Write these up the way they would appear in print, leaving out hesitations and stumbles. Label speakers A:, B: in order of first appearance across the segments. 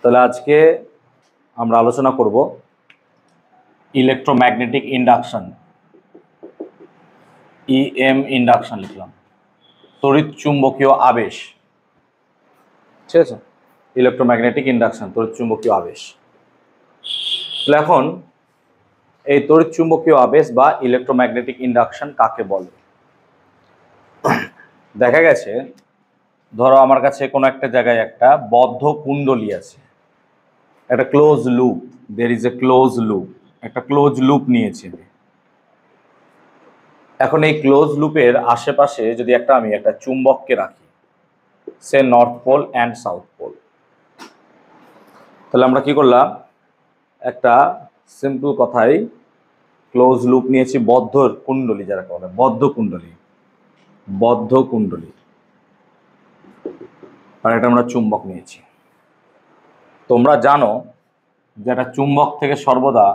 A: তাহলে আজকে আমরা আলোচনা করব ইলেকট্রোম্যাগনেটিক ইন্ডাকশন, ইএম ইন্ডাকশন লিখলাম, তড়িৎ চুম্বকীয় আবেশ। ঠিক আছে, ইলেকট্রোম্যাগনেটিক ইন্ডাকশন, তড়িৎ চুম্বকীয় আবেশ। তাহলে এখন এই তড়িৎ চুম্বকীয় আবেশ বা ইলেকট্রোম্যাগনেটিক ইন্ডাকশন কাকে বলে? দেখা গেছে, ধরো আমার কাছে কোনো একটা জায়গায় একটা বদ্ধ কুণ্ডলী আছে, একটা close loop, there is a close loop, একটা ক্লোজ লুপ নিয়েছি। এখন এই ক্লোজ লুপের আশেপাশে যদি আমি একটা চুম্বককে রাখি, সে north pole and south pole, তাহলে আমরা কি করলাম, একটা সিম্পল কথাই ক্লোজ লুপ নিয়েছি, বদ্ধ কুণ্ডলী, যারা বলে বদ্ধ কুণ্ডলী, বদ্ধ কুণ্ডলী, আর এটা আমরা চুম্বক নিয়েছি। তোমরা জানো যে একটা চুম্বক থেকে সর্বদা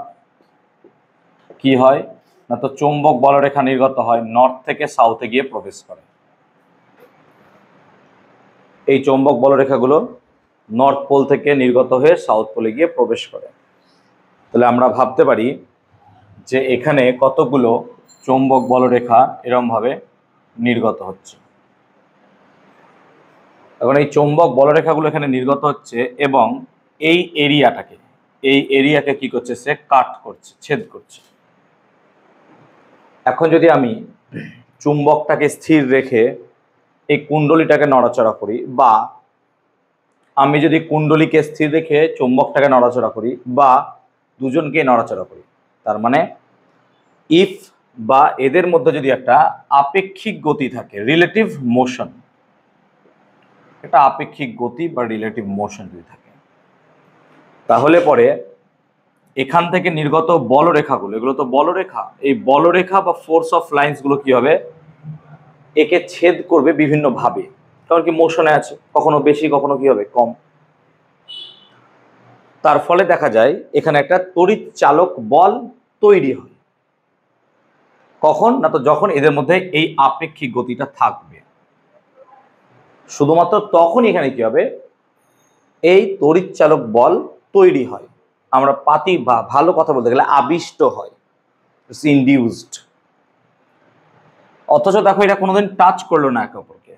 A: কি হয় না, তো চুম্বক বলরেখা নির্গত হয়, নর্থ থেকে সাউথে গিয়ে প্রবেশ করে। এই চৌম্বক বলরেখাগুলো নর্থ পোল থেকে নির্গত হয়ে সাউথ পোলে গিয়ে প্রবেশ করে। তাহলে আমরা ভাবতে পারি যে এখানে কতগুলো চৌম্বক বলরেখা এরকমভাবে নির্গত হচ্ছে। এখন এই চৌম্বক বলরেখাগুলো এখানে নির্গত হচ্ছে এবং এই এরিয়াকে কি করছে, সে কাট করছে, ছেদ করছে। এখন যদি আমি চুম্বকটাকে স্থির রেখে এই কুণ্ডলীটাকে নড়াচড়া করি, বা আমি যদি কুণ্ডলীকে স্থির রেখে চুম্বকটাকে নড়াচড়া করি, বা দুজনকে নড়াচড়া করি, তার মানে ইফ বা এদের মধ্যে যদি একটা আপেক্ষিক গতি থাকে, রিলেটিভ মোশন, একটা আপেক্ষিক গতি বা রিলেটিভ মোশন যদি থাকে, তাহলে পরে এখান থেকে নির্গত বলরেখাগুলো, এগুলো তো বলরেখা, এই বলরেখা বা ফোর্স অফ লাইন্স গুলো কি হবে, একে ছেদ করবে বিভিন্ন ভাবে, কারণ কি মোশনে আছে, কখনো বেশি কখনো কি হবে কম। তার ফলে দেখা যায় এখানে একটা তড়িৎ চালক বল তৈরি হয়। কখন না, তো যখন এদের মধ্যে এই আপেক্ষিক গতিটা থাকবে, শুধুমাত্র তখন এখানে কি হবে, এই তড়িৎ চালক বল তৈরি হয়। আমরা পাতি বা ভালো কথা বলতে গেলে আবিষ্ট হয়, ইনডিউসড। অথচ দেখো এটা কোনোদিন টাচ করলো না একে অপরকে।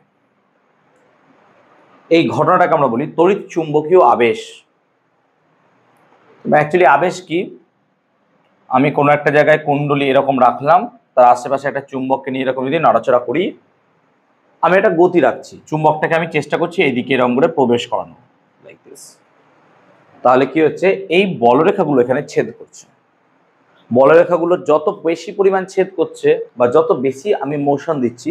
A: এই ঘটনাটাকে আমরা বলি তড়িৎ চুম্বকীয় আবেশ। অ্যাকচুয়ালি আবেশ কি, আমি কোনো একটা জায়গায় কুণ্ডলী এরকম রাখলাম, তার আশেপাশে একটা চুম্বককে নিয়ে এরকম যদি নড়াচড়া করি, আমি একটা গতি রাখছি, চুম্বকটাকে আমি চেষ্টা করছি এইদিকে এরকম করে প্রবেশ করানো, লাইক দিস। তাহলে কি হচ্ছে, এই বলরেখাগুলো এখানে ছেদ করছে। বলরেখাগুলো যত বেশি পরিমাণ ছেদ করছে বা যত বেশি আমি মোশন দিচ্ছি,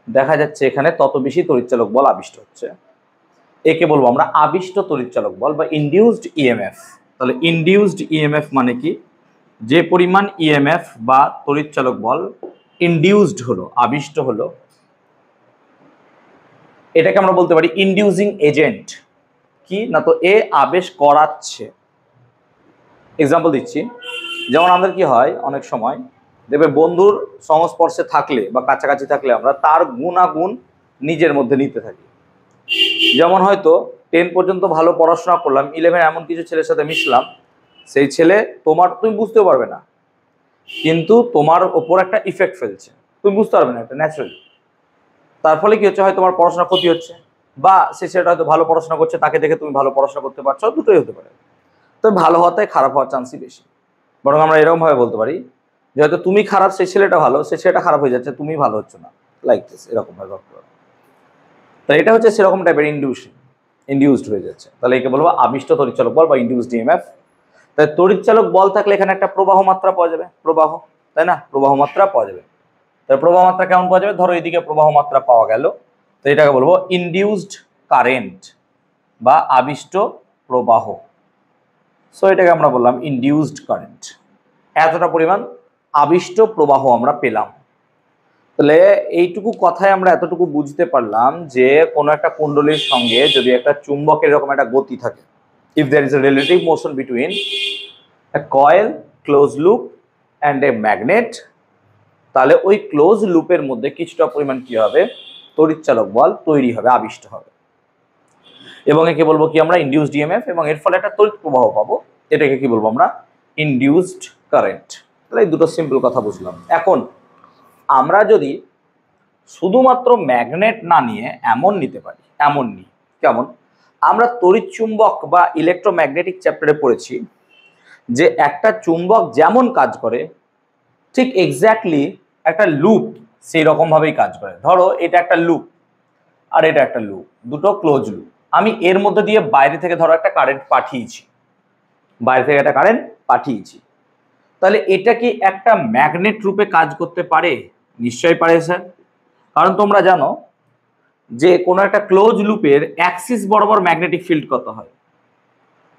A: দেখা যাচ্ছে এখানে তত বেশি তড়িৎচালক বল আবিষ্ট হচ্ছে। একে বলবো আমরা আবিষ্ট তড়িৎচালক বল বা ইনডিউসড ইএমএফ। তাহলে ইনডিউসড ইএমএফ মানে কি, যে পরিমাণ ইএমএফ বা তড়িৎচালক বল ইনডিউসড হলো, আবিষ্ট হলো, এটাকে আমরা বলতে পারি ইনডিউসিং এজেন্ট। কি না, তো এ আবেশ করাচ্ছে। এক্সাম্পল দিচ্ছি, যেমন আমাদের কি হয়, অনেক সময় দেখবে বন্ধুর সংস্পর্শে থাকলে বা কাছাকাছি থাকলে আমরা তার গুণাগুণ নিজের মধ্যে নিতে থাকি। যেমন হয়তো 10 পর্যন্ত ভালো পড়াশোনা করলাম, 11 এমন কিছু ছেলের সাথে মিশলাম, সেই ছেলে তুমি বুঝতেও পারবে না, কিন্তু তোমার ওপর একটা ইফেক্ট ফেলছে, তুমি বুঝতে পারবে না, এটা ন্যাচারালি। তার ফলে কি হচ্ছে, হয় তোমার পড়াশোনা ক্ষতি হচ্ছে, বা সে ছেলেটা হয়তো ভালো পড়াশোনা করছে, তাকে দেখে তুমি ভালো পড়াশোনা করতে পারছো, দুটোই হতে পারে। তো ভালো হওয়াতে খারাপ হওয়ার চান্সই বেশি। বরং আমরা এরকম ভাবে বলতে পারি যে হয়তো তুমি খারাপ, সেই ছেলেটা ভালো, সেই ছেলেটা খারাপ হয়ে যাচ্ছে, তুমি ভালো হচ্ছে না, লাইক দিস, এরকম ভাবে ভাবতে পারো। তাই এটা হচ্ছে সেরকম টাইপের ইনডিউসড হয়ে যাচ্ছে। তাহলে একে বলবো আবিষ্ট তড়িৎচালক বল বা ইনডিউসড ইএমএফ। তাই তড়িৎচালক বল থাকলে এখানে একটা প্রবাহ মাত্রা পাওয়া যাবে, প্রবাহ, তাই না, প্রবাহ মাত্রা পাওয়া যাবে। তাই প্রবাহ মাত্রা কেমন পাওয়া যাবে, ধরো এদিকে প্রবাহ মাত্রা পাওয়া গেল, তো এটাকে বলবো ইনডিউসড কারেন্ট বা আবিষ্ট প্রবাহ। সো এটাকে আমরা বললাম ইনডিউসড কারেন্ট, এতটা পরিমাণ আবিষ্ট প্রবাহ আমরা পেলাম। তাহলে এইটুকু কথায় আমরা এতটুকু বুঝতে পারলাম যে কোনো একটা কুণ্ডলীর সঙ্গে যদি একটা চুম্বকের এরকম একটা গতি থাকে, if there is a relative motion between a coil, close loop and a magnet, তাহলে ওই ক্লোজ লুপের মধ্যে কিছুটা পরিমাণ কি হবে, তড়িৎচালক বল তৈরি হবে, আবিষ্ট হবে। এবং একে বলবো কি আমরা ইনডিউসড ইএমএফ, এবং এর ফলে একটা তড়িৎ প্রবাহ পাবো, এটাকে কি বলবো আমরা ইনডিউসড কারেন্ট। তাহলে এই দুটো সিম্পল কথা বুঝলাম। এখন আমরা যদি শুধুমাত্র ম্যাগনেট না নিয়ে এমন নিতে পারি, এমন নিই কেমন, আমরা তড়িৎ চুম্বক বা ইলেকট্রোম্যাগনেটিক চ্যাপ্টারে পড়েছি যে একটা চুম্বক যেমন কাজ করে ঠিক এক্স্যাক্টলি একটা লুপ সেই রকম ভাবেই কাজ করে। ধরো এটা একটা লুপ আর এটা একটা লুপ, দুটো ক্লোজ লুপ। আমি এর মধ্যে দিয়ে বাইরে থেকে ধরো একটা কারেন্ট পাঠিয়েছি, বাইরে থেকে একটা কারেন্ট পাঠিয়েছি, তাহলে এটা কি একটা ম্যাগনেট রূপে কাজ করতে পারে? নিশ্চয়ই পারে স্যার। কারণ তোমরা জানো যে কোনো একটা ক্লোজ লুপের অ্যাক্সিস বরাবর ম্যাগনেটিক ফিল্ড কত হয়,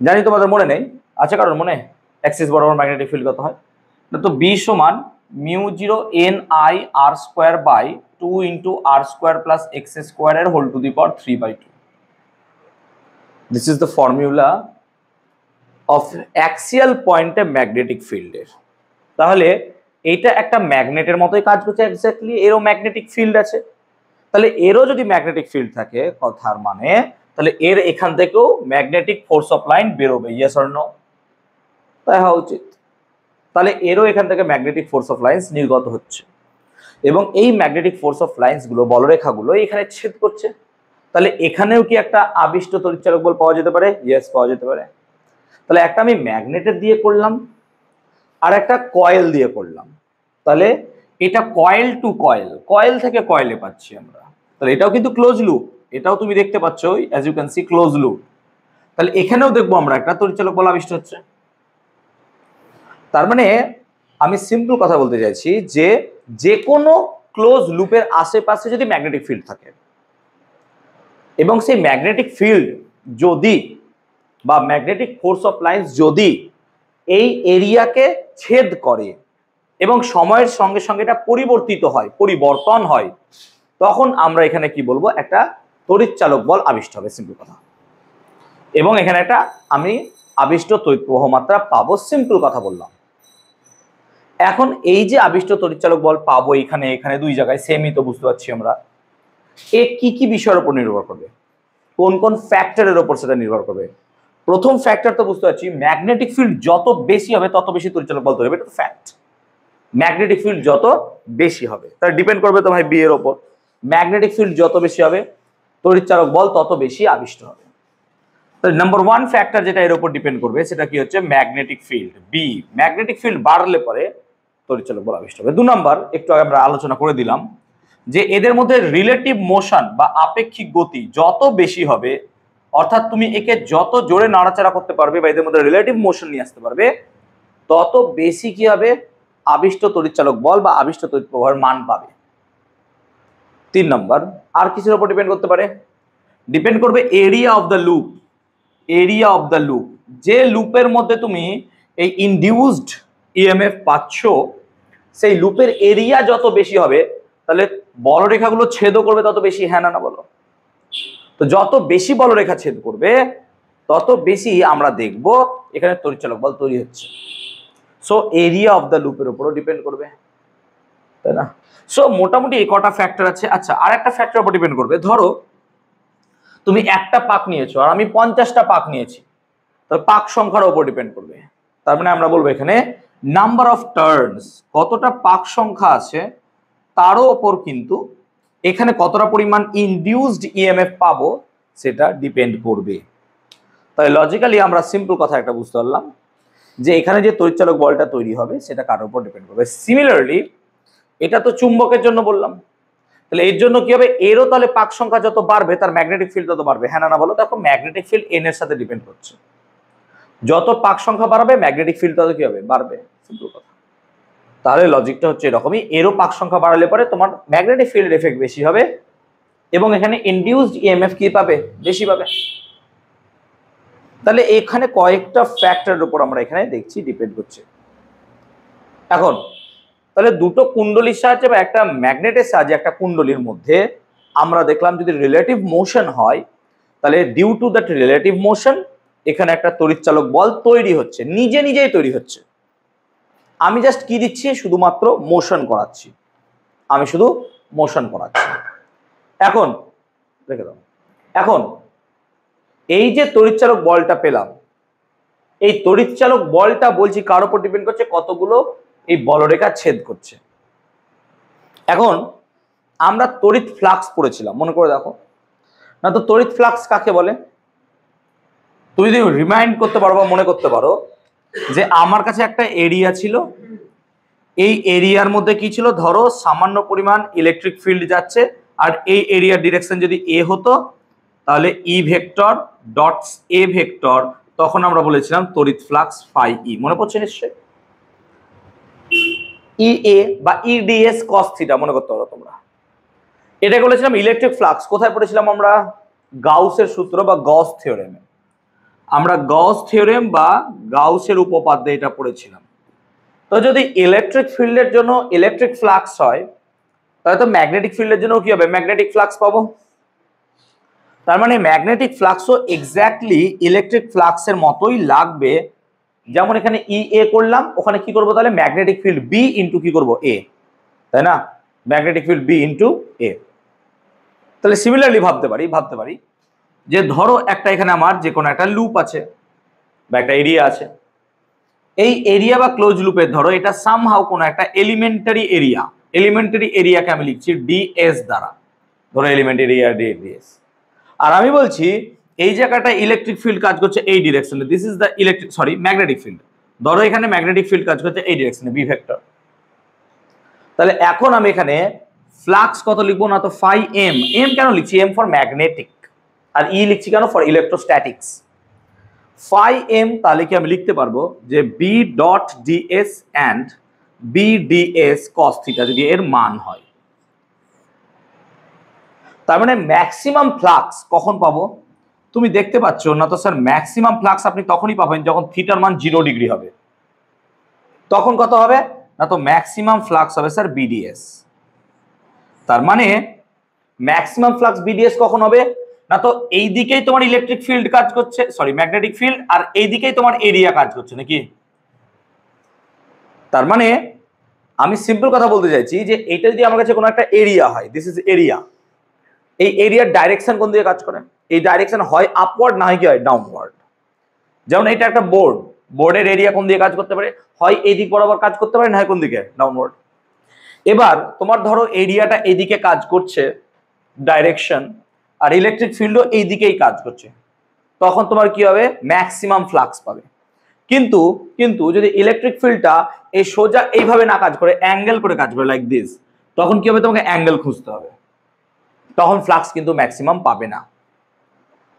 A: জানি তোমাদের মনে নেই, আছে কারণ মনে অ্যাক্সিস বরাবর ম্যাগনেটিক ফিল্ড কত হয়? তো বি সমান μ0 NI r²/2 r² + x² whole to the power 3/2। This is the formula of axial পয়েন্টে ম্যাগনেটিক ফিল্ডের। তাহলে এইটা একটা ম্যাগনেটের মতোই কাজ করছে এক্স্যাক্টলি, এরও ম্যাগনেটিক ফিল্ড আছে। তাহলে এরও যদি ম্যাগনেটিক ফিল্ড থাকে কথার মানে তাহলে এর এখান থেকেও ম্যাগনেটিক ফোর্স অফ লাইন বেরোবে, ইয়েস অর নো? তাই হওয়া উচিত। তাহলে এরও এখান থেকে ম্যাগনেটিক ফোর্স অফ লাইন্স নির্গত হচ্ছে, এবং এই ম্যাগনেটিক ফোর্স অফ লাইন্স গুলো বলরেখাগুলো এখানে ছেদ করছে। তাহলে এখানেও কি একটা আবিষ্ট তড়িৎচালক বল পাওয়া যেতে পারে? ইয়েস, পাওয়া যেতে পারে। তাহলে একটা আমি ম্যাগনেটের দিয়ে করলাম আর একটা কয়েল দিয়ে করলাম, তাহলে এটা কয়েল টু কয়েল, কয়েল থেকে কয়েলে পাচ্ছি আমরা। তাহলে এটাও কিন্তু ক্লোজ লুপ, এটাও তুমি দেখতে পাচ্ছ as you can see close loop. তাহলে এখানেও দেখবো আমরা একটা তড়িৎচালক বল আবিষ্ট হচ্ছে। তার মানে আমি সিম্পল কথা বলতে চাইছি যে যে কোনো ক্লোজ লুপের আশেপাশে যদি ম্যাগনেটিক ফিল্ড থাকে এবং সেই ম্যাগনেটিক ফিল্ড যদি বা ম্যাগনেটিক ফোর্স অফ লাইন্স যদি এই এরিয়াকে ছেদ করে এবং সময়ের সঙ্গে সঙ্গে এটা পরিবর্তিত হয়, পরিবর্তন হয়, তখন আমরা এখানে কি বলবো, একটা তড়িৎচালক বল আবিষ্ট হবে, সিম্পল কথা। এবং এখানে একটা আমি আবিষ্ট তড়িৎ প্রবাহ মাত্রা পাবো, সিম্পল কথা বললাম। এখন এই যে আবিষ্ট তড়িৎচালক বল পাবো এখানে এখানে দুই জায়গায় সেমই, তো বুঝতে পারছি আমরা এ কি কি বিষয়ের উপর নির্ভর করবে, কোন কোন ফ্যাক্টরের উপর সেটা নির্ভর করবে। প্রথম ফ্যাক্টর তো বুঝতে পারছি, ম্যাগনেটিক ফিল্ড যত বেশি হবে তত বেশি তড়িৎচালক বল তৈরি হবে, এটা তো ফ্যাক্ট। ম্যাগনেটিক ফিল্ড যত বেশি হবে তার ডিপেন্ড করবে তো ভাই বি এর ওপর, ম্যাগনেটিক ফিল্ড যত বেশি হবে তড়িৎচালক বল তত বেশি আবিষ্ট হবে। তাহলে নাম্বার ওয়ান ফ্যাক্টর যেটা এর উপর ডিপেন্ড করবে সেটা কি হচ্ছে, magnetic field. B, magnetic field বাড়লে পরে তড়িৎচালক বল আবিষ্ট হবে। 2 নাম্বার, একটু আগে আমরা আলোচনা করে দিলাম যে এদের মধ্যে রিলেটিভ মোশন বা আপেক্ষিক গতি যত বেশি হবে, অর্থাৎ তুমি একে যত জোরে নাড়াচাড়া করতে পারবে বা এদের মধ্যে রিলেটিভ মোশন নিয়ে আসতে পারবে, তত বেশি কি হবে, আবিষ্ট তড়িৎচালক বল বা আবিষ্ট তড়িৎ প্রবাহের মান পাবে। 3 নাম্বার, আর কিছুর উপর ডিপেন্ড করতে পারে, ডিপেন্ড করবে area of the loop. Area of the loop, যে লুপের মধ্যে তুমি এই ইনডিউসড ইএমএফ পাচ্ছ, সেই লুপের এরিয়া যত বেশি হবে তাহলে বলরেখাগুলো ছেদ করবে তত বেশি, হ্যাঁ না বলো? তো যত বেশি বলরেখা ছেদ করবে তত বেশি আমরা দেখব এখানে তড়িৎচালক বল তৈরি হচ্ছে। সো এরিয়া অফ দ্য লুপের উপরও ডিপেন্ড করবে, তাই না? সো মোটামুটি এই কটা ফ্যাক্টর আছে। আচ্ছা, আর একটা ফ্যাক্টর উপর ডিপেন্ড করবে, ধরো তুমি একটা পাক নিয়েছো আর আমি 50টা পাক নিয়েছি, তাহলে পাক সংখ্যার উপর ডিপেন্ড করবে। তার মানে আমরা বলবো এখানে নাম্বার অফ টার্নস, কতটা পাক সংখ্যা আছে তারও ওপর কিন্তু এখানে কতটা পরিমাণ ইনডিউসড ইএমএফ পাবো সেটা ডিপেন্ড করবে। তাই লজিক্যালি আমরা সিম্পল কথা একটা বুঝতে পারলাম যে এখানে যে তড়িৎচালক বলটা তৈরি হবে সেটা কার উপর ডিপেন্ড করবে। সিমিলারলি এটা তো চুম্বকের জন্য বললাম, তাহলে এর জন্য কি হবে, এরও তাহলে পাক সংখ্যা যত বাড়বে তার ম্যাগনেটিক ফিল্ড তত বাড়বে, হ্যাঁ না বলো? দেখো ম্যাগনেটিক ফিল্ড এন এর সাথে ডিপেন্ড করছে, যত পাক সংখ্যা বাড়বে ম্যাগনেটিক ফিল্ড তত কি হবে, বাড়বে, সিম্পল কথা। তাহলে লজিকটা হচ্ছে এরকমই, এরও পাক সংখ্যা বাড়ালে পরে তোমার ম্যাগনেটিক ফিল্ড এফেক্ট বেশি হবে এবং এখানে ইনডিউসড ইএমএফ কি পাবে, বেশি পাবে। তাহলে এখানে কয়েকটা ফ্যাক্টরের উপর আমরা এখানে দেখছি ডিপেন্ড করছে। এখন তাহলে দুটো কুণ্ডলীর সাহায্যে বা একটা ম্যাগনেটের সাহায্যে একটা কুণ্ডলীর মধ্যে আমরা দেখলাম যদি রিলেটিভ মোশন হয় তাহলে due to that relative motion এখানে একটা তড়িৎচালক বল তৈরি হচ্ছে, নিজে নিজেই তৈরি হচ্ছে। আমি জাস্ট কি দিচ্ছি, শুধুমাত্র মোশন করাচ্ছি, আমি শুধু মোশন করাচ্ছি। এখন রেখে দাও। এখন এই যে তড়িৎচালক বলটা পেলাম, এই তড়িৎচালক বলটা বলছি কার উপর ডিপেন্ড করছে, কতগুলো এই বলরেখা ছেদ করছে। এখন আমরা তড়িৎ ফ্লাক্স পড়েছিলাম, মনে করে দেখো না তো তড়িৎ ফ্লাক্স কাকে বলে? তুমি যদি রিমাইন্ড করতে পারো বা মনে করতে পারো যে আমার কাছে একটা এরিয়া ছিল, এই এরিয়ার মধ্যে কি ছিল, ধরো সামান্য পরিমাণ ইলেকট্রিক ফিল্ড যাচ্ছে, আর এই এরিয়ার ডিরেকশন যদি এ হতো তাহলে E vector dot A vector, তখন আমরা বলেছিলাম তড়িৎ ফ্লাক্স ফাই ই। মনে পড়ছে নিশ্চয়ই? ই এ বা ইডিএস কস থিটা মনে করতে পারো তোমরা। এটা বলেছিলাম ইলেকট্রিক ফ্লাক্স। কোথায় পড়েছিলাম আমরা? গাউসের সূত্র বা গস থিওরেমে। আমরা গস থিওরেম বা গাউসের উপপাদ্যে এটা পড়েছিলাম। তো যদি ইলেকট্রিক ফিল্ডের জন্য ইলেকট্রিক ফ্লাক্স হয়, তাহলে তো ম্যাগনেটিক ফিল্ডের জন্য কি হবে? ম্যাগনেটিক ফ্লাক্স পাবো। তার মানে ম্যাগনেটিক ফ্লাক্সও এক্স্যাক্টলি ইলেকট্রিক ফ্লাক্সের মতোই লাগবে। যেমন এখানে ই এ করলাম, ওখানে কি করবো তাহলে? ম্যাগনেটিক ফিল্ড বি ইন্টু কি করবো? এ, তাই না? ম্যাগনেটিক ফিল্ড বি ইন্টু এ। তাহলে সিমিলারলি ভাবতে পারি যে ধরো একটা এখানে আমার যে কোনো একটা লুপ আছে বা একটা এরিয়া আছে, এই এরিয়া বা ক্লোজ লুপের ধরো এটা সামহাউ কোনো একটা এলিমেন্টারি এরিয়াকে আমি লিখছি ডিএস দ্বারা, ধরো এলিমেন্টারি এরিয়া ডিএস। আর আমি বলছি এই জায়গাটা ইলেকট্রিক ফিল্ড কাজ করছে এই ডিরেকশনে, this is the magnetic field. ধরো এখানে ম্যাগনেটিক ফিল্ড কাজ করছে এই ডিরেকশনে, বি ভেক্টর। তাহলে এখন আমি এখানে ফ্লাক্স কত লিখবো না তো ফাই এম। এম কেন লিখছি? এম ফর ম্যাগনেটিক, আর ই লিখছি কেন? For electrostatics. ফাই এম তাহলে কি আমি লিখতে পারবো যে B dot ds and B ds cos theta যদি এর মান হয়। তার মানে ম্যাক্সিমাম ফ্লাক্স কখন পাবো? তুমি দেখতে পাচ্ছ না তো স্যার, ম্যাক্সিমাম ফ্লাক্স আপনি তখনই পাবেন যখন থিটার মান 0 ডিগ্রি হবে। তখন কত হবে না তো ম্যাক্সিমাম ফ্লাক্স হবে স্যার বিডিএস। তার মানে ম্যাক্সিমাম ফ্লাক্স বিডিএস কখন হবে না তো এই দিকেই তোমার ইলেকট্রিক ফিল্ড কাজ করছে, সরি ম্যাগনেটিক ফিল্ড, আর এই দিকেই তোমার এরিয়া কাজ করছে নাকি? তার মানে আমি সিম্পল কথা বলতে চাইছি যে এটা যদি আমার কাছে কোনো একটা এরিয়া হয়, দিস ইজ এরিয়া, এই এরিয়ার ডাইরেকশন কোন দিকে কাজ করে? এই ডাইরেকশন হয় আপওয়ার্ড না হয় কি হয় ডাউনওয়ার্ড। যেমন এটা একটা বোর্ড, বোর্ডের এরিয়া কোন দিকে কাজ করতে পারে? হয় এই দিক বরাবর কাজ করতে পারে, না হয় কোন দিকে? ডাউনওয়ার্ড। এবার তোমার ধরো এরিয়াটা এইদিকে কাজ করছে ডাইরেকশন, আর ইলেকট্রিক ফিল্ডও এই দিকেই কাজ করছে, তখন তোমার কি হবে? ম্যাক্সিমাম ফ্লাক্স পাবে। কিন্তু কিন্তু যদি ইলেকট্রিক ফিল্ডটা এই সোজা এইভাবে না কাজ করে, অ্যাঙ্গেল করে কাজ করে লাইক দিস, তখন কি হবে? তোমাকে অ্যাঙ্গেল খুঁজতে হবে, তখন ফ্লাক্স কিন্তু ম্যাক্সিমাম পাবে না।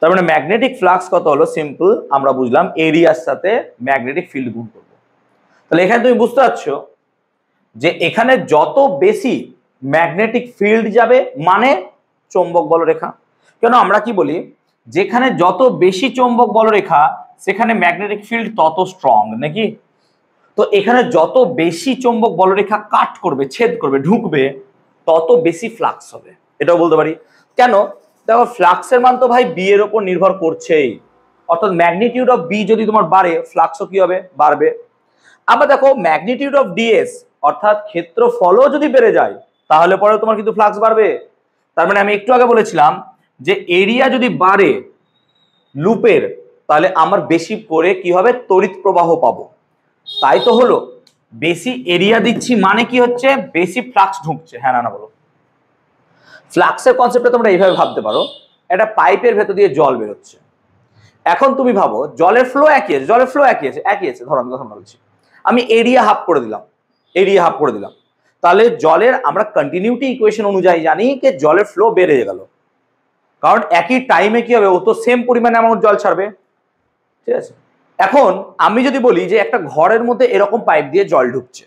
A: তার মানে ম্যাগনেটিক ফ্লাক্স কত হলো? সিম্পল, আমরা বুঝলাম এরিয়ার সাথে ম্যাগনেটিক ফিল্ড গুণ করবো। তাহলে এখানে তুমি বুঝতে পারছো যে এখানে যত বেশি ম্যাগনেটিক ফিল্ড যাবে মানে চৌম্বক বলরেখা। কেন আমরা কি বলি? যেখানে যত বেশি চৌম্বক বলরেখা সেখানে ম্যাগনেটিক ফিল্ড তত স্ট্রং, নাকি? তো এখানে যত বেশি চৌম্বক বলরেখা কাট করবে, ছেদ করবে, ঢুকবে, তত বেশি ফ্লাক্স হবে, এটাও বলতে পারি। কেন? দেখো ফ্লাক্সের মান তো ভাই বি এর উপর নির্ভর করছেই, অর্থাৎ ম্যাগনিটিউড অফ বি যদি তোমার বাড়ে, ফ্লাক্সও কি হবে? বাড়বে। আবার দেখো ম্যাগনিটিউড অফ ডিএস অর্থাৎ ক্ষেত্রফলও যদি বেড়ে যায় তাহলে পরে তোমার কিন্তু ফ্লাক্স বাড়বে। তার মানে আমি একটু আগে বলেছিলাম যে এরিয়া যদি বাড়ে লুপের, তাহলে আমার বেশি করে কি হবে? তড়িৎ প্রবাহ পাবো। তাই তো হলো, বেশি এরিয়া দিচ্ছি মানে কি হচ্ছে? বেশি ফ্লাক্স ঢুকছে। হ্যাঁ না না বলো? ফ্লাক্সের কনসেপ্টটা তোমরা এইভাবে ভাবতে পারো, একটা পাইপের ভেতর দিয়ে জল বেরোচ্ছে। এখন তুমি ভাবো জলের ফ্লো একই আছে, একই আছে। ধরো আমি কথা বলছি, আমি এরিয়া হাফ করে দিলাম, তাহলে জলের আমরা কন্টিনিউটি ইকুয়েশন অনুযায়ী জানি যে জলের ফ্লো বেড়ে গেল, কারণ একই টাইমে কি হবে? ও তো সেম পরিমাণে অ্যামাউন্ট জল ছাড়বে, ঠিক আছে? এখন আমি যদি বলি যে একটা ঘরের মধ্যে এরকম পাইপ দিয়ে জল ঢুকছে,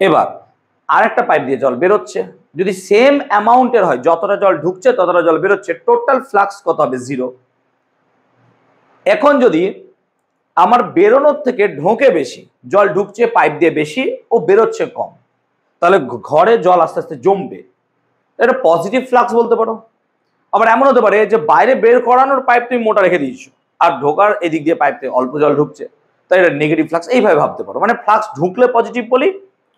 A: এবার আর একটা পাইপ দিয়ে জল বেরোচ্ছে, যদি সেম অ্যামাউন্টের হয়, যতটা জল ঢুকছে ততটা জল বেরোচ্ছে, টোটাল ফ্লাক্স কত হবে? 0। এখন যদি আমার বেরোনোর থেকে ঢোকে বেশি, জল ঢুকছে পাইপ দিয়ে বেশি ও বেরোচ্ছে কম, তাহলে ঘরে জল আস্তে আস্তে জমবে, এটা পজিটিভ ফ্লাক্স বলতে পারো। আবার এমন হতে পারে যে বাইরে বের করানোর পাইপ তুমি মোটা রেখে দিয়েছো, আর ঢোকার এদিক দিয়ে পাইপ থেকে অল্প জল ঢুকছে, তাই এটা নেগেটিভ ফ্লাক্স। এইভাবে ভাবতে পারো, মানে ফ্লাক্স ঢুকলে পজিটিভ বলি,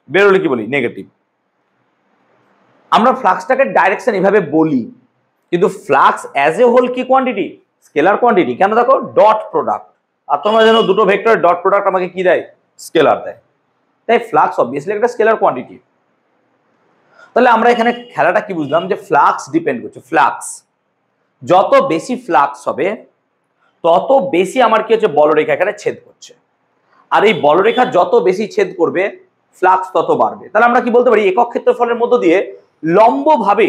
A: বেরোলে কি বলি? নেগেটিভ। আমরা ফ্লাক্সটাকে ডাইরেকশন এভাবে বলি, কিন্তু ফ্লাক্স অ্যাজ এ হোল কি কোয়ান্টিটি? Scalar quantity. কেন? দেখো ডট প্রোডাক্ট, আর তোমরা জানো দুটো ভেক্টরের ডট প্রোডাক্ট আমাকে কি দেয়? স্কেলার দেয়। তাই ফ্লাক্স অবভিয়াসলি একটা স্কেলার কোয়ান্টিটি। তাহলে আমরা এখানে খেলাটা কি বুঝলাম? যে ফ্লাক্স ডিপেন্ড করছে, ফ্লাক্স যত বেশি ফ্লাক্স হবে তত বেশি আমার কি হচ্ছে? বলরেখা এখানে ছেদ করছে, আর এই বলরেখা যত বেশি ছেদ করবে ফ্লাক্স তত বাড়বে। তাহলে আমরা কি বলতে পারি? একক ক্ষেত্রফলের মধ্য দিয়ে লম্বভাবে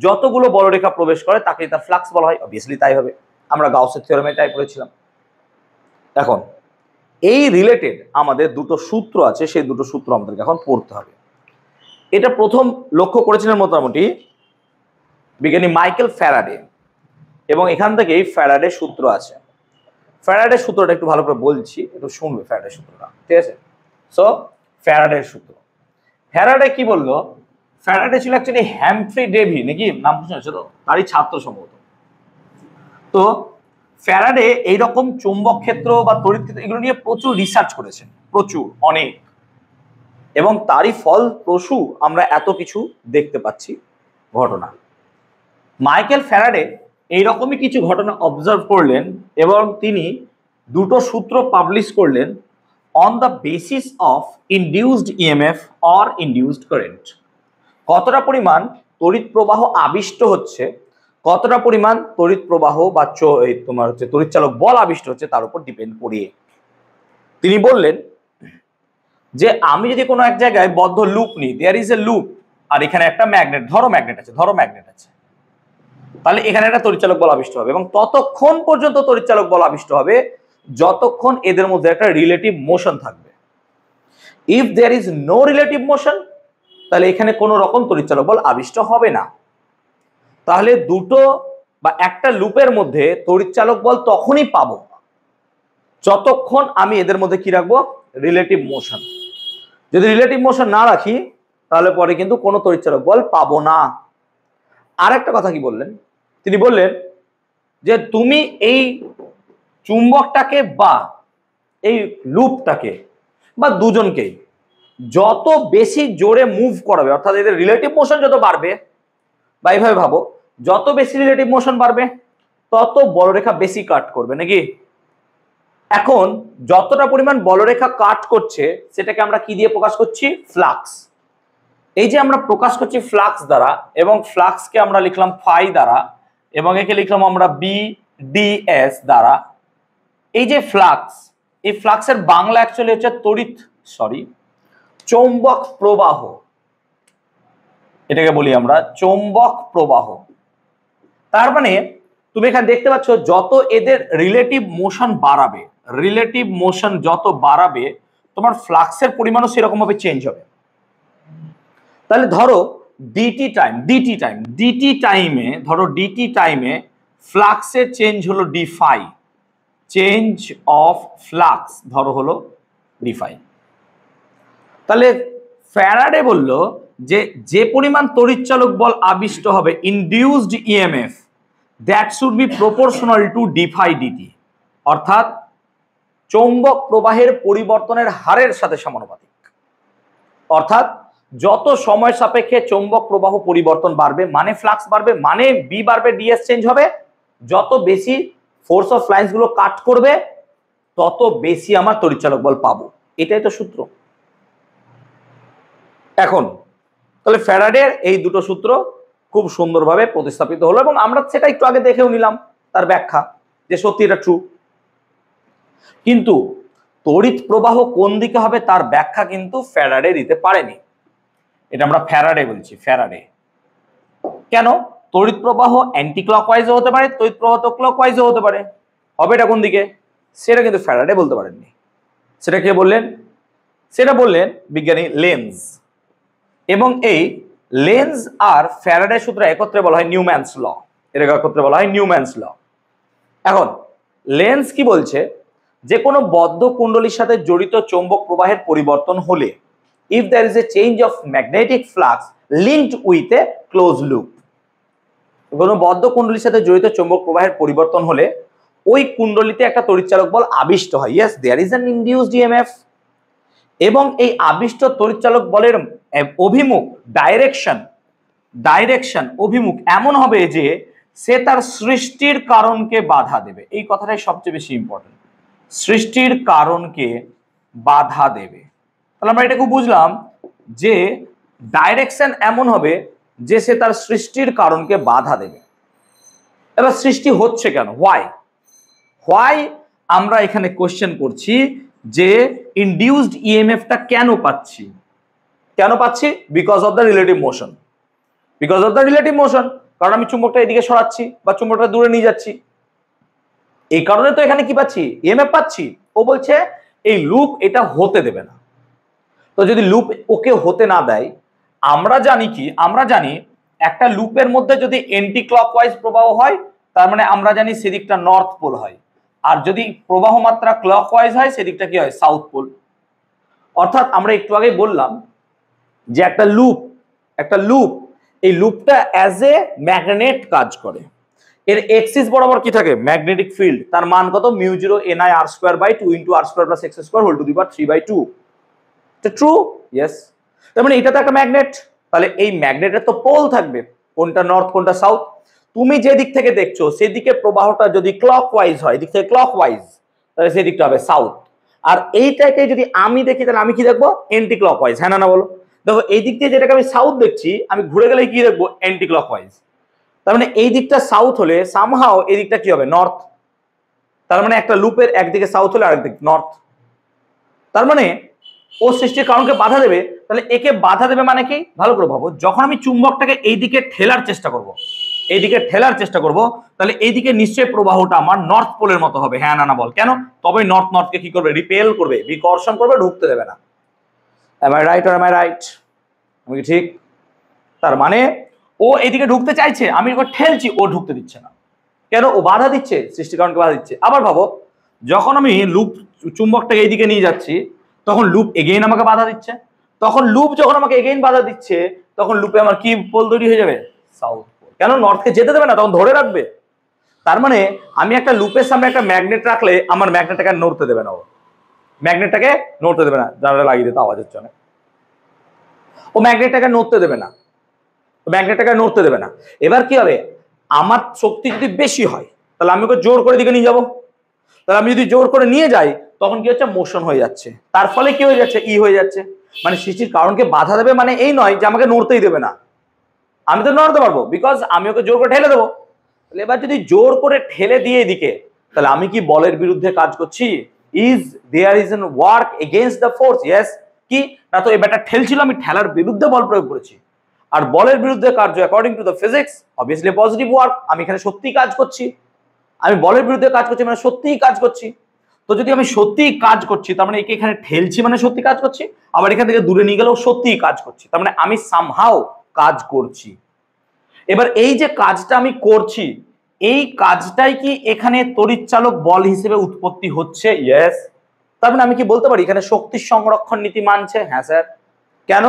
A: যতগুলো বলরেখা প্রবেশ করে তাকে তার ফ্লাক্স বলা হয়। অবভিয়াসলি তাই হবে, আমরা গাউসের থিওরেমে তাই পড়েছিলাম। এখন এই রিলেটেড আমাদের দুটো সূত্র আছে, সেই দুটো সূত্র আমাদেরকে এখন পড়তে হবে। এটা প্রথম লক্ষ্য করেছিলেন মোটামুটি বিজ্ঞানী মাইকেল ফ্যারাডে, এবং এখান থেকেই ফ্যারাডের সূত্র আছে। ফ্যারাডের সূত্রটা একটু ভালো করে বলছি, একটু শুনবে ফ্যারাডের সূত্রটা, ঠিক আছে? সো ফ্যারাডের সূত্র, ফ্যারাডে কি বললো? ফ্যারাডে ছিল অ্যাকচুয়ালি হ্যামফ্রি ডেভি, নাকি নাম শুনেছো তো? তারই ছাত্র সম্ভবত। তো ফ্যারাডে এইরকম চৌম্বক ক্ষেত্র বা তড়িৎ ক্ষেত্র এগুলো নিয়ে প্রচুর রিসার্চ করেছেন, প্রচুর, অনেক, এবং তারই ফল প্রসূ আমরা এত কিছু দেখতে পাচ্ছি ঘটনা। মাইকেল ফ্যারাডে এইরকমই কিছু ঘটনা অবজার্ভ করলেন এবং তিনি দুটো সূত্র পাবলিশ করলেন on the basis of induced EMF or induced current. কতটা পরিমাণ তড়িৎ প্রবাহ আবিষ্ট হচ্ছে, কতটা পরিমাণ তড়িৎ প্রবাহ বা তোমার হচ্ছে তড়িৎচালক বল আবিষ্ট হচ্ছে তার উপর ডিপেন্ড করিয়ে তিনি বললেন যে আমি যদি কোনো এক জায়গায় বদ্ধ লুপ নিই, দেয়ার ইজ এ লুপ, আর এখানে একটা ম্যাগনেট, ধরো ম্যাগনেট আছে, তাহলে এখানে একটা তড়িৎচালক বল আবিষ্ট হবে, এবং ততক্ষণ পর্যন্ত তড়িৎচালক বল আবিষ্ট হবে যতক্ষণ এদের মধ্যে একটা রিলেটিভ মোশন থাকবে। If there is no relative motion, তাহলে এখানে কোনো রকম তড়িৎচালক বল আবিষ্ট হবে না। তাহলে দুটো বা একটা লুপের মধ্যে তড়িৎচালক বল তখনই পাবো যতক্ষণ আমি এদের মধ্যে কি রাখবো? Relative motion. যদি রিলেটিভ মোশন না রাখি তাহলে পরে কিন্তু কোনো তড়িৎচালক বল পাবো না। আর একটা কথা কি বললেন? তিনি বললেন যে তুমি এই চুম্বকটাকে বা এই লুপটাকে বা দুজনকেই যত বেশি জোরে মুভ করাবে, অর্থাৎ এদের রিলেটিভ মোশন যত বাড়বে, বা এইভাবে ভাবো যত বেশি রিলেটিভ মোশন বাড়বে তত বলরেখা বেশি কাট করবে, নাকি? এখন যতটা পরিমাণ বলরেখা কাট করছে সেটাকে আমরা কি দিয়ে প্রকাশ করছি? ফ্লাক্স। এই যে আমরা প্রকাশ করছি ফ্লাক্স দ্বারা, এবং ফ্লাক্সকে আমরা লিখলাম ফাই দ্বারা, এবং একে লিখলাম আমরা BDS দ্বারা। এই যে ফ্লাক্স, এই ফ্লাক্সের বাংলা অ্যাকচুয়ালি হচ্ছে চৌম্বক প্রবাহ, এটাকে বলি আমরা চৌম্বক প্রবাহ। তার মানে তুমি এখানে দেখতে পাচ্ছ যত এদের রিলেটিভ মোশন বাড়াবে, রিলেটিভ মোশন যত বাড়াবে তোমার ফ্লাক্সের পরিমাণও সেরকম ভাবে চেঞ্জ হবে। তাহলে ধরো ডিটি টাইমে ফ্লাক্সের চেঞ্জ হলো d phi, change of flux ধরো হলো ডি ফাই। তাহলে ফ্যারাডে বলল যে যে পরিমাণ তড়িৎচালক বল আবিষ্ট হবে, induced EMF, that should be proportional to d phi dt, অর্থাৎ চৌম্বক প্রবাহের পরিবর্তনের হারের সাথে সমানুপাতিক। অর্থাৎ যত সময় সাপেক্ষে চৌম্বক প্রবাহ পরিবর্তন বাড়বে মানে ফ্লাক্স বাড়বে, মানে বি বাড়বে, ডিএস চেঞ্জ হবে। যত বেশি ফোর্স অফ লাইন্স গুলো কাট করবে তত বেশি আমার তড়িৎচালক বল পাবো, এটাই তো সূত্র। এখন তাহলে ফ্যারাডের এই দুটো সূত্র খুব সুন্দরভাবে প্রতিস্থাপিত হলো, এবং আমরা সেটা একটু আগে দেখেও নিলাম তার ব্যাখ্যা, যে সত্যি এটা ট্রু। কিন্তু তড়িৎ প্রবাহ কোন দিকে হবে তার ব্যাখ্যা কিন্তু ফ্যারাডে দিতে পারেনি। এটা আমরা ফ্যারাডে বলছি, ফ্যারাডে। কেন? তড়িৎ প্রবাহ অ্যান্টি ক্লকওয়াইজও হতে পারে, তড়িৎ প্রবাহ তো ক্লকওয়াইজও হতে পারে, হবে এটা কোন দিকে সেটা কিন্তু ফ্যারাডে বলতে পারেননি। সেটা কে বললেন? সেটা বললেন বিজ্ঞানী লেন্জ। এবং এই লেন্জ আর ফ্যারাডের সূত্র একত্রে বলা হয় নিউম্যানস ল, এটাকে একত্রে বলা হয় নিউম্যানস ল। এখন লেন্জ কি বলছে? যে কোনো বদ্ধ কুণ্ডলীর সাথে জড়িত চৌম্বক প্রবাহের পরিবর্তন হলে, if there is a change of magnetic flux linked with a closed loop, কোনো বদ্ধ কুণ্ডলীর সাথে জড়িত চৌম্বক প্রবাহের পরিবর্তন হলে ওই কুণ্ডলীতে একটা তড়িৎচালক বল আবিষ্ট হয়, yes there is an induced EMF, এবং এই আবিষ্ট তড়িৎচালক বলের অভিমুখ, ডাইরেকশন অভিমুখ এমন হবে যে সে তার সৃষ্টির কারণকে বাধা দেবে। এই কথাটাই সবচেয়ে বেশি ইম্পর্টেন্ট, সৃষ্টির কারণকে বাধা দেবে। তাহলে আমরা এটাকে বুঝলাম যে ডাইরেকশন এমন হবে যে সে তার সৃষ্টির কারণকে বাধা দেবে। এবার সৃষ্টি হচ্ছে কেন, হোয়াই হোয়াই আমরা এখানে কোশ্চেন করছি যে ইনডিউসড ইএমএফটা কেন পাচ্ছি, কেন পাচ্ছি? Because of the relative motion, because of the relative motion. কারণ আমি চুম্বকটা এদিকে সরাচ্ছি বা চুম্বকটা দূরে নিয়ে যাচ্ছি, এই কারণে তো এখানে কি পাচ্ছি, ইএমএফ পাচ্ছি। ও বলছে এই লুপ এটা হতে দেবে না। তো যদি লুপ ওকে হতে না দেয়, আমরা জানি কি, আমরা জানি একটা লুপের মধ্যে যদি এন্টি ক্লকওয়াইজ প্রবাহ হয় তার মানে আমরা জানি সেদিকটা নর্থ পোল হয়, আর যদি প্রবাহ মাত্রা ক্লকওয়াইজ হয় সেদিকটা কি হয়, সাউথ পোল। অর্থাৎ আমরা একটু আগে বললাম যে একটা লুপ এই লুপটা অ্যাজ এ ম্যাগনেট কাজ করে। এর এক্সিস বরাবর কি থাকে, ম্যাগনেটিক ফিল্ড। তার মান কত, μ0 ni r² 2 * r² + x² whole to the power 3/2। এটা ট্রু, ইয়েস। তার মানে এটা তো একটা ম্যাগনেট, তাহলে এই ম্যাগনেটের তো পোল থাকবে, কোনটা নর্থ কোনটা সাউথ। তুমি যে দিক থেকে দেখছো সেদিকে প্রবাহটা যদি ক্লকওয়াইজ হয়, দিক থেকে ক্লকওয়াইজ, তাহলে সেদিকটা হবে সাউথ। আর এইটাকে যদি আমি দেখি তাহলে আমি কি দেখবো, এন্টি ক্লকওয়াইজ। হ্যাঁ না বলো? দেখো এই দিক দিয়ে যেটাকে আমি সাউথ দেখছি, আমি ঘুরে গেলে কি দেখবো, এন্টি ক্লকওয়াইজ। তার মানে এই দিকটা সাউথ হলে সামহাও এই দিকটা কি হবে, নর্থ। তার মানে একটা লুপের একদিকে সাউথ হলে আরেকদিকে নর্থ। তার মানে ও সৃষ্টির কারণকে বাধা দেবে। তাহলে একে বাধা দেবে মানে কি, ভালো করে ভাবো। যখন আমি চুম্বকটাকে এইদিকে ঠেলার চেষ্টা করব, এইদিকে ঠেলার চেষ্টা করব, তাহলে এইদিকে নিশ্চয়ই প্রবাহটা আমার নর্থ পোলের মতো হবে। হ্যাঁ না বল, কেন? তবে নর্থ নর্থকে কি করবে, রিপেল করবে, বিকর্ষণ করবে, ঢুকতে দেবে না। am I right or am I right? আমি কি ঠিক? তার মানে ও এইদিকে ঢুকতে চাইছে, আমি ওকে ঠেলছি, ও ঢুকতে দিচ্ছে না। কেন? ও বাধা দিচ্ছে, সৃষ্টির কারণকে বাধা দিচ্ছে। আবার ভাবো, যখন আমি লুপ চুম্বকটাকে এইদিকে নিয়ে যাচ্ছি তখন লুপ এগেইন আমাকে বাধা দিচ্ছে। তখন লুপ যখন আমাকে এগেইন বাধা দিচ্ছে তখন লুপে আমার কি পোল তৈরি হয়ে যাবে, সাউথ পোল। কেন? নর্থকে যেতে দেবে না, তখন ধরে রাখবে। তার মানে আমি একটা লুপের সামনে একটা ম্যাগনেট রাখলে আমার ম্যাগনেটটাকে নড়তে দেবে না, ও ম্যাগনেটটাকে নড়তে দেবে না। জানালা লাগিয়ে দিতে আওয়াজ হচ্ছে না। ও ম্যাগনেটটাকে নড়তে দেবে না, ম্যাগনেটটাকে নড়তে দেবে না। এবার কি হবে, আমার শক্তি যদি বেশি হয় তাহলে আমি ওকে জোর করে দিকে নিয়ে যাবো। তাহলে আমি যদি জোর করে নিয়ে যাই তখন কি হচ্ছে, মোশন হয়ে যাচ্ছে। তার ফলে কি হয়ে যাচ্ছে, ই হয়ে যাচ্ছে। মানে সৃষ্টির কারণকে বাধা দেবে মানে এই নয় যে আমাকে নড়তেই দেবে না, আমি তো নড়তে পারবো, বিকজ আমি ওকে জোর করে ঠেলে দেবো। তাহলে এবার যদি জোর করে ঠেলে দিয়ে এদিকে, তাহলে আমি কি বলের বিরুদ্ধে কাজ করছি? Is there is an work against the force? Yes. কি না, তো এবারটা ঠেলছিল, আমি ঠেলার বিরুদ্ধে বল প্রয়োগ করেছি। আর বলের বিরুদ্ধে কার্য according to the physics obviously positive work. আমি এখানে সত্যিই কাজ করছি, আমি বলের বিরুদ্ধে কাজ করছি মানে সত্যিই কাজ করছি। তো যদি আমি সত্যিই কাজ করছি তার মানে একে এখানে ঠেলছি মানে সত্যি কাজ করছি, আবার এখান থেকে দূরে নিয়ে গেলেও সত্যিই কাজ করছি। তার মানে আমি সামহাও কাজ করছি। এবার এই যে কাজটা আমি করছি, এই কাজটাই কি এখানে তড়িৎচালক বল হিসেবে উৎপত্তি হচ্ছে? ইয়েস। তার মানে আমি কি বলতে পারি এখানে শক্তি সংরক্ষণ নীতি মানছে? হ্যাঁ স্যার। কেন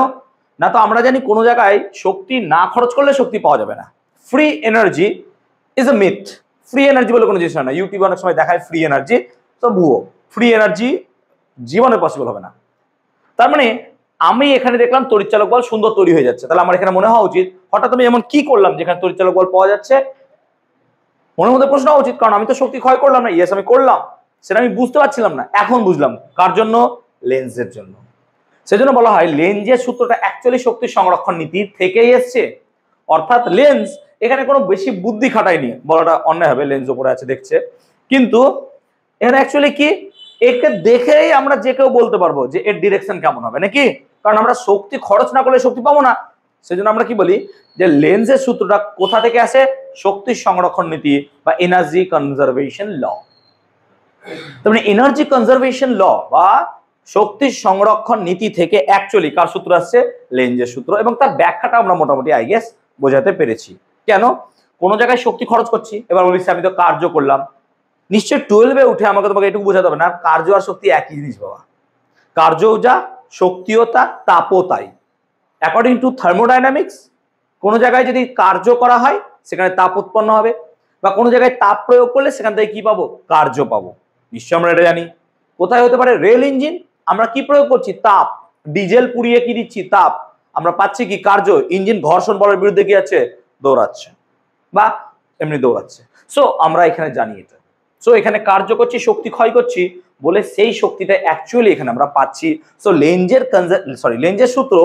A: না, তো আমরা জানি কোনো জায়গায় শক্তি না খরচ করলে শক্তি পাওয়া যাবে না। Free energy is a myth. Free energy বলে কোনো জিনিস না। ইউটিউবে অনেক সময় দেখায় ফ্রি এনার্জি, তো ভুয়ো। ফ্রি এনার্জি জীবনে পসিবল হবে না। তার মানে আমি এখানে দেখলাম তড়িৎচালক বল সুন্দর তৈরি হয়ে যাচ্ছে, তাহলে আমার এখানে মনে হওয়া উচিত হঠাৎ আমি এমন কি করলাম যেখানে তড়িৎচালক বল পাওয়া যাচ্ছে? মনের মধ্যে প্রশ্ন হওয়া উচিত, কারণ আমি তো শক্তি ক্ষয় করলাম না। ইয়েস, আমি করলাম, সেটা আমি বুঝতে পারছিলাম না, এখন বুঝলাম। কার জন্য? লেন্সের জন্য। সেজন্য বলা হয় লেন্সের সূত্রটা অ্যাকচুয়ালি শক্তি সংরক্ষণ নীতি থেকেই এসছে। অর্থাৎ লেন্স এখানে কোনো বেশি বুদ্ধি খাটায়নি, বলাটা অন্যায় হবে, লেন্স উপরে আছে দেখছে। কিন্তু এখানে অ্যাকচুয়ালি কি, একে দেখেই আমরা যে কেউ বলতে পারবো যে এর ডিরেকশন কেমন হবে, নাকি? কারণ আমরা শক্তি খরচ না করলে শক্তি পাবো না। সেজন্য আমরা কি বলি যে লেন্সের সূত্রটা কোথা থেকে আসে? শক্তি সংরক্ষণ নীতি বা এনার্জি কনজারভেশন ল। তার মানে এনার্জি কনজারভেশন ল বা শক্তি সংরক্ষণ নীতি থেকে অ্যাকচুয়ালি কার সূত্র আসছে? লেন্সের সূত্র। এবং তার ব্যাখ্যাটা আমরা মোটামুটি আই গেস বোঝাতে পেরেছি। কেন? কোনো জায়গায় শক্তি খরচ করছি, এবার বলিস আমি তো কার্য করলাম। নিশ্চয় 12-এ উঠে আমাকে তোমাকে এটুকু বোঝাতে হবে না, কার্য আর শক্তি একই জিনিস বাবা। কার্যও যা, শক্তিও তা, তাপও তাই। অ্যাকর্ডিং টু থার্মোডাইনামিক্স কোনো জায়গায় যদি কার্য করা হয় সেখানে তাপ উৎপন্ন হবে, বা কোনো জায়গায় তাপ প্রয়োগ করলে সেখান থেকে কি পাবো? কার্য পাবো। নিশ্চয় আমরা এটা জানি। কোথায় হতে পারে? রেল ইঞ্জিন, আমরা কি প্রয়োগ করছি? তাপ। ডিজেল পুড়িয়ে কি দিচ্ছি? তাপ। আমরা পাচ্ছি কি? কার্য। ইঞ্জিন ঘর্ষণ বলের বিরুদ্ধে কি আছে? দৌড়াচ্ছে। বা এমনি দৌড়াচ্ছে। সো আমরা এখানে জানি এটা। সো এখানে কার্য করছি, শক্তি ক্ষয় করছি বলে সেই শক্তিটা অ্যাকচুয়ালি এখানে আমরা পাচ্ছি। সো লেঞ্জের সূত্র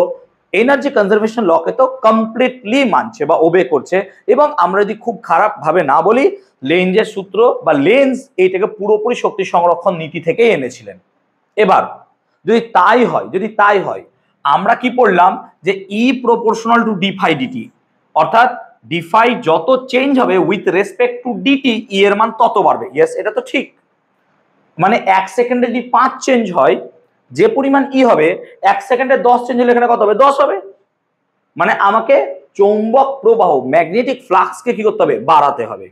A: এনার্জি কনজারভেশন লকে তো কমপ্লিটলি মানছে বা ওবে করছে। এবং আমরা যদি খুব খারাপ ভাবে না বলি, লেঞ্জের সূত্র বা লেন্স এইটাকে পুরোপুরি শক্তি সংরক্ষণ নীতি থেকেই এনেছিলেন। এবার যদি তাই হয় আমরা কি পড়লাম যে E proportional to d phi dt, অর্থাৎ ডি ফাই যত চেঞ্জ হবে with respect to dt E এর মান তত বাড়বে। ইয়েস, এটা তো ঠিক। মানে 1 সেকেন্ডে যদি 5 চেঞ্জ হয়, যে পরিমাণ ই হবে 1 সেকেন্ডে 10 চেঞ্জ হলে এখানে কত হবে? 10 হবে। মানে আমাকে চৌম্বক প্রবাহ ম্যাগনেটিক ফ্লাক্সকে কি করতে হবে? বাড়াতে হবে।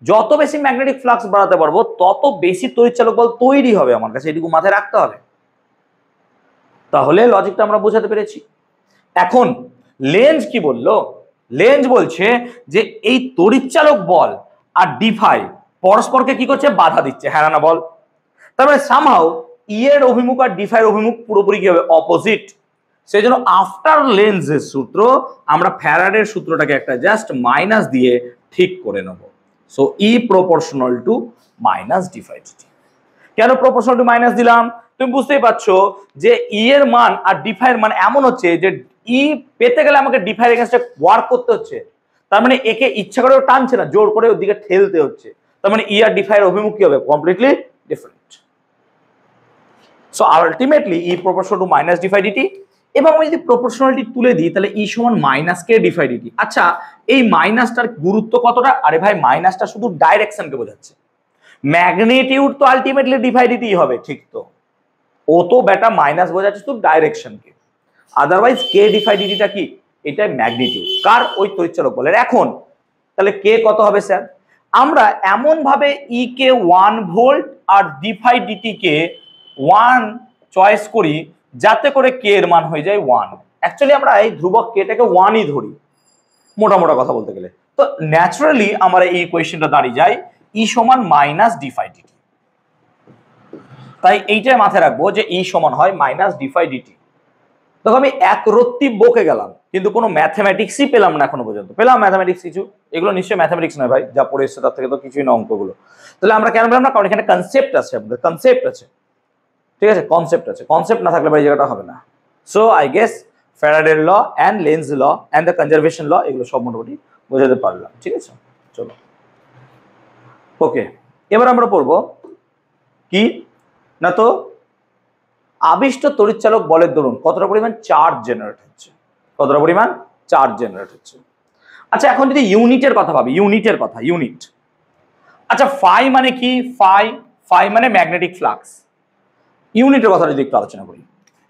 A: যত বেশি ম্যাগনেটিক ফ্লাক্স বাড়াতে পারবো তত বেশি তড়িৎচালক বল তৈরি হবে আমার কাছে, এটুকু মাথায় রাখতে হবে। তাহলে লজিকটা আমরা বোঝাতে পেরেছি। এখন লেন্জ কি বললো? লেন্জ বলছে যে এই তড়িৎচালক বল আর ডি ফাই পরস্পরকে কি করছে? বাধা দিচ্ছে। হ্যাঁ না বল? তার মানে সামহাউ ই এর অভিমুখ আর ডি ফাই এর অভিমুখ পুরোপুরি কি হবে? অপোজিট। সেই জন্য আফটার লেন্সের সূত্র আমরা ফ্যারাডের সূত্রটাকে একটা জাস্ট মাইনাস দিয়ে ঠিক করে নেব। So E proportional to minus d phi dt. কেন প্রপোর্শনাল টু মাইনাস দিলাম? তুমি বুঝতেই পারছো যে ই এর মান আর ডি ফাই এর মান এমন হচ্ছে যে ই পেতে গেলে আমাকে ডি ফাই এর এগেইনস্টে ওয়ার্ক করতে হচ্ছে। তার মানে একে ইচ্ছা করেও টানছে না, জোর করে ওদিকে ঠেলতে হচ্ছে। তার মানে ই আর ডি ফাই এর অভিমুখ কি হবে? Completely different. So ultimately E proportional to minus d phi dt. এবং আমি যদি প্রপোর্শনালিটি তুলে দিই তাহলে ই সমান minus K d phi dt. আচ্ছা, এই মাইনাসটার গুরুত্ব কতটা? আরে ভাই, মাইনাসটা শুধু ডাইরেকশনকে বোঝাচ্ছে। ম্যাগনিটিউড তো আলটিমেটলি ডি ফাই ডিটি হবে, ঠিক তো? ও তো বেটা মাইনাস বোঝাচ্ছে শুধু ডাইরেকশনকে। আদারওয়াইজ কে ডি ফাই ডিটিটা কি? এটা ম্যাগনিটিউড কার? ওই তড়িৎচালক বলের। এখন তাহলে কে কত হবে স্যার? আমরা এমন ভাবে ই কে 1 ভোল্ট আর ডি ফাই ডিটি কে 1 চয়েস করি যাতে করে কে এর মান হয়ে যায় 1। অ্যাকচুয়ালি আমরা এই ধ্রুবক কে টাকে 1ই ধরি মোটা কথা বলতে গেলে। তো ন্যাচারালি আমরা এই ইকুয়েশনটা দাঁড়িয়ে যায় ই সমান মাইনাস ডি ফাই ডিটি। তাই এইটাই মাথায় রাখবো যে ই সমান হয় মাইনাস ডি ফাই ডিটি। দেখো আমি এক রত্তি বকে গেলাম কিন্তু কোনো ম্যাথমেটিক্সই পেলাম না এখনো পর্যন্ত। পেলাম ম্যাথমেটিক্স কিছু, এগুলো নিশ্চয়ই ম্যাথমেটিক্স নয় ভাই, যা পড়ে এসছে তার থেকে তো কিছুই না অঙ্কগুলো। তাহলে আমরা কেন পেলাম না? কারণ এখানে কনসেপ্ট আছে, আমাদের কনসেপ্ট আছে, ঠিক আছে? কনসেপ্ট আছে, কনসেপ্ট না থাকলে ভাই জায়গাটা হবে না। সো আই গেস ফ্যারাডের law and Lenz law and the conservation law এগুলো সব মোটামুটি বোঝাতে পারলাম, ঠিক আছে? চলো ওকে, এবার আমরা পড়বো কি না, তো আবিষ্ট তড়িৎচালক বলের দরুন কতটা পরিমাণ চার্জ জেনারেট হচ্ছে, কতটা পরিমাণ চার্জ জেনারেট হচ্ছে। আচ্ছা, এখন যদি ইউনিটের কথা ভাবি, ইউনিটের কথা, ইউনিট। আচ্ছা, ফাই মানে কি? ফাই মানে ম্যাগনেটিক ফ্লাক্স। ইউনিটের কথা যদি একটু আলোচনা করি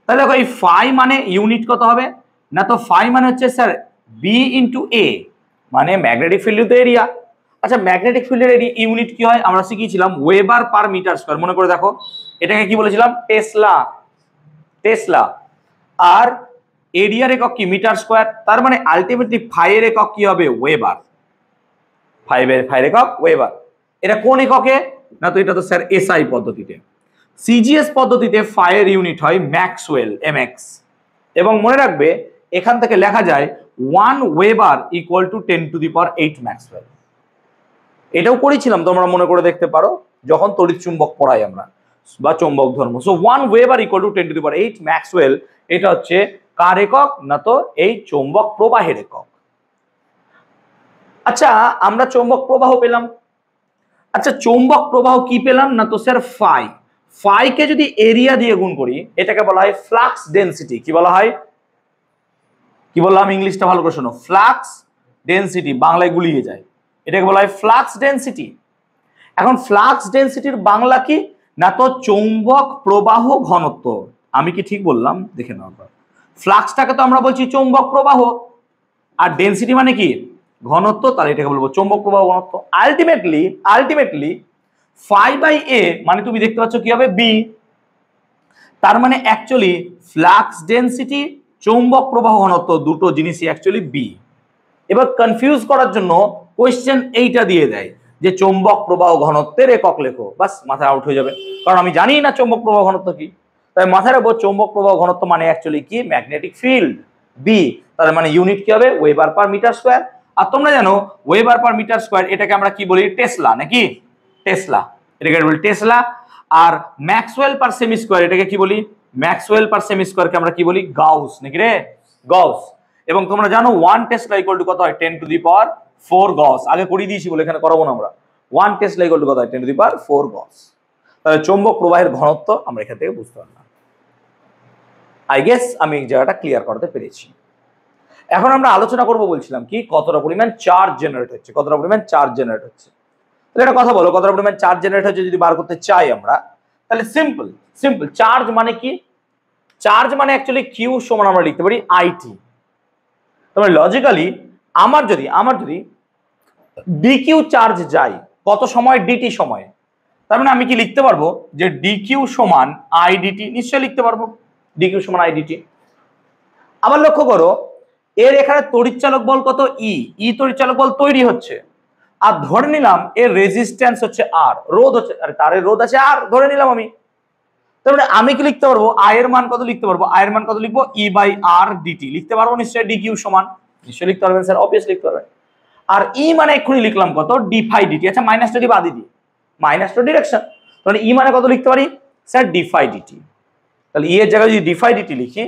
A: তাহলে দেখো এই ফাই মানে ইউনিট কত হবে না, তো ফাই মানে হচ্ছে স্যার বি ইন্টু এ, মানে ম্যাগনেটিক ফিল্ড ইন্টু এরিয়া। আচ্ছা, ম্যাগনেটিক ফিল্ডের এরিয়া ইউনিট কি হয়? আমরা শিখিয়েছিলাম ওয়েবার পার মিটার স্কয়ার, মনে করে দেখো। এটাকে কি বলেছিলাম? টেসলা। আর এরিয়ার একক কি? Metre square. তার মানে আলটিমেটলি ফাই এর একক কি হবে? ওয়েবার। ফাইয়ের একক ওয়েবার। এটা কোন এককে না, তো এটা তো স্যার এসআই পদ্ধতিতে। সিজিএস পদ্ধতিতে ফাইয়ের ইউনিট হয় ম্যাক্সওয়েল, এমএক্স। এবং মনে রাখবে এখান থেকে লেখা যায় 1 ওয়েবার ইকুয়াল টু 10⁸ ম্যাক্সওয়েল। এটাও করেছিলাম, তোমরা মনে করে দেখতে পারো যখন তড়িৎ চুম্বক পড়াই আমরা বা চৌম্বক ধর্ম। So 1 weber equal to 10⁸ Maxwell. এটা হচ্ছে কার একক না, তো এই চৌম্বক প্রবাহের একক। আচ্ছা, আমরা চৌম্বক প্রবাহ পেলাম। আচ্ছা, চৌম্বক প্রবাহ কি পেলাম না, তো স্যার ফাই কে যদি এরিয়া দিয়ে গুণ করি এটাকে বলা হয় ফ্লাক্স ডেনসিটি। কি বলা হয়? কি বললাম? ইংলিশটা ভালো করে শোনো, ফ্লাক্স ডেনসিটি। বাংলায় গুলিয়ে যায়, এটাকে বলা হয় ফ্লাক্স ডেনসিটি। এখন ফ্লাক্স ডেনসিটির বাংলা কি না, তো চৌম্বক প্রবাহ ঘনত্ব। আমি কি ঠিক বললাম? দেখে নাও। ফ্লাক্সটাকে তো আমরা বলছি চৌম্বক প্রবাহ, আর ডেনসিটি মানে কি? ঘনত্ব। তাহলে এটাকে বলবো চৌম্বক প্রবাহ ঘনত্ব। আলটিমেটলি ফাই বাই এ মানে তুমি দেখতে পাচ্ছ কি হবে? বি। তার মানে অ্যাকচুয়ালি ফ্লাক্স ডেনসিটি, চৌম্বক প্রবাহ ঘনত্ব দুটো জিনিসই অ্যাকচুয়ালি বি। এবার কনফিউজ করার জন্য কোয়েশ্চেন এইটা দিয়ে দেয় যে চৌম্বক প্রবাহ ঘনত্বের একক লেখো, বাস মাথায় আউট হয়ে যাবে। কারণ আমি জানি না চৌম্বক প্রবাহ ঘনত্ব কি। তাই মাথায় রাখবো চৌম্বক প্রবাহ ঘনত্ব মানে অ্যাকচুয়ালি কি? Magnetic field, B. তার মানে ইউনিট কি হবে? Weber per metre square. আর তোমরা জানো ওয়েবার পার মিটার স্কয়ার এটাকে আমরা কি বলি টেসলা নাকি টেসলা এটাকে বলি টেসলা আর ম্যাক্সওয়েল পার সেমি স্কয়ার এটাকে কি বলি ম্যাক্সওয়েল পার সেমি স্কয়ারকে আমরা কি বলি গাউস নাকি রে গাউস এবং তোমরা জানো 1 টেসলা ইকুয়াল টু কত হয় 10 টু দি পাওয়ার 4 গাউস আগে করে দিয়েছি বলে এখানে করাবো না আমরা 1 টেসলা ইকুয়াল টু কত হয় 10 টু দি পাওয়ার 4 গাউস তাহলে চৌম্বক প্রবাহের ঘনত্ব আমরা এখান থেকে বুঝতে পারলাম আই গেস আমি এই জায়গাটা ক্লিয়ার করতে পেরেছি এখন আমরা আলোচনা করব বলছিলাম কি কতটা পরিমাণ চার্জ জেনারেট হচ্ছে কতটা পরিমাণ চার্জ জেনারেট হচ্ছে তাহলে একটা কথা বলো কতটা পরিমাণ চার্জ জেনারেট হচ্ছে যদি বার করতে চাই আমরা তাহলে সিম্পল চার্জ মানে কি চার্জ মানে অ্যাকচুয়ালি কিউ সমান আমরা লিখতে পারি আইটি তাহলে লজিক্যালি আমার যদি ডিকিউ চার্জ যায় কত সময় ডিটি সময় তার মানে আমি কি লিখতে পারবো যে ডিকিউ সমান আইডিটি নিশ্চয়ই লিখতে পারবো ডিকিউ সমান আইডিটি আবার লক্ষ্য করো এর এখানে তড়িৎচালক বল কত ই তড়িৎচালক বল তৈরি হচ্ছে আর ধরে নিলাম এর রেজিস্ট্যান্স হচ্ছে আর রোধ হচ্ছে আরে তারের রোধ আছে আর ধরে নিলাম আমি তার মানে আমি কি লিখতে পারবো আই এর মান কত লিখতে পারবো আই এর মান কত লিখবো ই বাই আর ডিটি লিখতে পারবো নিশ্চয়ই ডিকিউ সমান নিশ্চয়ই লিখতে পারবেন স্যার অবভিয়াসলি লিখতে পারবেন আর ই মানে এক্ষুনি লিখলাম কত ডি ফাই ডিটি আচ্ছা মাইনাসটা দিই বাদ দিই মাইনাস টু ডিরেকশন তাহলে ই মানে কত লিখতে পারি স্যার ডি ফাই ডিটি তাহলে ই এর জায়গায় যদি ডি ফাই ডিটি লিখি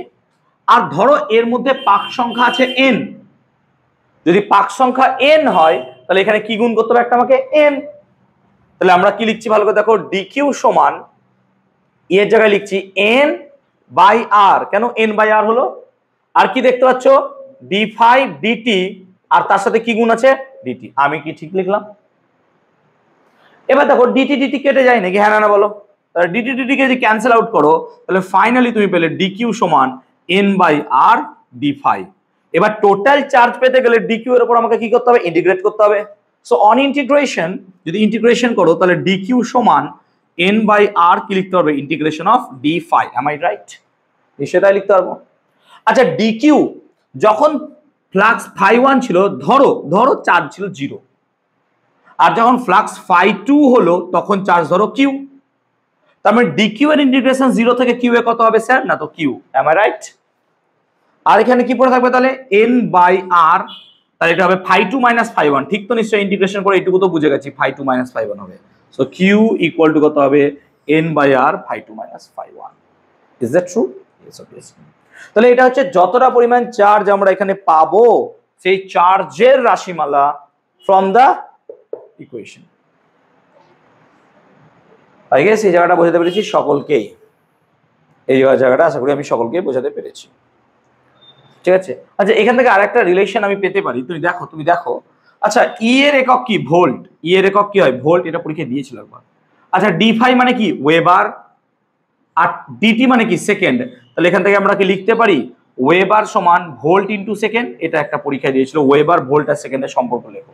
A: আর ধরো এর মধ্যে পাক সংখ্যা আছে n যদি পাক সংখ্যা n হয় তাহলে এখানে কি গুণ করতে হবে একটা আমাকে n তাহলে আমরা কি লিখছি ভালো করে দেখো dq সমান এর জায়গায় লিখছি n বাই r কেন n বাই r হলো আর কি দেখতে পাচ্ছ d5 dt আর তার সাথে কি গুণ আছে dt আমি কি ঠিক লিখলাম এবার দেখো dt dt কেটে যায় নাকি হ্যাঁ না বলো তাহলে dt dt কে যদি ক্যান্সেল আউট করো তাহলে ফাইনালি তুমি পেলে dq সমান n বাই r d5 এবার টোটাল চার্জ পেতে গেলে dq এর উপর আমাকে কি করতে হবে ইন্টিগ্রেট করতে হবে সো অন ইন্টিগ্রেশন যদি ইন্টিগ্রেশন করো তাহলে dq সমান n বাই r কি লিখতে হবে integration of d5 M I right সেটাই লিখতে পারবো আচ্ছা dq যখন ফ্লাক্স φ1 ছিল ধরো চার্জ ছিল 0 আর যখন ফ্লাক্স φ2 হলো তখন চার্জ ধরো q তার মানে dq এর ইন্টিগ্রেশন 0 থেকে q এ কত হবে স্যার না তো q এম আই রাইট আর এখানে কি পড়ে থাকবে তাহলে n বাই r তাহলে এটা হবে φ2 মাইনাস φ1 ঠিক তো নিশ্চয়ই ইন্টিগ্রেশন করে এইটুকু তো বুঝে গেছি φ2 মাইনাস φ1 হবে সো q ইকুয়াল টু কত হবে n by r φ2 minus φ1 is that true yes obviously তাহলে এটা হচ্ছে যতটা পরিমাণ চার্জ আমরা এখানে পাবো সেই চার্জের রাশিমালা from the equation I guess এই জায়গাটা বোঝাতে পেরেছি সকলকেই এই জায়গাটা আশা করি আমি সকলকেই বোঝাতে পেরেছি ঠিক আছে আচ্ছা এখান থেকে আরেকটা রিলেশন আমি পেতে পারি তুমি দেখো আচ্ছা ই এর একক কি ভোল্ট ই এর একক কি হয় ভোল্ট এটা পরীক্ষায় দিয়েছিল একবার আচ্ছা d5 মানে কি ওয়েবার আর dt মানে কি সেকেন্ড তাহলে এখান থেকে আমরা কি লিখতে পারি ওয়েবার সমান ভোল্ট ইনটু সেকেন্ড এটা একটা পরীক্ষায় দিয়েছিল ওয়েবার ভোল্ট আর সেকেন্ডের সম্পর্ক লেখো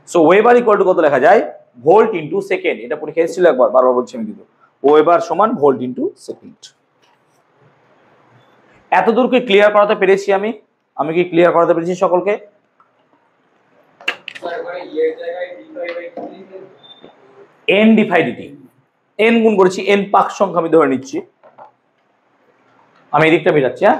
A: সো ওয়েবার ইকুয়াল টু কত লেখা যায় ভোল্ট ইনটু সেকেন্ড এটা পরীক্ষায় এসেছিল একবার বারবার বলছি আমি কিন্তু ওয়েবার সমান ভোল্ট ইনটু সেকেন্ড এতদূর কি ক্লিয়ার করাতে পেরেছি আমি কি ক্লিয়ার করাতে পেরেছি সকলকে n d phi dt n গুণ করেছি n পাক সংখ্যা আমি ধরে নিচ্ছি আমি এই দিকটা মেটাচ্ছি হ্যাঁ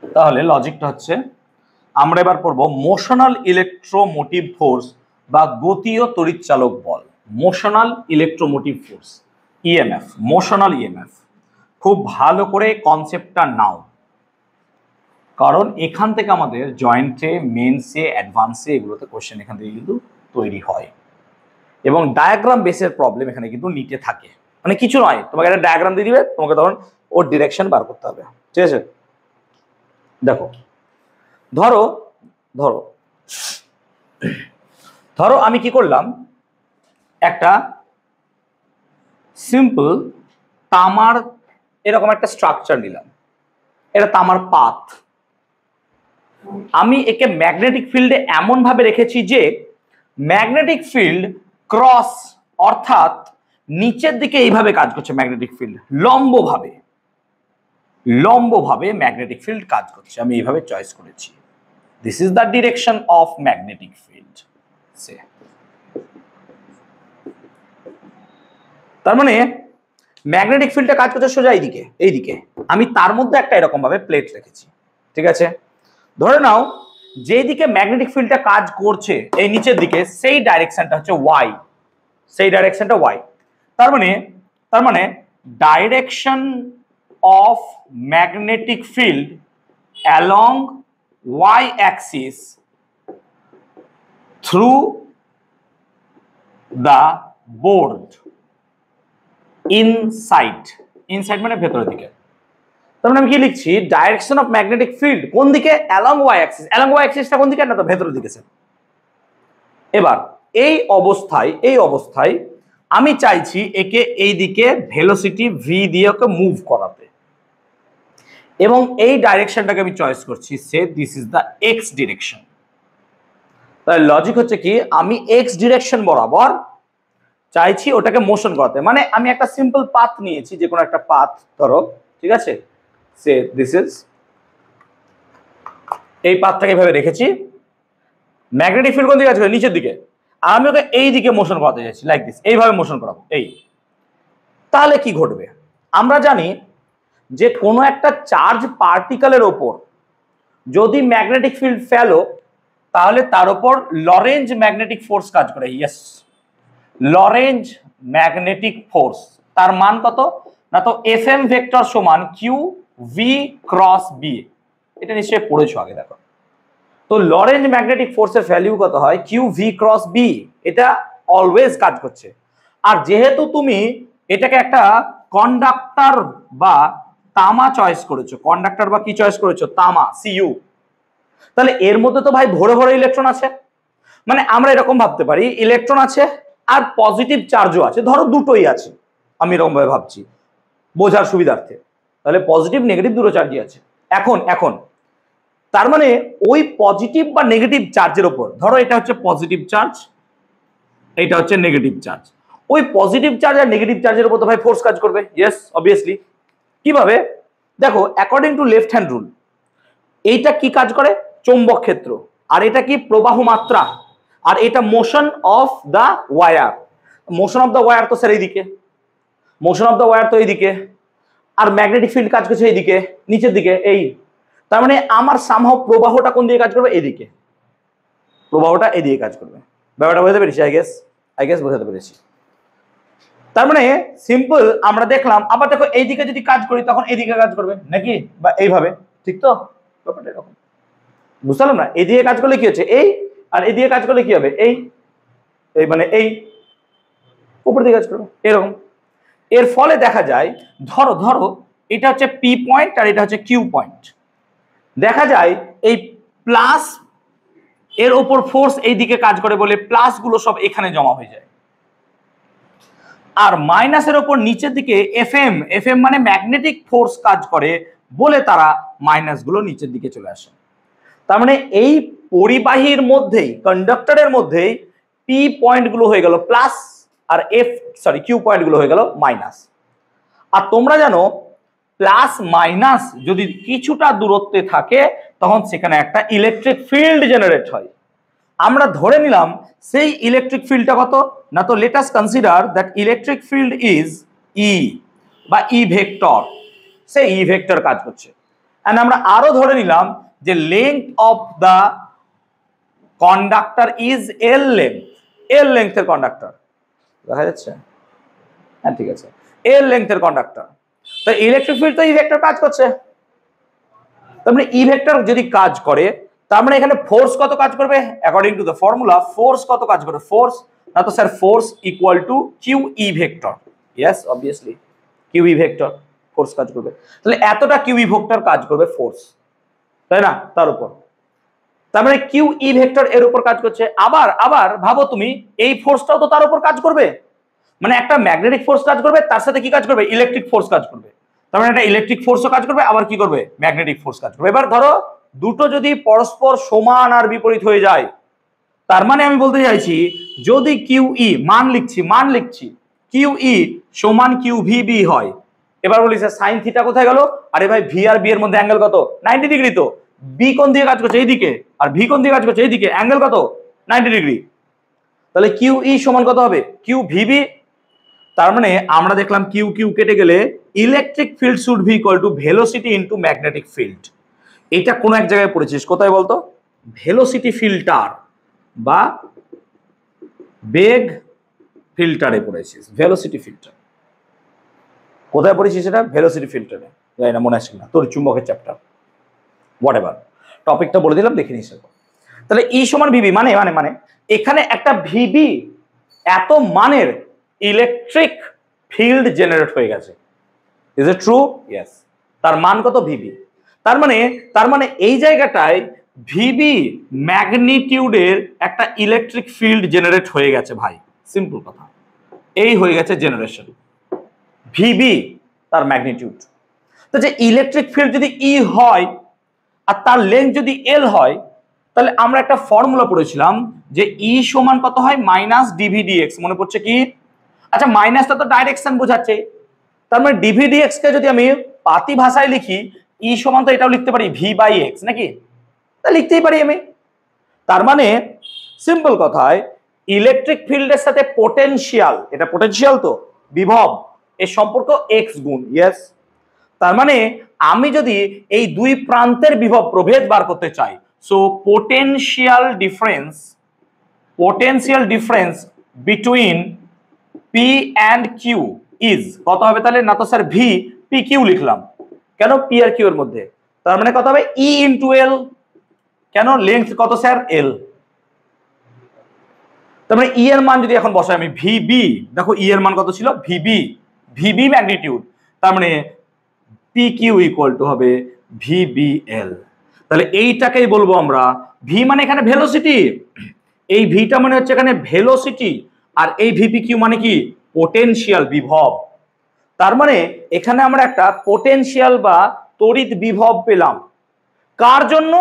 A: তাহলে লজিকটা হচ্ছে আমরা এবার পড়ব মোশনাল ইলেকট্রোমোটিভ ফোর্স বা গতীয় তড়িৎচালক বল motional electromotive force EMF motional EMF খুব ভালো করে কনসেপ্টটা নাও কারণ এখান থেকে আমাদের জয়েন্টে মেন্সে অ্যাডভান্সে এগুলোতে কোশ্চেন এখান থেকে কিন্তু তৈরি হয় এবং ডায়াগ্রাম বেসের প্রবলেম এখানে কিন্তু নিতে থাকে মানে কিছু নয় তোমাকে একটা ডায়াগ্রাম দিয়ে দিবে তোমাকে তখন ওর ডিরেকশন বার করতে হবে ঠিক আছে দেখো ধরো আমি কি করলাম একটা সিম্পল তামার এরকম একটা স্ট্রাকচার নিলাম এটা তামার পাত আমি একে ম্যাগনেটিক ফিল্ডে এমন ভাবে রেখেছি যে ম্যাগনেটিক ফিল্ড ক্রস অর্থাৎ নিচের দিকে এইভাবে কাজ করছে ম্যাগনেটিক ফিল্ড লম্বভাবে ম্যাগনেটিক ফিল্ড কাজ করছে আমি এইভাবে চয়েস করেছি this is the direction of magnetic field সে তার মানে ম্যাগনেটিক ফিল্ডটা কাজ করছে সোজা এইদিকে আমি তার মধ্যে একটা এরকম ভাবে প্লেট রেখেছি, ঠিক আছে? ধরে নাও যেদিকে ম্যাগনেটিক ফিল্ডটা কাজ করছে এই নিচের দিকে সেই ডাইরেকশনটা হচ্ছে ওয়াই, সেই ডাইরেকশনটা ওয়াই। তার মানে direction of magnetic field along y axis through the board inside মানে ভেতরের দিকে। তার মানে আমি কি লিখছি, ডাইরেকশন অফ ম্যাগনেটিক ফিল্ড কোন দিকে? অ্যালং ওয়াই অ্যাক্সিসটা কোন দিকে? না তো ভেতরের দিকে। এবার এই অবস্থায় আমি চাইছি একে এই দিকে ভেলোসিটি ভি দিয়ে ওকে মুভ করাতে, এবং এই ডাইরেকশনটাকে আমি চয়েস করছি, say this is the x direction. তাহলে লজিক হচ্ছে কি, আমি এক্স ডিরেকশন বরাবর চাইছি ওটাকে মোশন করাতে। মানে আমি একটা সিম্পল পাথ নিয়েছি, যে কোনো একটা পাথ ধরো, ঠিক আছে? সে দিস ইজ, এই পাথটাকে এভাবে রেখেছি, ম্যাগনেটিক ফিল্ড কোন দিকে আছে? নিচের দিকে। আর আমি ওকে এই দিকে মোশন করাতে যাচ্ছি, লাইক দিস, এইভাবে মোশন করাবো এই। তাহলে কি ঘটবে? আমরা জানি যে কোনো একটা চার্জ পার্টিকেলের ওপর যদি ম্যাগনেটিক ফিল্ড ফেলো, তাহলে তার উপর লরেঞ্জ ম্যাগনেটিক ফোর্স কাজ করে। ইয়েস, লরেঞ্জ ম্যাগনেটিক ফোর্স, তার মান কত? না তো এফ এম ভেক্টর সমান কিউ ভি ক্রস বি। এটা নিশ্চয়ই পড়েছো আগে, দেখো তো। লরেঞ্জ ম্যাগনেটিক ফোর্সের ভ্যালু কত হয়? Q v cross B. এটা অলওয়েজ কাজ করছে। আর যেহেতু তুমি এটাকে একটা কন্ডাক্টর বা তামা চয়েস করেছো, কন্ডাক্টর বা কি চয়েস করেছো? তামা, সিইউ। তাহলে এর মধ্যে তো ভাই ভরে ভরে ইলেকট্রন আছে। মানে আমরা এরকম ভাবতে পারি, ইলেকট্রন আছে আর পজিটিভ চার্জও আছে, ধরো দুটোই আছে, আমি এরকম ভাবে ভাবছি বোঝার সুবিধার্থে। তাহলে পজিটিভ নেগেটিভ দুটো চার্জই আছে। এখন তার মানে ওই পজিটিভ বা নেগেটিভ চার্জের উপর, ধরো এটা হচ্ছে পজিটিভ চার্জ, এটা হচ্ছে নেগেটিভ চার্জ, ওই পজিটিভ চার্জ আর নেগেটিভ চার্জের উপর তো ভাই ফোর্স কাজ করবে। Yes, obviously. কিভাবে? দেখো, according to left hand rule, এইটা কি কাজ করে? চৌম্বক ক্ষেত্র। আর এটা কি? প্রবাহ মাত্রা। আর এটা motion of the wire. Motion of the wire তো স্যার এইদিকে, মোশন অফ দ্য ওয়্যার তো এইদিকে, আর ম্যাগনেটিক ফিল্ড কাজ করছে এইদিকে, নিচের দিকে এই। তার মানে আমার সামহাও প্রবাহটা কোন দিকে কাজ করবে? এদিকে, প্রবাহটা এদিকে কাজ করবে। ব্যাপারটা বোঝাতে পেরেছি? আই গেস বোঝাতে পেরেছি। তার মানে সিম্পল, আমরা দেখলাম। আবার দেখো, এইদিকে যদি কাজ করি তখন এইদিকে কাজ করবে নাকি, বা এইভাবে, ঠিক তো? ব্যাপারটা এরকম, বুঝতে পারলাম না? এদিকে কাজ করলে কি হচ্ছে? এই। আর এদিকে কাজ করলে কি হবে? এই। মানে এই উপর দিকে কাজ করবে, এরকম। এর ফলে দেখা যায়, ধরো এটা হচ্ছে পি পয়েন্ট আর এটা হচ্ছে কিউ পয়েন্ট। দেখা যায় এই প্লাস এর উপর ফোর্স এই দিকে কাজ করে বলে প্লাস গুলো সব এখানে জমা হয়ে যায়, আর মাইনাসের উপর নিচের দিকে এফএম মানে ম্যাগনেটিক ফোর্স কাজ করে বলে তারা মাইনাস গুলো নিচের দিকে চলে আসে। তার মানে এই পরিবাহীর মধ্যেই, কন্ডাক্টরের মধ্যেই পি পয়েন্ট গুলো হয়ে গেল প্লাস, আর কিউ পয়েন্ট গুলো হয়ে গেল মাইনাস। আর তোমরা জানো, প্লাস মাইনাস যদি কিছুটা দূরত্বে থাকে তখন সেখানে একটা ইলেকট্রিক ফিল্ড জেনারেট হয়। আমরা ধরে নিলাম সেই ইলেকট্রিক ফিল্ডটা কত? না তো let us consider that electric field is E বা ই ভেক্টর। সেই ই ভেক্টর কাজ করছে। এন্ড আমরা আরো ধরে নিলাম যে length of the conductor is L লেংথের কন্ডাক্টর। দেখা যাচ্ছে? হ্যাঁ, ঠিক আছে, এল লেংথের কন্ডাক্টর। তো ইলেকট্রিক ফিল্ড তো ই ভেক্টর কাজ করছে। তার মানে ই ভেক্টর যদি কাজ করে, তার মানে এখানে ফোর্স কত কাজ করবে? According to the formula, force কত কাজ করবে? ফোর্স না তো sir, force equal to q E vector. Yes, obviously q E vector force কাজ করবে। তাহলে এতটা কিউ ই ভেক্টর কাজ করবে ফোর্স, তাই না? তার উপর, তার মানে কিউ ই ভেক্টর এর উপর কাজ করছে। আবার ভাবো তুমি, এই ফোর্সটাও তো তার উপর কাজ করবে। মানে একটা ম্যাগনেটিক ফোর্স কাজ করবে, তার সাথে কি কাজ করবে? ইলেকট্রিক ফোর্স কাজ করবে। তার মানে একটা ইলেকট্রিক ফোর্সও কাজ করবে, আবার কি করবে? ম্যাগনেটিক ফোর্স কাজ করবে। এবার ধরো দুটো যদি পরস্পর সমান আর বিপরীত হয়ে যায়, তার মানে আমি বলতে চাইছি, যদি কিউ ই মান লিখছি কিউ ই সমান কিউ ভি বি হয়। এবার বলি স্যার সাইন থিটা কোথায় গেল? আরে ভাই, ভি আর বি এর মধ্যে অ্যাঙ্গেল কত? 90 ডিগ্রি। তো বি কোণ দিয়ে কাজ করছে? এইদিকে। আর ভি কোণ দিয়ে কাজ করছে? এইদিকে। অ্যাঙ্গেল কত? 90 ডিগ্রি। তাহলে কিউ ই সমান কত হবে? Q v B. তার মানে আমরা দেখলাম কিউ কিউ কেটে গেলে electric field should be equal to velocity into magnetic field. এটা কোন এক জায়গায় পড়েছিস, কোথায় বলতো? ভেলোসিটি ফিল্টার বা বেগ ফিল্টারে পড়েছিস। ভেলোসিটি ফিল্টার কোথায় পড়েছিস? এটা ভেলোসিটি ফিল্টারে, জানি না মনে আসে না, তোর চুম্বকের চ্যাপ্টার, হোয়াট এভার, টপিকটা বলে দিলাম, দেখে নিস। তাহলে ই সমান ভিবি মানে মানে মানে এখানে একটা ভিবি এত মানের ইলেকট্রিক ফিল্ড জেনারেট হয়ে গেছে। Is it true? ইয়েস। তার মান কত? ভিবি। তার মানে এই জায়গাটায় ভিবি ম্যাগনিটিউডের একটা ইলেকট্রিক ফিল্ড জেনারেট হয়ে গেছে ভাই, সিম্পল কথা, এই হয়ে গেছে জেনারেশন। ভিবি তার ম্যাগনিটিউড। তো যে ইলেকট্রিক ফিল্ড যদি ই হয় আর তার লেন্থ যদি এল হয়, তাহলে আমরা একটা ফর্মুলা পড়েছিলাম যে ই সমান কত হয়? মাইনাস ডিভিডিএক্স। মনে পড়ছে কি? আচ্ছা, মাইনাসটা তো ডাইরেকশন বোঝাচ্ছে, তার মানে ডিভিডিএক্স কে যদি আমি পাতি ভাষায় লিখি, ই সমান তো এটাও লিখতে পারি ভি বাই এক্স, নাকি? তা লিখতেই পারি আমি। তার মানে সিম্পল কথায় ইলেকট্রিক ফিল্ডের সাথে পোটেনশিয়াল, এটা পোটেনশিয়াল তো বিভব, এর সম্পর্ক এক্স গুণ। ইয়েস। তার মানে আমি যদি এই দুই প্রান্তের বিভব প্রভেদ বার করতে চাই, so potential difference between P and Q is কত হবে তাহলে? না তো স্যার ভি পি কিউ লিখলাম, কেন? পি আর কিউ এর মধ্যে, তার মানে কত হবে? ই ইন্টু এল। কেন? লেন্থ কত স্যার? এল। তার মানে ই এর মান যদি এখন বসাই আমি ভিবি, দেখো ই এর মান কত ছিল? ভিবি ম্যাগনিটিউড, তার মানে পি কিউ ইকুয়াল টু হবে ভিবিএল। তাহলে এইটাকেই বলবো আমরা ভি মানে এখানে ভেলোসিটি, এই ভিটা মানে হচ্ছে এখানে ভেলোসিটি, আর এই ভিপি কিউ মানে কি? পোটেনশিয়াল বিভব। তার মানে এখানে আমরা একটা পোটেনশিয়াল বা তড়িৎ বিভব পেলাম। কার জন্য?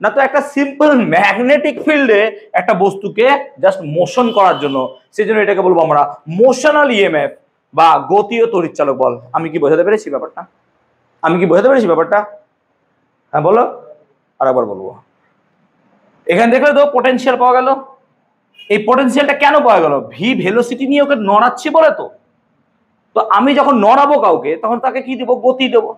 A: না তো একটা সিম্পল ম্যাগনেটিক ফিল্ডে একটা বস্তুকে জাস্ট মোশন করার জন্য। সেজন্য এটাকে বলবো আমরা মোশনাল ইএমএফ বা গতীয় তড়িৎচালক বল। আমি কি বোঝাতে পেরেছি ব্যাপারটা? হ্যাঁ বলো, আর একবার বলবো। এখানে দেখলে তো পোটেনশিয়াল পাওয়া গেল। এই পোটেনশিয়ালটা কেন পাওয়া গেল? ভি ভেলোসিটি নিয়ে ওকে নড়াচ্ছি বলে। তো আমি যখন নড়াবো কাউকে, তখন তাকে কি দেবো? গতি দেবো।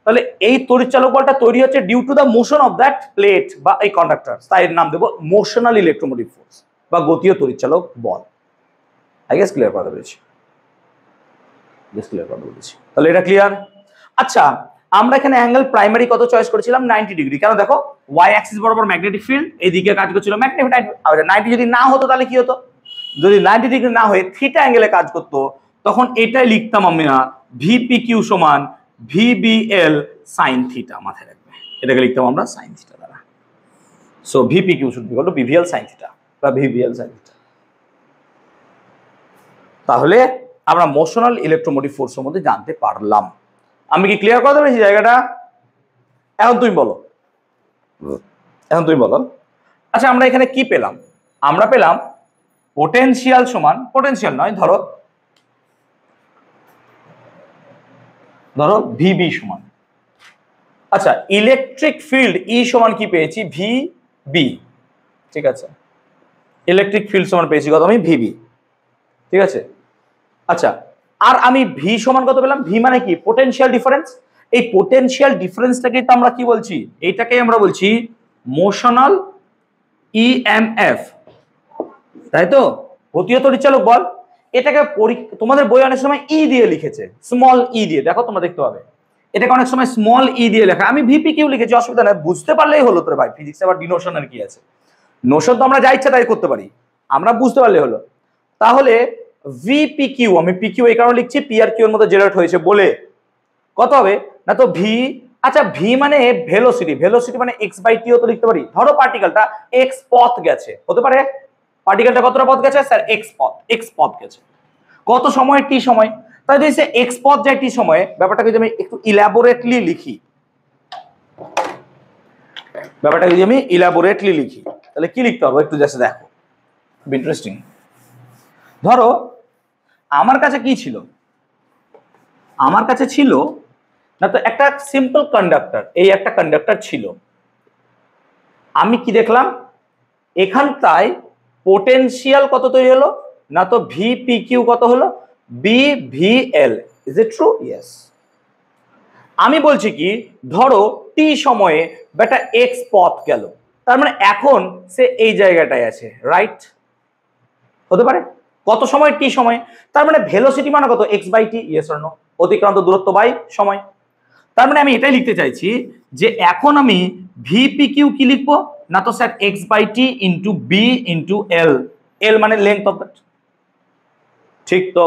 A: তাহলে এই তড়িৎচালক বলটা তৈরি হচ্ছে due to the motion of that plate বা এই কন্ডাক্টর, তাই এর নাম দেবো মোশনাল ইলেকট্রোমোটিভ ফোর্স বা গতীয় তড়িৎচালক বল। আই গেস ক্লিয়ার করে বলেছি। তাহলে এটা ক্লিয়ার। আচ্ছা, আমরা এখানে অ্যাঙ্গেল প্রাইমারি কত চয়েস করেছিলাম? 90 ডিগ্রি। কেন? দেখো ওয়াই অ্যাক্সিস বরাবর ম্যাগনেটিক ফিল্ড, এইদিকে কাজ করছিল ম্যাগনেটিক। 90 যদি না হতো তাহলে কি হতো? যদি 90 ডিগ্রি না হয়ে থিটা অ্যাঙ্গেলে কাজ করতো, তখন এটাই লিখতাম আমরা ভিপি কিউ সমান ভিবিএল সাইন থিটা। মাথায় রাখবে, এটাকে লিখতাম আমরা সাইন থিটা দ্বারা। So VP Q should be equal to VVL sine theta বা ভিভিএল সাইন থিটা। তাহলে আমরা মোশনাল ইলেকট্রোমোটিভ ফোর্সের মধ্যে জানতে পারলাম। আমি কি ক্লিয়ার করতে পেরেছি জায়গাটা? এখন তুমি বলো। আচ্ছা, আমরা এখানে কি পেলাম? আমরা পেলাম পোটেনশিয়াল সমান, পোটেনশিয়াল নয়, ধরো ভিবি সমান, আচ্ছা ইলেকট্রিক ফিল্ড ই সমান কি পেয়েছি? ভিবি। ঠিক আছে, ইলেকট্রিক ফিল্ড সমান পেয়েছি কত? আমি ভিবি। ঠিক আছে, আচ্ছা আর আমি ভি সমান কত পেলাম? ভি মানে কি? Potential difference. এই পোটেনশিয়াল ডিফারেন্সটাকে তো আমরা কি বলছি? এইটাকে আমরা বলছি মোশনাল ইএমএফ, তাই তো? গতীয় তড়িৎচালক বল। এটাকে তোমাদের বই অনেক সময় ই দিয়ে লিখেছে, স্মল ই দিয়ে। দেখো তোমরা দেখতে পাবে এটাকে অনেক সময় স্মল ই দিয়ে লেখা। আমি ভিপি কিউ লিখেছি, অসুবিধা নেই, বুঝতে পারলেই হলো। তোর ভাই ফিজিক্স আবার ডিনোশন আর কি আছে? নোশন তো আমরা যা ইচ্ছা তাই করতে পারি, আমরা বুঝতে পারলে হলো। তাহলে ভিপি কিউ, আমি পি কিউ এই কারণে লিখছি, পি আর কিউ এর মধ্যে জেনারেট হয়েছে বলে কত হবে? না তো ভি, আচ্ছা ভি মানে ভেলোসিটি, ভেলোসিটি মানে এক্স বাই টি তো লিখতে পারি। ধরো পার্টিকেলটা এক্স পথ গেছে, হতে পারে পার্টিকেলটা কতটা পথ গেছে? স্যার এক্স পথ গেছে। কত সময়? টি সময়। তাই যদি সে এক্স পথ যায় টি সময়ে, ব্যাপারটা যদি আমি একটু ইলাবোরেটলি লিখি, তাহলে কি লিখতে পারবো? একটু জাস্ট দেখো, ইন্টারেস্টিং। ধরো আমার কাছে কি ছিল? আমার কাছে ছিল না তো একটা সিম্পল কন্ডাক্টর, এই একটা কন্ডাক্টর ছিল। আমি কি দেখলাম? এখানটায় পোটেনশিয়াল কত তৈরি হলো? না তো ভিপি কিউ কত হলো? B V L. Is it true? Yes. আমি বলছি কি, ধরো টি সময়ে বেটা এক্স পথ গেল, তার মানে এখন সে এই জায়গাটায় আছে, রাইট? হতে পারে। কত সময়? টি সময়। তার মানে ভেলোসিটি মানে কত? X by t. Yes or no? অতিক্রান্ত দূরত্ব বাই সময়। তার মানে আমি এটাই লিখতে চাইছি যে এখন আমি ভিপি কিউ কি লিখবো না তো sir X by T into B into L. L মানে লেন্থ অফ দ্যাট, ঠিক তো?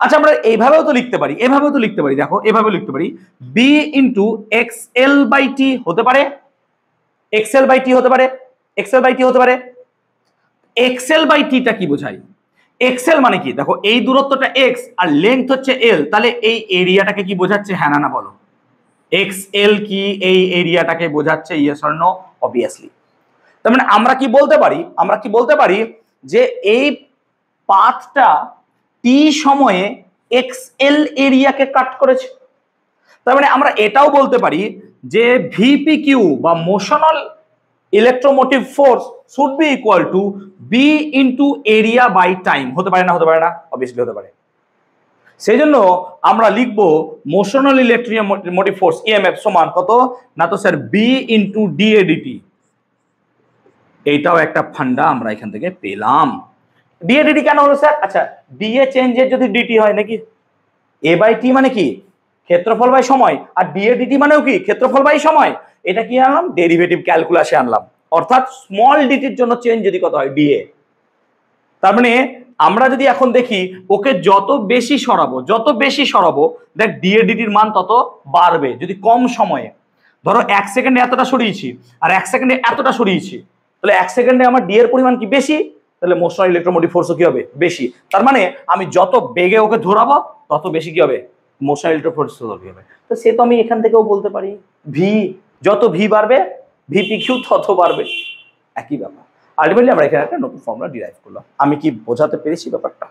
A: আচ্ছা আমরা এইভাবেও তো লিখতে পারি, এভাবেও তো লিখতে পারি, দেখো এভাবে লিখতে পারি B into X L by T হতে পারে, এক্স এল বাই টি হতে পারে, এক্স এল বাই টি হতে পারে। এক্স এল বাই টিটা কি বোঝায়? এক্স এল মানে কি, দেখো এই দূরত্বটা এক্স আর লেন্থ হচ্ছে এল, তাহলে এই এরিয়াটাকে কি বোঝাচ্ছে? হ্যাঁ না বলো। এক্স এল কি এই এরিয়াটাকে বোঝাচ্ছে? Yes or no? অবভিয়াসলি। তার মানে আমরা কি বলতে পারি, আমরা কি বলতে পারি যে এই পাথটা টি সময়ে এক্স এল এরিয়াকে কাট করেছে। তার মানে আমরা এটাও বলতে পারি যে ভিপি কিউ বা motional electromotive force should be equal to B into area by time. হতে পারে না? হতে পারে না? অবভিয়াসলি হতে পারে। সেই জন্য আমরা লিখব মোশনাল ইলেকট্রোমোটিভ ফোর্স ইএমএফ সমান কত না তো স্যার বি ইন্টু ডিএডিটি। এইটাও একটা ফান্ডা আমরা এখান থেকে পেলাম। ডিএডিটি কেন হলো স্যার? আচ্ছা ডিএ চেঞ্জের যদি ডিটি হয় নাকি, এ বাই টি মানে কি ক্ষেত্রফল বাই সময়, আর ডিএডিটি মানেও কি ক্ষেত্রফল বাই সময়। এটা কি আনলাম? ডেরিভেটিভ ক্যালকুলাসে আনলাম। অর্থাৎ স্মল ডিটির জন্য চেঞ্জ যদি কত হয়? ডিএ। তার মানে আমরা যদি এখন দেখি ওকে যত বেশি সরাবো, যত বেশি সরাবো দেখ ডিএডিটির মান তত বাড়বে। যদি কম সময়ে, ধরো 1 সেকেন্ডে এতটা সরিয়েছি আর 1 সেকেন্ডে এতটা সরিয়েছি, তাহলে 1 সেকেন্ডে আমার ডি এর পরিমাণ কি বেশি, তাহলে মোশনাল ইলেকট্রোমোটিভ ফোর্সও কি হবে? বেশি। তার মানে আমি যত বেগে ওকে ধরাবো তত বেশি কি হবে? মোশনাল ইলেকট্রোমোটিভ ফোর্স কি হবে? তো সে তো আমি এখান থেকেও বলতে পারি ভি, যত ভি বাড়বে ভিপি কিউ তত বাড়বে। একই ব্যাপার। আলটিমেটলি আমরা এখানে একটা নতুন ফর্মুলা ডিরাইভ করলাম। আমি কি বোঝাতে পেরেছি ব্যাপারটা?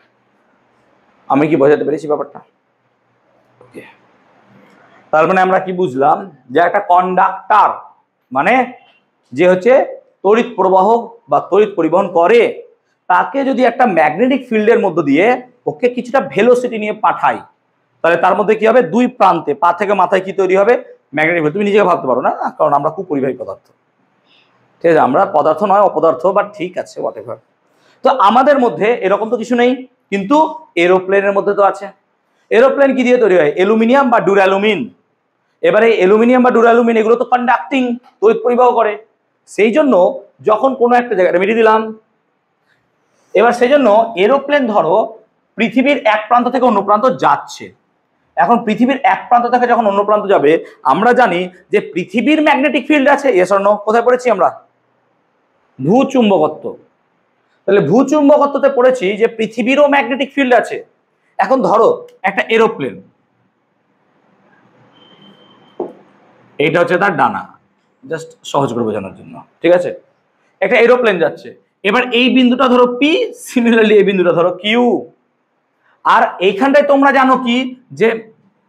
A: আমি কি বোঝাতে পেরেছি ব্যাপারটা? ওকে। তার মানে আমরা কি বুঝলাম যে একটা কন্ডাক্টর মানে যে হচ্ছে তড়িৎ প্রবাহ বা তড়িৎ পরিবহন করে, তাকে যদি একটা ম্যাগনেটিক ফিল্ডের মধ্য দিয়ে ওকে কিছুটা ভেলোসিটি নিয়ে পাঠাই, তাহলে তার মধ্যে কি হবে? দুই প্রান্তে পা থেকে মাথায় কি তৈরি হবে? Magnetic field. তুমি নিজেকে ভাবতে পারো না, কারণ আমরা খুব পরিবাহী পদার্থ, ঠিক আছে? আমরা পদার্থ নয় অপদার্থ, বাট ঠিক আছে হোয়াটএভার। তো আমাদের মধ্যে এরকম তো কিছু নেই, কিন্তু এরোপ্লেনের মধ্যে তো আছে। এরোপ্লেন কি দিয়ে তৈরি হয়? অ্যালুমিনিয়াম বা ডুরালুমিন। এবারে অ্যালুমিনিয়াম বা ডুরালুমিন এগুলো তো কন্ডাক্টিং, তড়িৎ পরিবাহ করে। সেই জন্য যখন কোনো একটা জায়গায় মিটিয়ে দিলাম, এবার সেই জন্য এরোপ্লেন ধরো পৃথিবীর এক প্রান্ত থেকে অন্য প্রান্ত যাচ্ছে। এখন পৃথিবীর এক প্রান্ত থেকে যখন অন্য প্রান্ত যাবে, আমরা জানি যে পৃথিবীর ম্যাগনেটিক ফিল্ড আছে। Yes or no? কোথায় পড়েছি আমরা? ভূচুম্বকত্ব। তাহলে ভূচুম্বকত্বতে পড়েছি যে পৃথিবীরও ম্যাগনেটিক ফিল্ড আছে। এখন ধরো একটা এরোপ্লেন, এইটা হচ্ছে তার ডানা, জাস্ট সহজ করে বোঝানোর জন্য, ঠিক আছে? একটা এরোপ্লেন যাচ্ছে, এবার এই বিন্দুটা ধরো পি, সিমিলারলি এই বিন্দুটা ধরো কিউ। আর এইখানটায় তোমরা জানো কি যে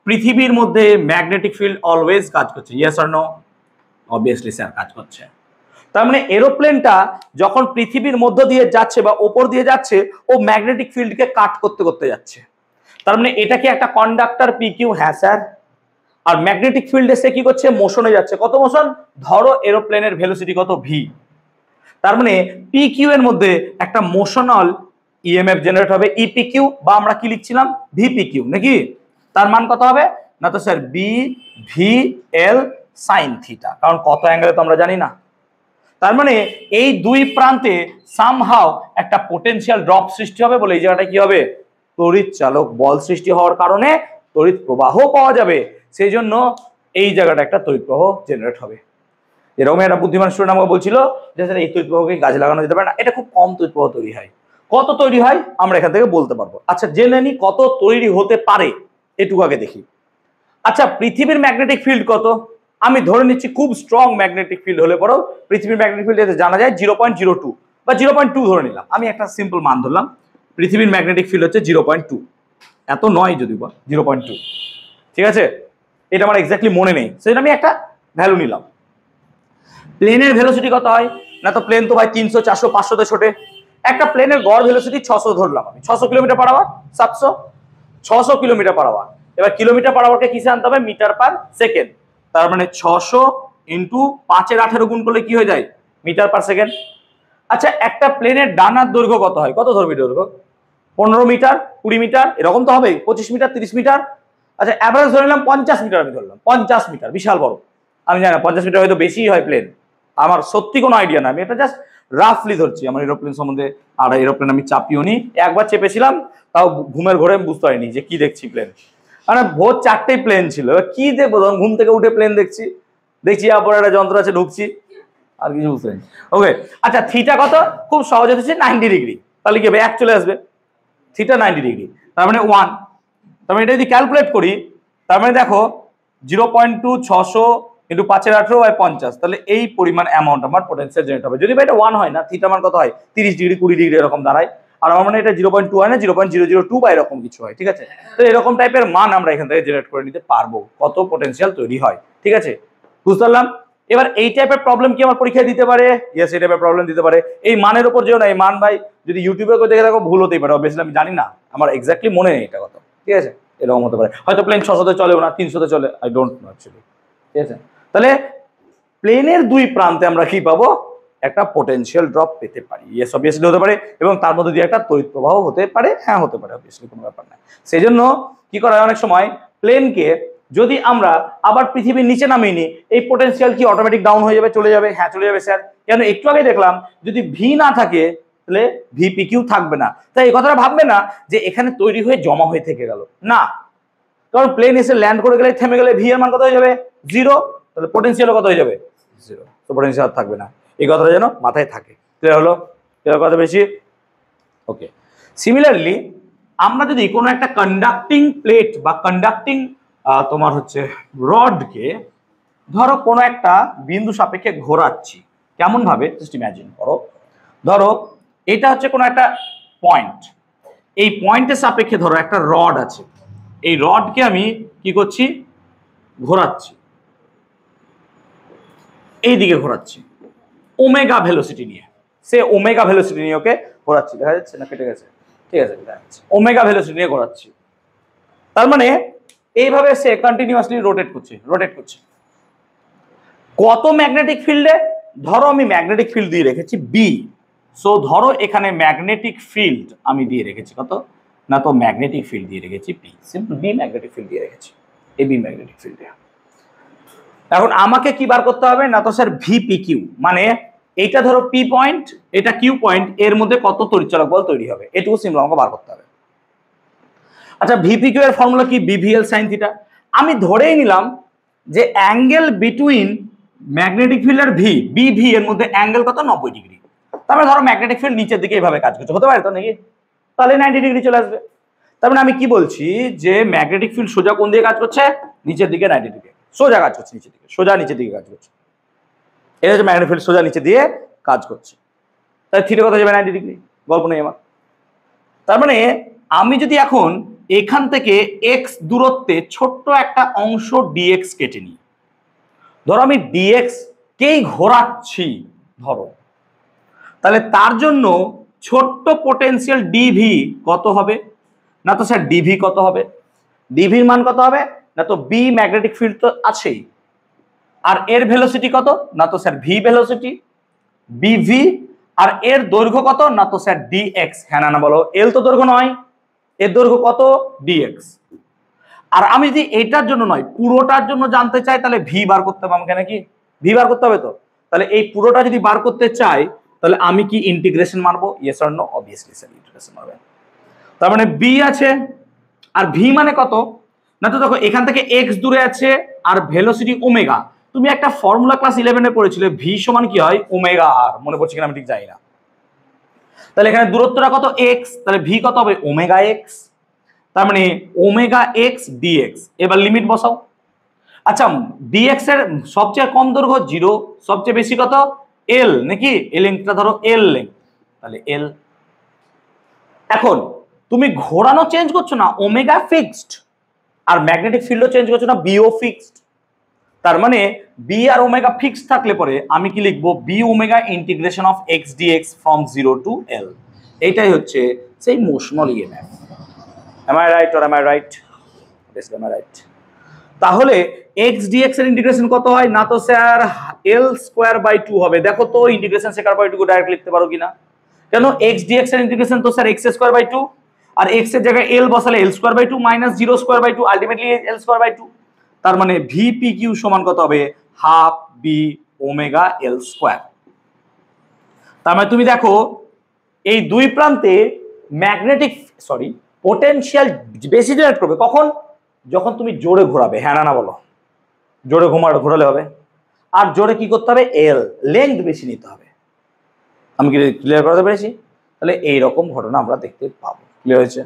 A: পৃথিবীর মধ্যে ম্যাগনেটিক ফিল্ড অলওয়েজ কাজ করছে। Yes or no? Obviously sir কাজ করছে। তার মানে এরোপ্লেনটা যখন পৃথিবীর মধ্য দিয়ে যাচ্ছে বা ওপর দিয়ে যাচ্ছে, ও ম্যাগনেটিক ফিল্ডকে কাট করতে করতে যাচ্ছে। তার মানে এটা কি একটা কন্ডাক্টর পি কিউ? হ্যাঁ স্যার। আর ম্যাগনেটিক ফিল্ডে সে কি করছে? মোশনে যাচ্ছে। কত মোশন? ধরো এরোপ্লেনের ভেলোসিটি কত? ভি। তার মানে পি কিউ এর মধ্যে একটা মোশনাল ইএমএফ জেনারেট হবে ইপি কিউ, বা আমরা কি লিখছিলাম? ভিপি কিউ নাকি? তার মান কত হবে না তো sir B V L sine theta, কারণ কত অ্যাঙ্গেলে তো আমরা জানি না। তার মানে এই দুই প্রান্তে সামহাও একটা পোটেনশিয়াল ড্রপ সৃষ্টি হবে বলে এই জায়গাটা কি হবে? তড়িৎ চালক বল সৃষ্টি হওয়ার কারণে তড়িৎ প্রবাহ পাওয়া যাবে। সেই জন্য এই জায়গাটা একটা তড়িৎ প্রবাহ জেনারেট হবে। এরকম একটা বুদ্ধিমান স্টুডেন্ট আমাকে বলছিল যে স্যার এই তড়িৎ প্রবাহকে গাছে লাগানো যেতে পারে না। এটা খুব কম তড়িৎ প্রবাহ তৈরি হয়। কত তৈরি হয় আমরা এখান থেকে বলতে পারবো। আচ্ছা জেনে নি কত তৈরি হতে পারে, এটুকু আগে দেখি। আচ্ছা পৃথিবীর ম্যাগনেটিক ফিল্ড কত? আমি ধরে নিচ্ছি খুব স্ট্রং ম্যাগনেটিক ফিল্ড হলে পরেও পৃথিবীর ম্যাগনেটিক ফিল্ড জানা যায় 0.02 বা 0.2 ধরে নিলাম। আমি একটা সিম্পল মান ধরলাম, পৃথিবীর ম্যাগনেটিক ফিল্ড হচ্ছে 0.2, এত নয় যদি বা 0.2, ঠিক আছে? এটা আমার এক্স্যাক্টলি মনে নেই, সেটা আমি একটা ভ্যালু নিলাম। প্লেনের ভেলোসিটি কত হয় না তো প্লেন তো ভাই 300 400 500 তে ছোটে। একটা প্লেনের গড় ভেলোসিটি 600 ধরলাম আমি, 600 kilometre per hour, 700, 600 kilometre per hour. এবার কিলোমিটার পার আওয়ারকে কিসে আনতে হবে? Metre per second. তার মানে 600 ইন্টু 5 এর 18 গুণ করলে কি হয়ে যায়? Metre per second. আচ্ছা, একটা প্লেনের ডানার দৈর্ঘ্য কত হয়? কত ধরবি দৈর্ঘ্য? 15 মিটার, 20 মিটার, এরকম তো হবে, 25 মিটার, 30 মিটার। আচ্ছা, অ্যাভারেজ ধরে নিলাম 50 মিটার, আমি ধরলাম 50 মিটার, বিশাল বড়। আমি জানি না 50 মিটার হয়তো বেশি হয় প্লেন, আমার সত্যি কোনো আইডিয়া না, আমি এটা জাস্ট রাফলি ধরছি। আমার এরোপ্লেন সম্বন্ধে, আর এরোপ্লেন আমি চাপিও নি, একবার চেপেছিলাম, তাও ঘুমের ঘোরে আমি বুঝতে পারিনি যে কি দেখছি প্লেন। মানে ভোর 4টেই প্লেন ছিল, কি দেখবো, তখন ঘুম থেকে উঠে প্লেন দেখছি, তারপরে একটা যন্ত্র আছে ঢুকছি, আর কিছু বুঝতে পারিনি। ওকে, আচ্ছা থিটা কত? খুব সহজে হচ্ছে 90 ডিগ্রি, তাহলে কি হবে? 1 চলে আসবে, থিটা 90 ডিগ্রি, তার মানে 1। তার মানে এটা যদি ক্যালকুলেট করি, তার মানে দেখো 0.2 600 ইন্টু 5 এর 18 বাই 50, তাহলে এই পরিমাণ অ্যামাউন্ট আমার পোটেনশিয়াল জেনারেট হবে। যদি এটা 1 হয় না, থিটা মান কত হয়? 30 ডিগ্রি, 20 ডিগ্রি এরকম দাঁড়ায়। আর আমার মানে এটা 0.2 হয় না, 0.002 বা এরকম কিছু হয়, ঠিক আছে? তো এরকম টাইপের মান আমরা এখান থেকে জেনারেট করে নিতে পারবো, কত পোটেনশিয়াল তৈরি হয়, ঠিক আছে? বুঝতে পারলাম। এবার এই টাইপের প্রবলেম কি আমার পরীক্ষায় দিতে পারে? ইয়েস, এই টাইপের প্রবলেম দিতে পারে। এই মানের উপর যেও না, এই মান ভাই যদি ইউটিউবে করে দেখে থাকো ভুল হতেই পারে, অবভিয়াসলি আমি জানি না, আমার এক্স্যাক্টলি মনে নেই এটা কত, ঠিক আছে? এরকম হতে পারে, হয়তো প্লেন 600-তে চলেও না, 300-তে চলে, আই ডোন্ট নো অ্যাকচুয়ালি, ঠিক আছে? তাহলে প্লেনের দুই প্রান্তে আমরা কি পাবো? একটা পোটেনশিয়াল ড্রপ পেতে পারি, ইয়েস অবভিয়াসলি হতে পারে, এবং তার মধ্যে দিয়ে একটা তড়িৎ প্রবাহ হতে পারে, হ্যাঁ হতে পারে, অবভিয়াসলি কোনো ব্যাপার না। সেই জন্য কি করা হয়, অনেক সময় প্লেনকে যদি আমরা আবার পৃথিবীর নিচে নামিয়ে নিই, এই পোটেনশিয়াল কি অটোমেটিক ডাউন হয়ে যাবে? চলে যাবে, হ্যাঁ চলে যাবে স্যার। কেন? একটু আগে দেখলাম যদি ভি না থাকে তাহলে ভিপি কিউ থাকবে না, তাই এই কথাটা ভাববে না যে এখানে তৈরি হয়ে জমা হয়ে থেকে গেল, না, কারণ প্লেন এসে ল্যান্ড করে গেলে, থেমে গেলে ভি এর মান কত হয়ে যাবে? 0, তাহলে পোটেনশিয়ালও কত হয়ে যাবে? 0, তো পোটেনশিয়াল থাকবে না। এই কথাটা যেন মাথায় থাকে, ক্লিয়ার হলো? ক্লিয়ার কথা বেশি? ওকে। সিমিলারলি আমরা যদি কোনো একটা কন্ডাক্টিং প্লেট বা কন্ডাক্টিং তোমার হচ্ছে রডকে ধরো কোনো একটা বিন্দু সাপেক্ষে ঘোরাচ্ছি, কেমন ভাবে জাস্ট ইমাজিন করো। ধরো এটা হচ্ছে কোনো একটা পয়েন্ট, এই পয়েন্টের সাপেক্ষে ধরো একটা রড আছে, এই রডকে আমি কি করছি? ঘোরাচ্ছি, এই দিকে ঘোরাচ্ছি ওমেগা ভেলোসিটি নিয়ে, সে ওমেগা ভেলোসিটি নিয়ে ওকে ঘোরাচ্ছি, দেখা যাচ্ছে না? কেটে গেছে, ঠিক আছে, দেখা যাচ্ছে, ওমেগা ভেলোসিটি নিয়ে ঘোরাচ্ছি। তার মানে এইভাবে সে কন্টিনিউয়াসলি রোটেট করছে। কত ম্যাগনেটিক ফিল্ডে? ধরো আমি ম্যাগনেটিক ফিল্ড দিয়ে রেখেছি বি, সো ধরো এখানে ম্যাগনেটিক ফিল্ড আমি দিয়ে রেখেছি কত না, তো ম্যাগনেটিক ফিল্ড দিয়ে রেখেছি B, simple B magnetic field দিয়ে রেখেছি, এই বি ম্যাগনেটিক ফিল্ড দিয়ে। এখন আমাকে কি বার করতে হবে না, তো স্যার ভিপি কিউ, মানে এইটা ধরো পি পয়েন্ট, এটা কিউ পয়েন্ট, এর মধ্যে কত তড়িৎচালক বল তৈরি হবে, এটুকু সিম্পল আমাকে বার করতে হবে। আচ্ছা, ভিপি কিউ এর ফর্মুলা কি? বিভিএল সাইন থিটা। আমি ধরেই নিলাম যে অ্যাঙ্গেল বিটুইন ম্যাগনেটিক ফিল্ড আর বিভি এর মধ্যে অ্যাঙ্গেল কত? 90 ডিগ্রি। তারপরে ধরো ম্যাগনেটিক ফিল্ড নিচের দিকে এইভাবে কাজ করছে, হতে পারে তো নাকি? তাহলে 90 ডিগ্রি চলে আসবে। তার মানে আমি কি বলছি যে ম্যাগনেটিক ফিল্ড সোজা কোন দিকে কাজ করছে? নিচের দিকে, 90 ডিগ্রি সোজা কাজ করছে, নিচের দিকে, সোজা নিচের দিকে কাজ করছে। এটা হচ্ছে ম্যাগনেটিক ফিল্ড সোজা নিচে দিয়ে কাজ করছে, তাহলে থিটা কত যাবে? 90 ডিগ্রি, গল্প নেই আমার। তার মানে আমি যদি এখন এখান থেকে এক্স দূরত্বে ছোট্ট একটা অংশ ডিএক্স কেটে নিই, ধরো আমি ডিএক্স কেই ঘোরাচ্ছি ধরো, তাহলে তার জন্য ছোট্ট পোটেনশিয়াল ডিভি কত হবে না, তো স্যার ডিভি কত হবে? ডিভির মান কত হবে না, তো বি ম্যাগনেটিক ফিল্ড তো আছেই, আর এর ভেলোসিটি কত না, তো স্যার ভি ভেলোসিটি বিভি, আর এর দৈর্ঘ্য কত না, তো স্যার ডিএক্স। হ্যাঁ না বলো, এল তো দৈর্ঘ্য নয়, এর দৈর্ঘ্য কত? ডিএক্স। আর আমি যদি এটার জন্য নয় পুরোটার জন্য জানতে চাই, তাহলে ভি বার করতে হবে আমাকে, নাকি? ভি বার করতে হবে তো। তাহলে এই পুরোটা যদি বার করতে চাই, তাহলে আমি কি ইন্টিগ্রেশন মারবো? Yes or no? Obviously sir integration মারবেন। তার মানে বি আছে, আর ভি মানে কত না, তো দেখো এখান থেকে এক্স দূরে আছে, আর ভেলোসিটি ওমেগা। তুমি একটা ফর্মুলা ক্লাস 11-এ পড়েছিলে, ভি সমান কি হয়? ওমেগা আর, মনে পড়ছে কিনা আমি ঠিক জানি না। তাহলে এখানে দূরত্বটা কত? এক্স, তাহলে ভি কত হবে? Omega x. তার মানে ওমেগা এক্স ডিএক্স। এবার লিমিট বসাও। আচ্ছা, ডিএক্স এর সবচেয়ে কম দৈর্ঘ্য 0, সবচেয়ে বেশি কত? এল, নাকি? এই লেন্থটা ধরো এল লেন্থ, তাহলে এল। এখন তুমি ঘোরানো চেঞ্জ করছো না, ওমেগা ফিক্সড, আর ম্যাগনেটিক ফিল্ডও চেঞ্জ করছো না, বিও ফিক্সড। তার মানে বি আর ওমেগা ফিক্সড থাকলে পরে আমি কি লিখবো? B omega integration of X dx from 0 to L. এইটাই হচ্ছে সেই motional EMF. am I right or am I right? Yes, am I right? তাহলে এক্স ডিএক্স এর ইন্টিগ্রেশন কত হয়? না তো স্যার এল স্কোয়ার বাই 2 হবে। দেখো তো ইন্টিগ্রেশন সেকার বাই 2 কে ডাইরেক্ট লিখতে পারো কিনা? কেন এক্স ডিএক্স এর ইন্টিগ্রেশন তো স্যার এক্স স্কোয়ার বাই 2, আর এক্স এর জায়গায় এল বসালে L square by 2 minus 0 square by 2, ultimately L square by 2। তার মানে ভিপি কিউ সমান কত হবে? Half B omega L square. তার মানে তুমি দেখো এই দুই প্রান্তে ম্যাগনেটিক পোটেনশিয়াল বেশি জেনারেট করবে কখন? যখন তুমি জোরে ঘোরাবে। হ্যাঁ না বলো, জোরে ঘোরালে হবে। আর জোরে কি করতে হবে? এল লেন্থ বেশি নিতে হবে। আমি কি ক্লিয়ার করতে পেরেছি? তাহলে এইরকম ঘটনা আমরা দেখতে পাবো। ক্লিয়ার হয়েছে?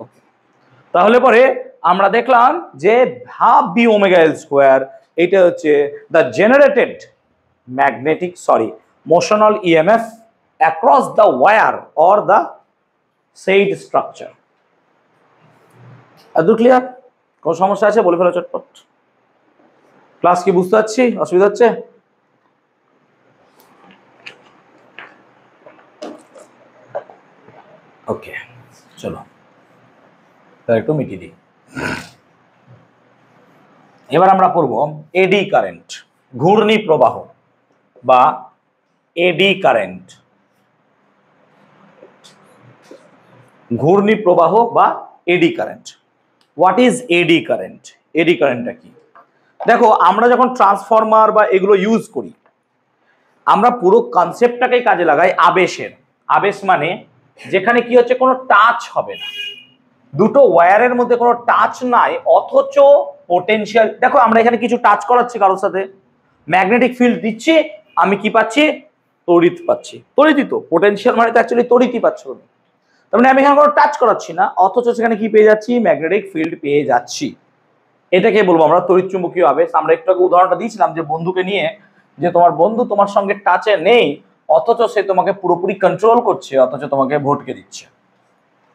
A: ওকে, তাহলে পরে আমরা দেখলাম যে half B omega L square এটা হচ্ছে the generated magnetic motional EMF across the wire or the said structure. একদম ক্লিয়ার? কোন সমস্যা আছে বলে ফেলো চটপট। ক্লাস কি বুঝতে পারছি? অসুবিধা হচ্ছে? ওকে, চলো তাহলে একটু মিটিয়ে দিই। এবার আমরা পড়ব এডি কারেন্ট, ঘূর্ণি প্রবাহ বা এডি কারেন্ট। ঘূর্ণি প্রবাহ বা eddy current. What is eddy current? Eddy কারেন্টটা কি? দেখো আমরা যখন ট্রান্সফরমার বা এগুলো ইউজ করি আমরা পুরো কনসেপ্টটাকেই কাজে লাগাই আবেশের। আবেশ মানে যেখানে কি হচ্ছে কোনো টাচ হবে না, দুটো ওয়্যারের মধ্যে কোনো টাচ নাই, অথচ পোটেনশিয়াল। দেখো আমরা এখানে কিছু টাচ করাচ্ছি কারোর সাথে, ম্যাগনেটিক ফিল্ড দিচ্ছি, আমি কি পাচ্ছি? তড়িৎ পাচ্ছি। তড়িৎই তো, পোটেনশিয়াল মানে তো অ্যাকচুয়ালি তড়িৎই পাচ্ছ তুমি। তার মানে আমি এখানে কোনো টাচ করাচ্ছি না, অথচ সেখানে কি পেয়ে যাচ্ছি? ম্যাগনেটিক ফিল্ড পেয়ে যাচ্ছি। এটাকে বলবো আমরা তড়িৎ চুম্বকীয় আবেশ। আমরা একটু আগে উদাহরণটা দিয়েছিলাম যে বন্ধুকে নিয়ে, যে তোমার বন্ধু তোমার সঙ্গে টাচে নেই অথচ সে তোমাকে পুরোপুরি কন্ট্রোল করছে, অথচ তোমাকে ভোটকে দিচ্ছে।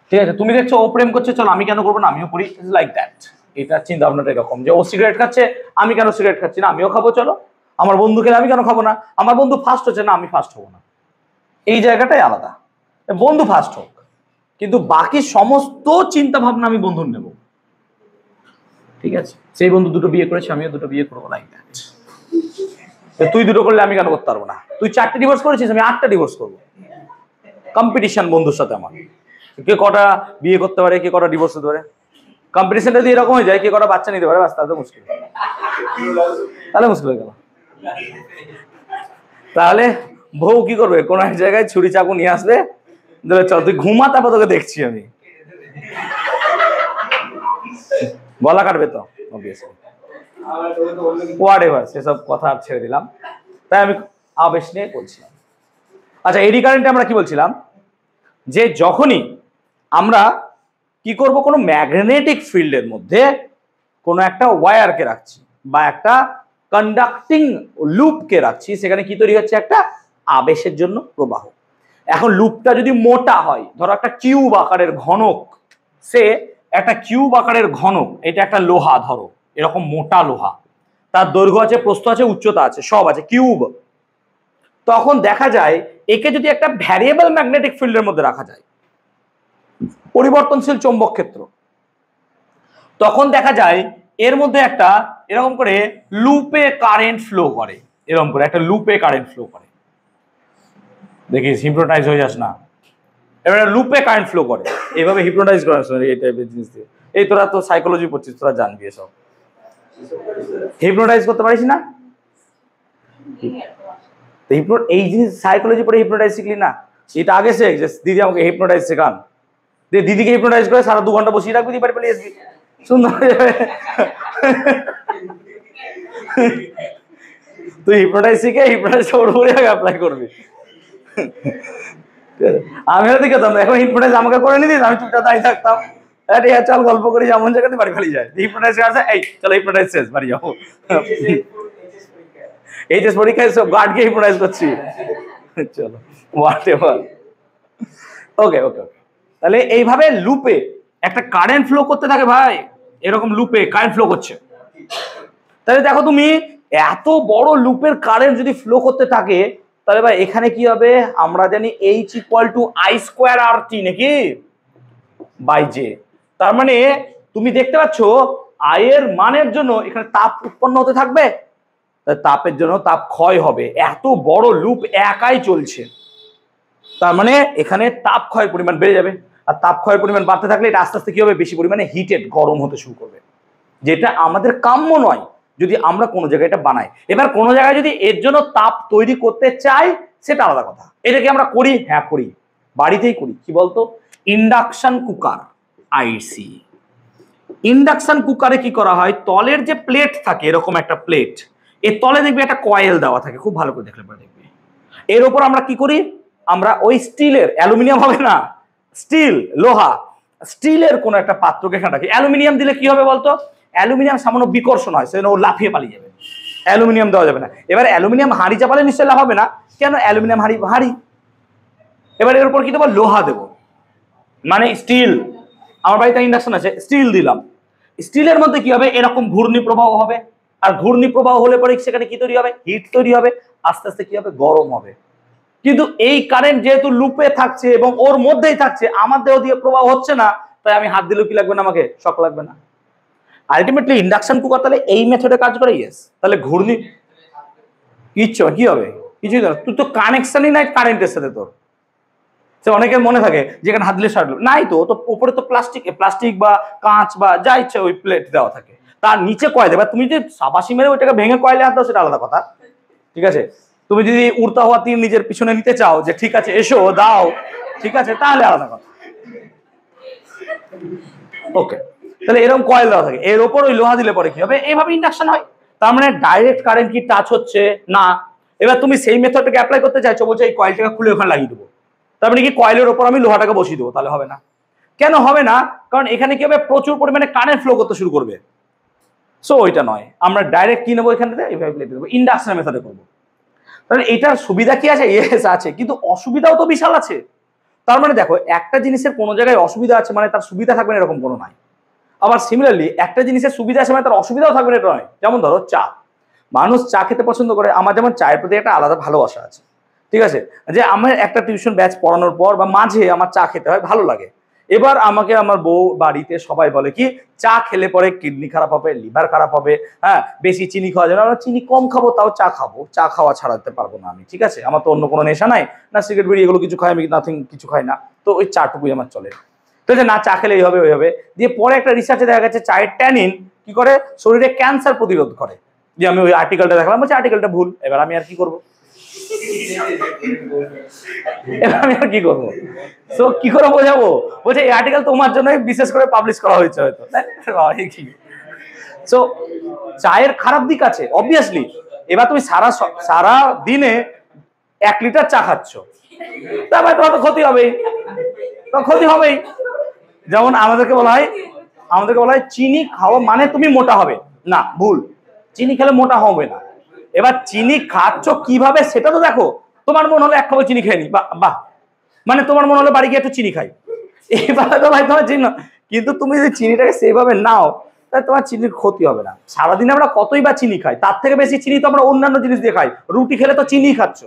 A: ঠিক আছে, তুমি দেখছো ও প্রেম করছে, চলো আমি কেন করবো না, আমিও করি, লাইক দ্যাট। এটা চিন্তা ভাবনাটা এরকম যে ও সিগারেট খাচ্ছে, আমি কেন সিগারেট খাচ্ছি না, আমিও খাবো, চলো। আমার বন্ধু খেলে আমি কেন খাবো না, আমার বন্ধু ফার্স্ট হচ্ছে না, আমি ফার্স্ট হবো না। এই জায়গাটাই আলাদা। বন্ধু ফার্স্ট হোক, কিন্তু বাকি সমস্ত চিন্তা ভাবনা আমি বন্ধুর নেব। ঠিক আছে, সেই বন্ধু দুটো বিয়ে করেছে, আমিও দুটো বিয়ে করবো, লাইক দ্যাট। তুই দুটো করলে আমি কেন করতে পারবো না? তুই 4টে ডিভোর্স করেছিস, আমি 8টা ডিভোর্স করবো। কম্পিটিশন বন্ধুর সাথে আমার, কে কটা বিয়ে করতে পারে, কে কটা ডিভোর্স হতে পারে। কম্পিটিশনটা যদি এরকম হয়ে যায় কে কটা বাচ্চা নিতে পারে, বাস তাহলে মুশকিল, তাহলে মুশকিল হয়ে গেল। তাহলে বউ কি করবে? কোন এক জায়গায় ছুরি চাকু নিয়ে আসবে, চল তুই ঘুমা, তারপর তোকে দেখছি আমি। গলা কাটবে তো অবভিয়াসলি, হোয়াটএভার, সেসব কথা আর ছেড়ে দিলাম। তাই আমি আবেশ নিয়ে বলছিলাম। আচ্ছা, এডি কারেন্টে আমরা কি বলছিলাম? যে যখনই আমরা কি করব, কোনো ম্যাগনেটিক ফিল্ডের মধ্যে কোনো একটা ওয়্যারকে রাখছি বা একটা কন্ডাক্টিং লুপকে রাখছি, সেখানে কি তৈরি হচ্ছে? একটা আবেশের জন্য প্রবাহ। এখন লুপটা যদি মোটা হয়, ধরো একটা কিউব আকারের ঘনক, সে একটা কিউব আকারের ঘনক, এটা একটা লোহা, ধরো এরকম মোটা লোহা, তার দৈর্ঘ্য আছে, প্রস্থ আছে, উচ্চতা আছে, সব আছে, কিউব। তখন দেখা যায় একে যদি একটা ভ্যারিয়েবল ম্যাগনেটিক ফিল্ডের মধ্যে রাখা যায়, পরিবর্তনশীল চৌম্বক ক্ষেত্র, তখন দেখা যায় এর মধ্যে একটা এরকম করে লুপে কারেন্ট ফ্লো করে, এরকম করে একটা লুপে কারেন্ট ফ্লো করে। দেখিস, হিপনোটাইজ হয়ে যাস না। এবারে লুপে কারেন্ট ফ্লো করে, এইভাবে হিপনোটাইজ করার সময় এই টাইপের জিনিস দিয়ে। এই তোরা তো সাইকোলজি পড়ছিস, তোরা জানবি এসব। হিপনোটাইজ করতে পারিস না? এই জিনিস সাইকোলজি পড়ে হিপনোটাইজ শিখলি না? এটা আগে শেখ যে দিদি আমাকে হিপনোটাইজ শেখান, দিদিকে হিপনোটাইজ করে সারা 2 ঘন্টা বসিয়ে রাখবি, বাড়ি পেলে আসবি, সুন্দর হয়ে যাবে। তুই হিপনোটাইজ শিখে হিপনোটাইজটা ওর উপরে অ্যাপ্লাই করবি। আমি হয়তো খেতাম না, এখন হিপনোটাইজ আমাকে করে নিদিস, আমি চুপটা দাঁড়িয়ে থাকতাম, চল গল্প করি, এমন জায়গাতে বাড়ি ফেলে যায়। হিপনোটাইজ আছে, এই চলো হিপনোটাইজ শেষ, বাড়ি যাবো। এইচএস পরীক্ষায় সব গার্ডকে হিপনোটাইজ করছি, চলো হোয়াটএভার। ওকে ওকে ওকে। তাহলে এইভাবে লুপে একটা কারেন্ট ফ্লো করতে থাকে ভাই, এরকম লুপে কারেন্ট ফ্লো করছে। তাহলে দেখো তুমি, এত বড় লুপের কারেন্ট যদি ফ্লো করতে থাকে, তাহলে ভাই এখানে কি হবে, আমরা জানি H = I²RT নাকি বাই জে। তার মানে তুমি দেখতে পাচ্ছ I এর মানের জন্য এখানে তাপ উৎপন্ন হতে থাকবে, তাপের জন্য তাপ ক্ষয় হবে। এত বড় লুপ একাই চলছে, তার মানে এখানে তাপ ক্ষয়ের পরিমাণ বেড়ে যাবে। আর তাপ ক্ষয়ের পরিমাণ বাড়তে থাকলে এটা আস্তে আস্তে কি হবে, বেশি পরিমাণে হিটেড, গরম হতে শুরু করবে, যেটা আমাদের কাম্য নয় যদি আমরা কোনো জায়গায় এটা বানাই। এবার কোনো জায়গায় যদি এর জন্য তাপ তৈরি করতে চাই সেটা আলাদা কথা। এটা কি আমরা করি? হ্যাঁ করি, বাড়িতেই করি। কি বলতো, ইন্ডাকশন কুকার, আইসি। ইন্ডাকশন কুকারে কি করা হয়, তলের যে প্লেট থাকে, এরকম একটা প্লেট, এর তলে দেখবে একটা কয়েল দেওয়া থাকে, খুব ভালো করে দেখলে পরে দেখবে। এর উপর আমরা কি করি, আমরা ওই স্টিলের, অ্যালুমিনিয়াম হবে না, স্টিল, লোহা, স্টিলের কোন একটা পাত্রকে এখানে রাখি। অ্যালুমিনিয়াম দিলে কি হবে বলতো, অ্যালুমিনিয়াম সামান্য বিকর্ষণ হয়, সেজন্য ও লাফিয়ে পালিয়ে যাবে। অ্যালুমিনিয়াম দেওয়া যাবে না। এবার অ্যালুমিনিয়াম হাঁড়ি চাপালে নিশ্চয়ই লাভ হবে না, কেন, অ্যালুমিনিয়াম হাঁড়ি। এবার এর উপর কি দেবো, লোহা দেবো, মানে স্টিল। আমার বাড়িতে ইন্ডাকশন আছে, স্টিল দিলাম। স্টিলের মধ্যে কি হবে, এরকম ঘূর্ণি প্রবাহ হবে, আর ঘূর্ণি প্রবাহ হলে পরে সেখানে কি তৈরি হবে, হিট তৈরি হবে, আস্তে আস্তে কি হবে, গরম হবে। কিন্তু এই কারেন্ট যেহেতু লুপে থাকছে এবং ওর মধ্যেই থাকছে, আমার দেহ দিয়ে প্রবাহ হচ্ছে না, তাই আমি হাত দিলেও কি লাগবে না, আমাকে শক লাগবে না। আলটিমেটলি ইন্ডাকশন কুকার তাহলে এই মেথডে কাজ করে, ইয়েস। তাহলে ঘূর্ণি কিচ্ছু কি হবে, কিছুই না, তুই তো কানেকশনই নাই কারেন্টের সাথে তোর। সে অনেকের মনে থাকে যেখানে হাত দিলে সারলো, নাই তো, তো উপরে তো প্লাস্টিক বা কাঁচ বা যা ইচ্ছে ওই প্লেট দেওয়া থাকে, তার নিচে কয়েল দেবে। তুমি যদি সাবাসি মেরে ওইটাকে ভেঙে কয়েলে হাত দাও সেটা আলাদা কথা, ঠিক আছে। তুমি যদি উড়তা হওয়া তীর নিজের পিছনে নিতে চাও, যে ঠিক আছে এসো দাও, ঠিক আছে, তাহলে আলাদা কথা। ওকে, তাহলে এরকম কয়েল দেওয়া থাকে, এর ওপর ওই লোহা দিলে পরে কি হবে, এইভাবে ইন্ডাকশন হয়। তার মানে ডাইরেক্ট কারেন্ট কি টাচ হচ্ছে না। এবার তুমি সেই মেথডটাকে অ্যাপ্লাই করতে চাইছো, বলছো এই কয়েলটাকে খুলে ওখানে লাগিয়ে দেবো, তার মানে কি কয়েলের ওপর আমি লোহাটাকে বসিয়ে দেবো, তাহলে হবে না। কেন হবে না, কারণ এখানে কি হবে, প্রচুর পরিমাণে কারেন্ট ফ্লো করতে শুরু করবে। সো ওইটা নয়, আমরা ডাইরেক্ট কি নেবো, এখান থেকে এইভাবে প্লেটে দেবো, ইন্ডাকশন মেথডে করবো। তাহলে এটার সুবিধা কি আছে, ইয়েস আছে, কিন্তু অসুবিধাও তো বিশাল আছে। তার মানে দেখো, একটা জিনিসের কোনো জায়গায় অসুবিধা আছে মানে তার সুবিধা থাকবে না এরকম কোনো নাই। আবার সিমিলারলি একটা জিনিসের সুবিধা আছে মানে তার অসুবিধাও থাকবে না এটা নয়। যেমন ধরো চা, মানুষ চা খেতে পছন্দ করে, আমার যেমন চায়ের প্রতি একটা আলাদা ভালোবাসা আছে, ঠিক আছে। যে আমার একটা টিউশন ব্যাচ পড়ানোর পর বা মাঝে আমার চা খেতে হয়, ভালো লাগে। এবার আমাকে আমার বউ বাড়িতে সবাই বলে কি, চা খেলে পরে কিডনি খারাপ হবে, লিভার খারাপ হবে, হ্যাঁ বেশি চিনি খাওয়া যাবে না। আমরা চিনি কম খাবো, তাও চা খাবো, চা খাওয়া ছাড়াতে পারবো না আমি, ঠিক আছে। আমার তো অন্য কোনো নেশা নাই, না সিগারেট বিড়ি এগুলো কিছু খাই আমি, নাথিং কিছু খাই না, তো ওই চাটুকুই আমার চলে। তো যে না চা খেলে এই হবে ওই হবে, দিয়ে পরে একটা রিসার্চে দেখা গেছে চায়ের ট্যানিন কি করে, শরীরে ক্যান্সার প্রতিরোধ করে। যে আমি ওই আর্টিকেলটা দেখলাম, বলছি আর্টিকেলটা ভুল, এবার আমি আর কি করবো, এবার আমি আর কি করবো। তো কি করে বোঝাবো, বলছে এই আর্টিকেল তোমার জন্য বিশেষ করে পাবলিশ করা হয়েছে হয়তো। সো চায়ের খারাপ দিক আছে অবভিয়াসলি। এবার তুমি সারা দিনে 1 লিটার চা খাচ্ছ, তারপরে তোমার তো ক্ষতি হবেই, ক্ষতি হবেই। যেমন আমাদেরকে বলা হয় চিনি খাওয়া মানে তুমি মোটা হবে না, ভুল। চিনি খেলে মোটা হবে না। এবার চিনি খাচ্ছ কিভাবে সেটা তো দেখো। তোমার মন হলো 1 কাপ চিনি খেয়ে নি, বাহ, মানে তোমার মন হলো বাড়ি গিয়ে একটু চিনি খাই, এইভাবে তো ভাই তোমার চিনি। কিন্তু তুমি যদি চিনিটাকে সেইভাবে নাও, তাহলে তোমার চিনির ক্ষতি হবে না। সারাদিনে আমরা কতই বা চিনি খাই, তার থেকে বেশি চিনি তো আমরা অন্যান্য জিনিস দিয়ে খাই। রুটি খেলে তো চিনি খাচ্ছ,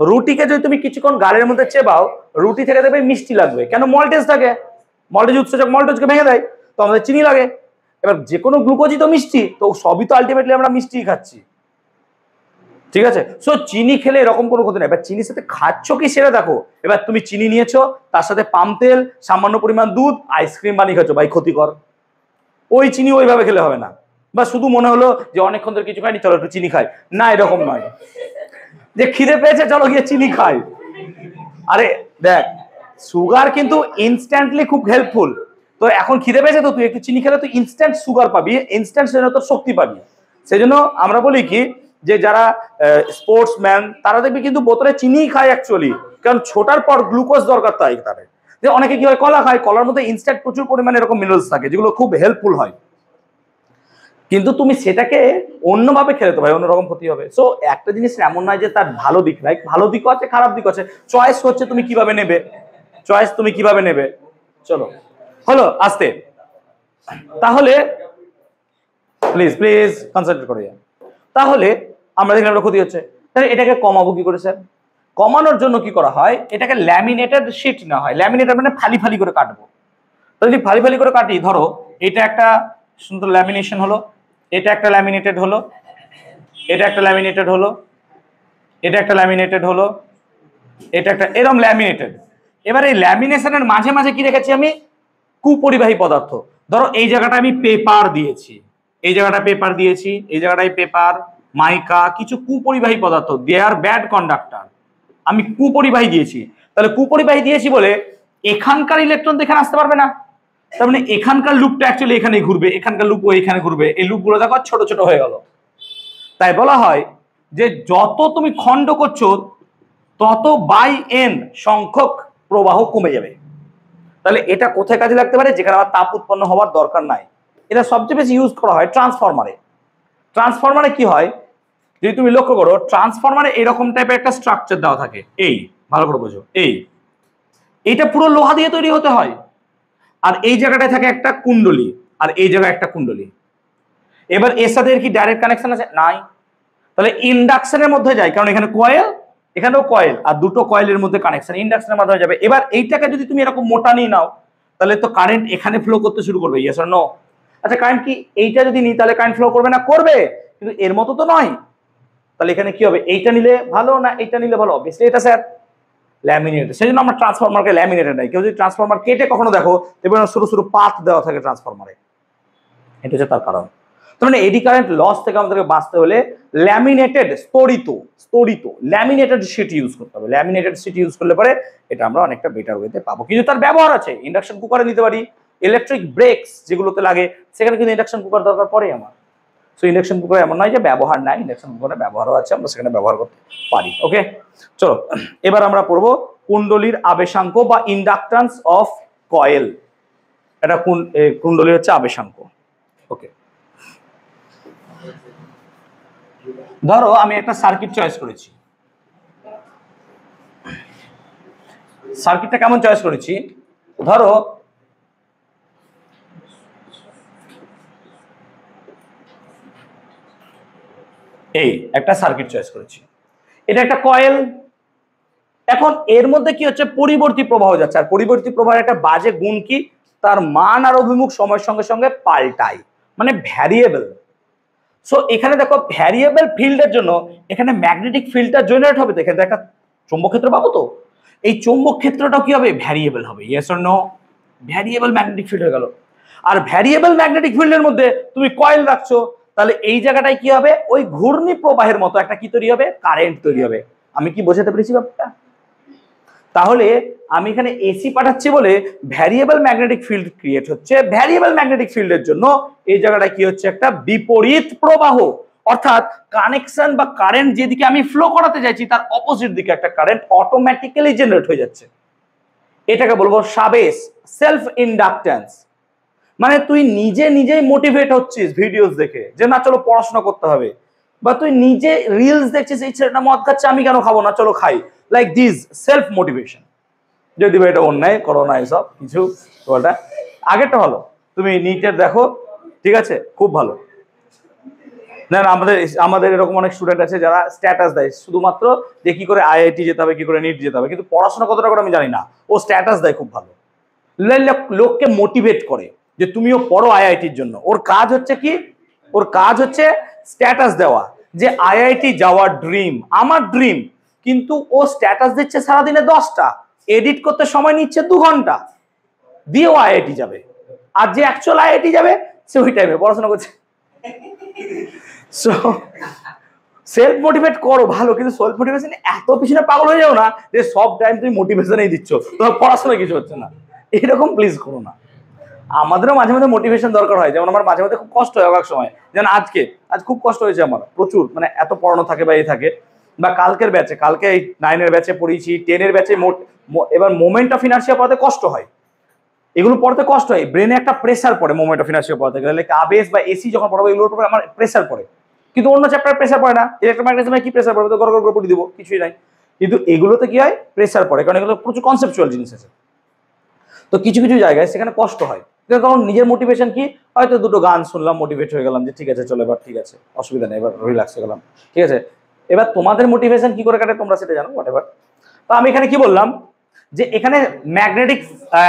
A: রুটিকে যদি তুমি কিছুক্ষণ গালের মধ্যে চেবাও, রুটি থেকে দেখবে মিষ্টি লাগবে, কেন, মল্টেজ থাকে, মল্টেজ উৎসেচক মল্টেজকে ভেঙে দেয়, তো আমাদের চিনি লাগে। এবার যে কোনো গ্লুকোজই তো মিষ্টি, তো সবই তো আলটিমেটলি আমরা মিষ্টি খাচ্ছি, ঠিক আছে। সো চিনি খেলে এরকম কোনো ক্ষতি নেই। এবার চিনির সাথে খাচ্ছ কি সেটা দেখো। এবার তুমি চিনি নিয়েছো, তার সাথে পাম তেল, সামান্য পরিমাণ দুধ, আইসক্রিম বানিয়ে খাচ্ছ, ভাই ক্ষতিকর। ওই চিনি ওইভাবে খেলে হবে না। বা শুধু মনে হলো যে অনেকক্ষণ ধরে কিছু খাইনি, চলো একটু চিনি খাই, না এরকম নয়। যে খিদে পেয়েছে চলো গিয়ে চিনি খাই। আরে দেখ, সুগার কিন্তু ইনস্ট্যান্টলি খুব হেল্পফুল। তো এখন খিদে পেয়েছে, তো তুই একটু চিনি খেলে তুই ইনস্ট্যান্ট সুগার পাবি, ইনস্ট্যান্ট সেজন্য তোর শক্তি পাবি। সেজন্য আমরা বলি কি, যে যারা স্পোর্টসম্যান তারা দেখবি কিন্তু বোতলে চিনি খায় অ্যাকচুয়ালি, কারণ ছোটার পর গ্লুকোজ দরকার তাই তাদের। যে অনেকে কি হয়, কলা খায়, কলার মধ্যে ইনস্ট্যান্ট প্রচুর পরিমাণে এরকম মিনারেলস থাকে যেগুলো খুব হেল্পফুল হয়। কিন্তু তুমি সেটাকে অন্যভাবে খেলে তো ভাই অন্যরকম ক্ষতি হবে। সো একটা জিনিস এমন নয় যে তার ভালো দিক নাই, ভালো দিকও আছে খারাপ দিক আছে। চয়েস হচ্ছে তুমি কিভাবে নেবে, চলো হলো আস্তে। তাহলে প্লিজ কনসেন্ট্রেট করে। তাহলে আমরা দেখলাম ক্ষতি হচ্ছে, তাহলে এটাকে কমাবো কি করে স্যার? কমানোর জন্য কি করা হয়, এটাকে ল্যামিনেটেড শিট না হয়, ল্যামিনেটেড মানে ফালি ফালি করে কাটবো। তো যদি ফালি ফালি করে কাটি, ধরো এটা একটা সুন্দর ল্যামিনেশন হলো, এটা একটা ল্যামিনেটেড হলো, এটা একটা ল্যামিনেটেড হলো, এটা একটা ল্যামিনেটেড হলো, এটা একটা এরকম ল্যামিনেটেড। এবার এই ল্যামিনেশনের মাঝে মাঝে কি রেখেছি আমি, কুপরিবাহী পদার্থ। ধরো এই জায়গাটা আমি পেপার দিয়েছি, এই জায়গাটা পেপার দিয়েছি, এই জায়গাটায় পেপার, মাইকা, কিছু কুপরিবাহী পদার্থ, দে আর ব্যাড কন্ডাক্টর, আমি কুপরিবাহী দিয়েছি। তাহলে কুপরিবাহী দিয়েছি বলে এখানকার ইলেকট্রন এখানে আসতে পারবে না, তার মানে এখানকার লুপটা অ্যাকচুয়ালি এখানে ঘুরবে, এখানকার লুপ এখানে ঘুরবে, এই লুপগুলো দেখো ছোট ছোট হয়ে গেল। তাই বলা হয় যে যত তুমি খণ্ড করছো তত বাই এন সংখ্যক প্রবাহ কমে যাবে। তাহলে এটা কোথায় কাজে লাগতে পারে, যেখানে আমার তাপ উৎপন্ন হওয়ার দরকার নাই। এটা সবচেয়ে বেশি ইউজ করা হয় ট্রান্সফরমারে। ট্রান্সফরমারে কি হয়, যদি তুমি লক্ষ্য করো, ট্রান্সফরমারে এরকম টাইপের একটা স্ট্রাকচার দেওয়া থাকে, এই ভালো করে বোঝো, এইটা পুরো লোহা দিয়ে তৈরি হতে হয়, আর এই জায়গাটায় থাকে একটা কুণ্ডলী, আর এই জায়গায় একটা কুণ্ডলী। এবার এর সাথে কি ডাইরেক্ট কানেকশন আছে? নাই। তাহলে ইন্ডাকশনের মধ্যে যায়, কারণ এখানে কয়েল, এখানেও কয়েল, আর দুটো কয়েলের মধ্যে কানেকশন, ইন্ডাকশনের মাধ্যমে যাবে। এবার এইটাকে যদি তুমি এরকম মোটা নিয়ে নাও, তাহলে তো কারেন্ট এখানে ফ্লো করতে শুরু করবে, ইয়েস অর নো? আচ্ছা কারেন্ট কি এইটা যদি নিই তাহলে কারেন্ট ফ্লো করবে না? করবে, কিন্তু এর মতো তো নয়। তাহলে এখানে কি হবে, এইটা নিলে ভালো না এইটা নিলে ভালো? অবভিয়াসলি এটা স্যার ল্যামিনেটেড। সেই জন্য আমরা ট্রান্সফরমারকে ল্যামিনেটেড নাই। কেউ যদি ট্রান্সফরমার কেটে কখনো দেখো, দেখবেন সরু সরু পাত দেওয়া থাকে ট্রান্সফরমারে, এটা হচ্ছে তার কারণ। তার মানে এডি কারেন্ট লস থেকে আমাদেরকে বাঁচতে হলে ল্যামিনেটেড স্তরিত ল্যামিনেটেড শিট ইউজ করতে হবে। ল্যামিনেটেড শিট ইউজ করলে পরে এটা আমরা অনেকটা বেটার ওয়েতে পাবো। কিন্তু তার ব্যবহার আছে, ইন্ডাকশন কুকারে নিতে পারি, ইলেকট্রিক ব্রেকস যেগুলোতে লাগে সেখানে কিন্তু ইন্ডাকশন কুকার দরকার পড়ে আমার। সো ইন্ডাকশন কুকার এমন নয় যে ব্যবহার নাই, ইন্ডাকশন কুকারে ব্যবহারও আছে, আমরা সেখানে ব্যবহার করতে পারি। ওকে, চলো এবার আমরা পড়বো কুণ্ডলীর আবেশাঙ্ক বা ইন্ডাকট্যান্স অফ কয়েল। এটা কুণ্ডলীর হচ্ছে আবেশাঙ্ক। ওকে, ধরো আমি একটা সার্কিট চয়েস করেছি, সার্কিটটা কেমন চয়েস করেছি, ধরো এই একটা সার্কিট চয়েস করেছি, এটা একটা কয়েল। এখন এর মধ্যে কি হচ্ছে, পরিবর্তী প্রবাহ যাচ্ছে, আর পরিবর্তী প্রবাহের একটা বাজে গুণ কি, তার মান আর অভিমুখ সময়ের সঙ্গে সঙ্গে পাল্টায়, মানে ভ্যারিয়েবল। সো এখানে দেখো ভ্যারিয়েবল ফিল্ডের জন্য এখানে ম্যাগনেটিক ফিল্ডটা জেনারেট হবে, তো এখানে একটা চৌম্বক ক্ষেত্র পাবো, তো এই চৌম্বক ক্ষেত্রটাও কি হবে, ভ্যারিয়েবল হবে, yes or no? Variable magnetic field হয়ে গেল। আর ভ্যারিয়েবল ম্যাগনেটিক ফিল্ডের মধ্যে তুমি কয়েল রাখছো, তাহলে এই জায়গাটায় কি হবে, ওই ঘূর্ণি প্রবাহের মতো একটা কি তৈরি হবে, কারেন্ট তৈরি হবে। আমি কি বোঝাতে পেরেছি ব্যাপারটা? তাহলে আমি এখানে এসি পাঠাচ্ছি বলে ভ্যারিয়েবল ম্যাগনেটিক ফিল্ড ক্রিয়েট হচ্ছে। ভ্যারিয়েবল ম্যাগনেটিক ফিল্ডের জন্য এই জায়গাটা কি হচ্ছে, একটা বিপরীত প্রবাহ, অর্থাৎ কানেকশন বা কারেন্ট যেদিকে আমি ফ্লো করাতে চাইছি তার অপোজিট দিকে একটা কারেন্ট অটোমেটিক্যালি জেনারেট হয়ে যাচ্ছে। এটাকে বলবো সাবেস, সেলফ ইন্ডাকট্যান্স। মানে তুই নিজেই মোটিভেট হচ্ছিস ভিডিওস দেখে যে না চলো পড়াশোনা করতে হবে, বা তুই নিজে রিলস দেখছিস, এই ছেলেটা মদ খাচ্ছে আমি কেন খাবো না, চলো খাই, লাইক দিস সেলফ মোটিভেশন। যদি এটা অন্যায় করো না এসব কিছু, ওটা আগেরটা ভালো, তুমি নিটের দেখো, ঠিক আছে, খুব ভালো। না আমাদের এরকম অনেক স্টুডেন্ট আছে যারা স্ট্যাটাস দেয় শুধুমাত্র যে কি করে আইআইটি যেতে হবে, কি করে নিট যেতে হবে, কিন্তু পড়াশোনা কতটা করে আমি জানি না, ও স্ট্যাটাস দেয় খুব ভালো, লোককে মোটিভেট করে যে তুমিও পড়ো আইআইটির জন্য। ওর কাজ হচ্ছে কি, ওর কাজ হচ্ছে স্ট্যাটাস দেওয়া যে আইআইটি যাওয়ার ড্রিম, আমার ড্রিম, কিন্তু ও স্ট্যাটাস দিচ্ছে সারাদিনে 10টা, এডিট করতে সময় নিচ্ছে 2 ঘন্টা, দিয়েও আইআইটি যাবে। আর যে অ্যাকচুয়াল আইআইটি যাবে সে ওই টাইমে পড়াশোনা করছে। সো সেলফ মোটিভেট করো ভালো, কিন্তু সেলফ মোটিভেশন এত পিছনে পাগল হয়ে যাও না যে সব টাইম তুমি মোটিভেশনই দিচ্ছ, তোমার পড়াশোনা কিছু হচ্ছে না, এরকম প্লিজ করো না। আমাদেরও মাঝে মাঝে মোটিভেশন দরকার হয়, যেমন আমার মাঝে মাঝে খুব কষ্ট হয় এক সময়, যেমন আজ খুব কষ্ট হয়েছে আমার প্রচুর, মানে এত পড়ানো থাকে বা এই থাকে, বা কালকের ব্যাচে, কালকে 9-এর ব্যাচে পড়িয়েছি, 10-এর ব্যাচে, এবার মোমেন্ট অফ ইনার্শিয়া পড়াতে কষ্ট হয়, এগুলো পড়তে কষ্ট হয়, ব্রেনে একটা প্রেসার পড়ে মোমেন্ট অফ ইনার্শিয়া পড়াতে গেলে, আবেশ বা এসি যখন পড়াবো এগুলোর উপরে আমার প্রেসার পড়ে, কিন্তু অন্য চ্যাপ্টার প্রেসার পড়ে না। ইলেকট্রোম্যাগনেটিজমে কি প্রেসার পড়বে, তো গড় গড় পড়ে দিব, কিছুই নাই। কিন্তু এগুলোতে কি হয়, প্রেসার পড়ে, কারণ এগুলো প্রচুর কনসেপচুয়াল জিনিস আছে। তো কিছু কিছু জায়গায় সেখানে কষ্ট হয়, তখন নিজের মোটিভেশন কি, হয়তো দুটো গান শুনলাম, মোটিভেট হয়ে গেলাম যে ঠিক আছে চলো এবার ঠিক আছে, অসুবিধা নেই, এবার রিল্যাক্স হয়ে গেলাম, ঠিক আছে, এবার তোমাদের মোটিভেশন কি করে কাটে তোমরা সেটা জানো, হোয়াটএভার। তো আমি এখানে কি বললাম যে এখানে ম্যাগনেটিক